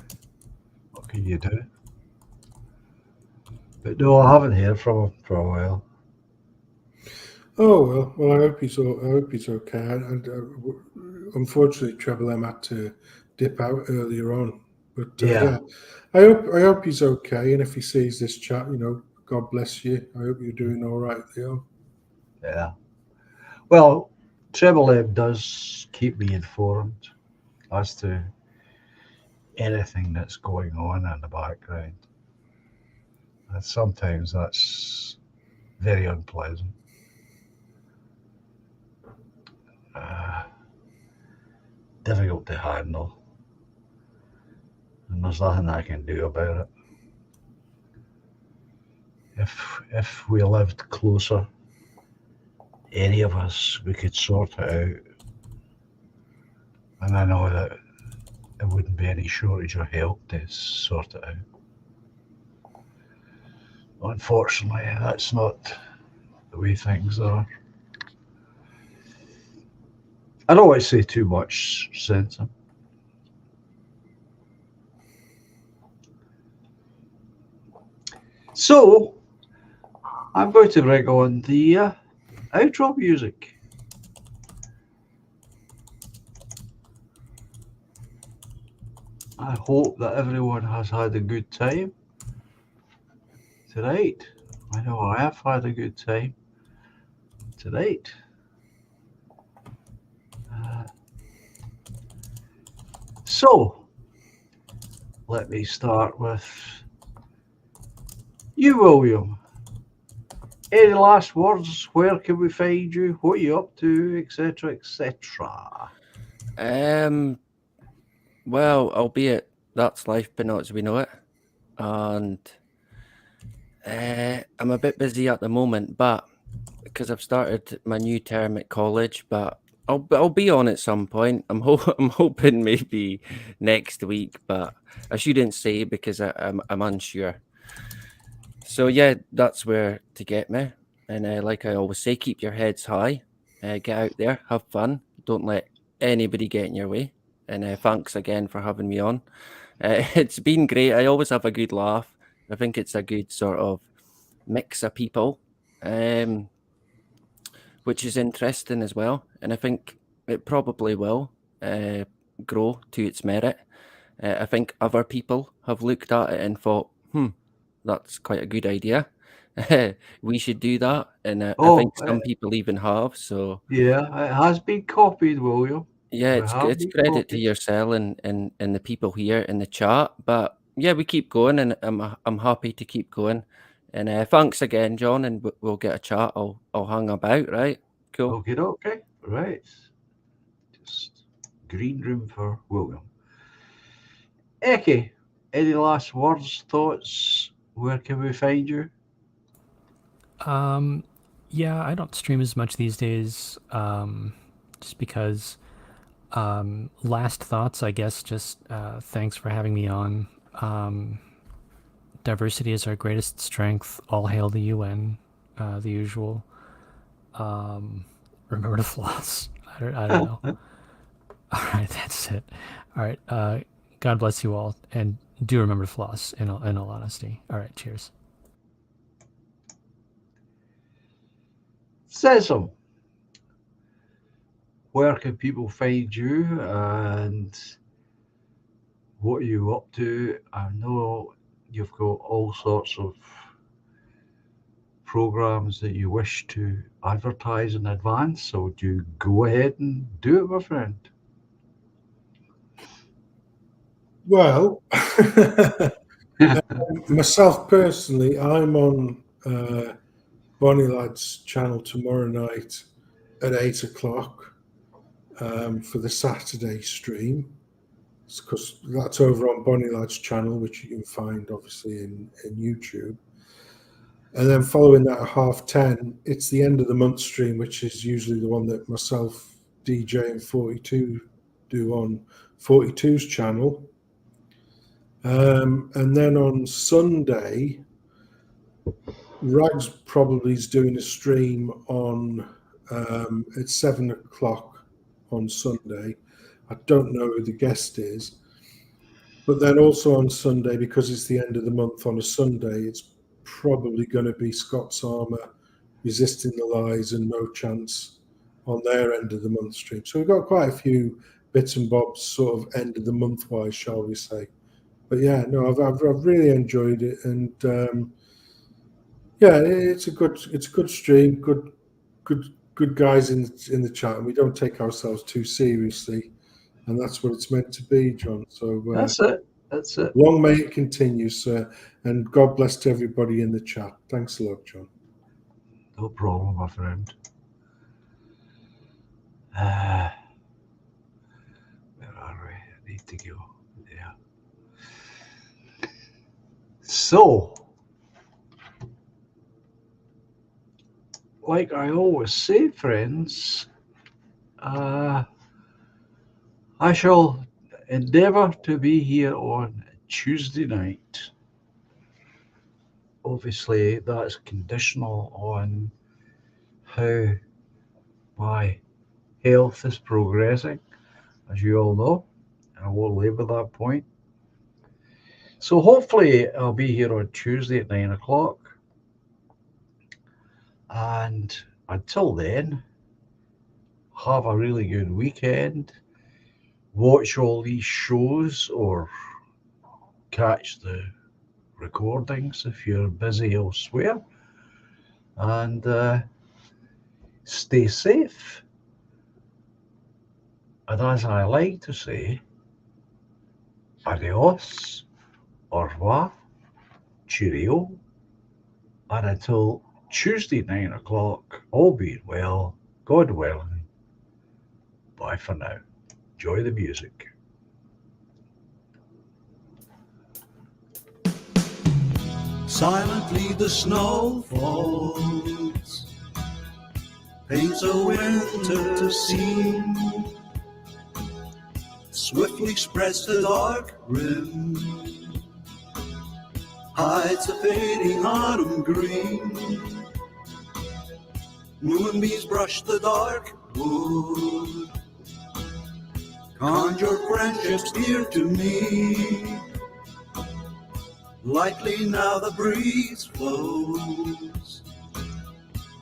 what can you do? But no, I haven't heard from him for a while. Oh well. I hope he's okay. And unfortunately, Treble M had to dip out earlier on. But Yeah. yeah, I hope he's okay. And if he sees this chat, God bless you. I hope you're doing all right, Leo. Yeah. Well, Treble M does keep me informed as to anything that's going on in the background. And sometimes that's very unpleasant. Difficult to handle. And there's nothing I can do about it. If we lived closer, any of us, we could sort it out. And I know that there wouldn't be any shortage of help to sort it out. Unfortunately, that's not the way things are. I don't want to say too much, Sensor. So, I'm going to bring on the outro music. I hope that everyone has had a good time tonight. I know I have had a good time tonight. So, let me start with you, William. Any last words? Where can we find you? What are you up to, etc., etc.? Well, albeit that's life, but not as we know it. And I'm a bit busy at the moment, but because I've started my new term at college, but I'll be on at some point. I'm hoping maybe next week, but I shouldn't say because I'm unsure. So yeah, that's where to get me. And like I always say, keep your heads high. Get out there, have fun. Don't let anybody get in your way. And thanks again for having me on. It's been great. I always have a good laugh. I think it's a good sort of mix of people, which is interesting as well. And I think it probably will grow to its merit. I think other people have looked at it and thought, that's quite a good idea. We should do that. And I think some people even have. So yeah, it has been copied, William. yeah, We it's have it's been credit to copied. yourself and the people here in the chat. But yeah, we keep going, and I'm happy to keep going. And thanks again, John, and we'll get a chat. I'll hang about, right? Cool. Okay, right. Just green room for William. Eki, any last words, thoughts? Where can we find you? Yeah, I don't stream as much these days, just because. Last thoughts, I guess. Just thanks for having me on. Diversity is our greatest strength. All hail the UN. The usual. Remember to floss. I don't know. All right, that's it. All right. God bless you all, and do remember to floss. In all honesty. All right. Cheers. Sesam, where can people find you and what are you up to? I know you've got all sorts of programs that you wish to advertise in advance, so do you go ahead and do it, my friend? Well, myself personally, I'm on Bonnie Lad's channel tomorrow night at 8 o'clock for the Saturday stream, because that's over on Bonnie Lad's channel, which you can find obviously in YouTube. And then following that at 10:30, it's the end of the month stream, which is usually the one that myself, DJ, and 42 do on 42's channel. And then on Sunday, Rags probably is doing a stream on at 7 o'clock on Sunday. I don't know who the guest is, but then also on Sunday, because it's the end of the month on a Sunday, it's probably going to be Scott's Armour, Resisting the Lies, and No Chance on their end of the month stream. So we've got quite a few bits and bobs, sort of end of the month wise, shall we say? But yeah, no, I've really enjoyed it, and yeah, it's a good stream, good guys in the chat, and we don't take ourselves too seriously, and that's what it's meant to be, John. So That's it. Long may it continue, sir, and God bless to everybody in the chat. Thanks a lot, John. No problem, my friend. Where are we? I need to go there. So, like I always say, friends, I shall endeavour to be here on Tuesday night. Obviously, that's conditional on how my health is progressing, as you all know. I will labour that point. So hopefully I'll be here on Tuesday at 9 o'clock. And until then, have a really good weekend. Watch all these shows or catch the recordings if you're busy elsewhere. And stay safe. And as I like to say, adios, au revoir, cheerio, and until Tuesday 9 o'clock, all being well, God willing, bye for now. Enjoy the music. Silently the snow falls, paints a winter scene, swiftly spreads the dark rim, hides the fading autumn green. Moonbeams brush the dark wood, conjure friendships dear to me. Lightly now the breeze flows,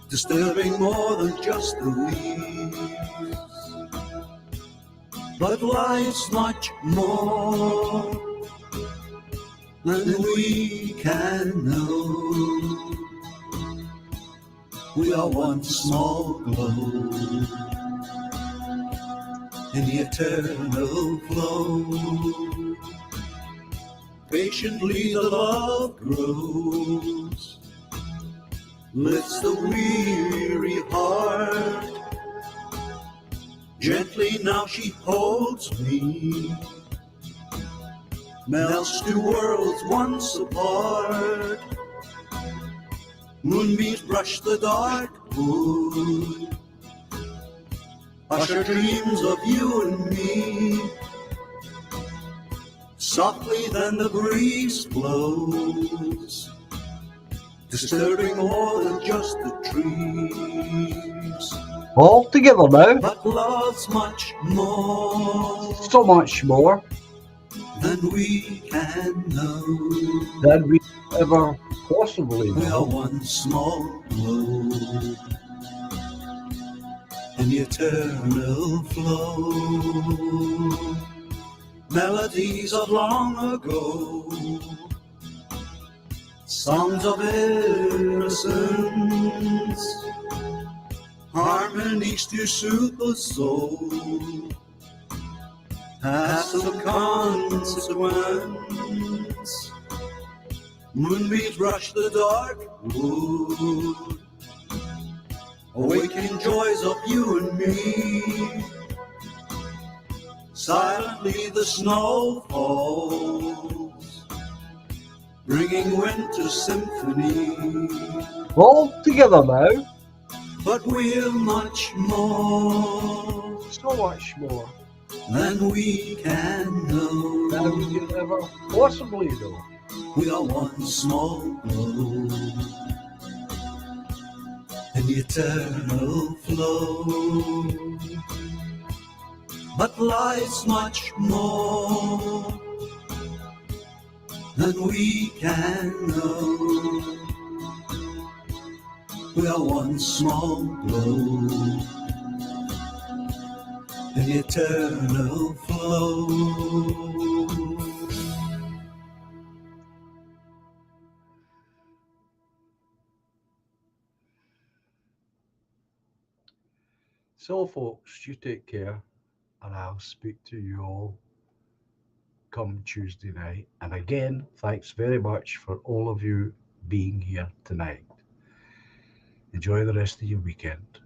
disturbing more than just the leaves. But life's much more than we can know. We are one small glow in the eternal flow. Patiently the love grows, lifts the weary heart. Gently now she holds me, melts two worlds once apart. Moonbeams brush the dark wood, usher dreams of you and me. Softly then the breeze blows, disturbing more than just the trees. All together now. But love's much more, So much more than we can know. than we ever possibly We are know. one small glow in the eternal flow. Melodies of long ago, songs of innocence, harmonies to soothe the soul, has no consequence. Moonbeams rush the dark wood, awakening joys of you and me. Silently the snow falls, bringing winter symphony. All together now. But we're much more So much more than we can know. than we could ever possibly know. We are one small glow in the eternal flow. But life's much more than we can know. We are one small glow in the eternal flow. So, folks, you take care, and I'll speak to you all come Tuesday night. And again, thanks very much for all of you being here tonight. Enjoy the rest of your weekend.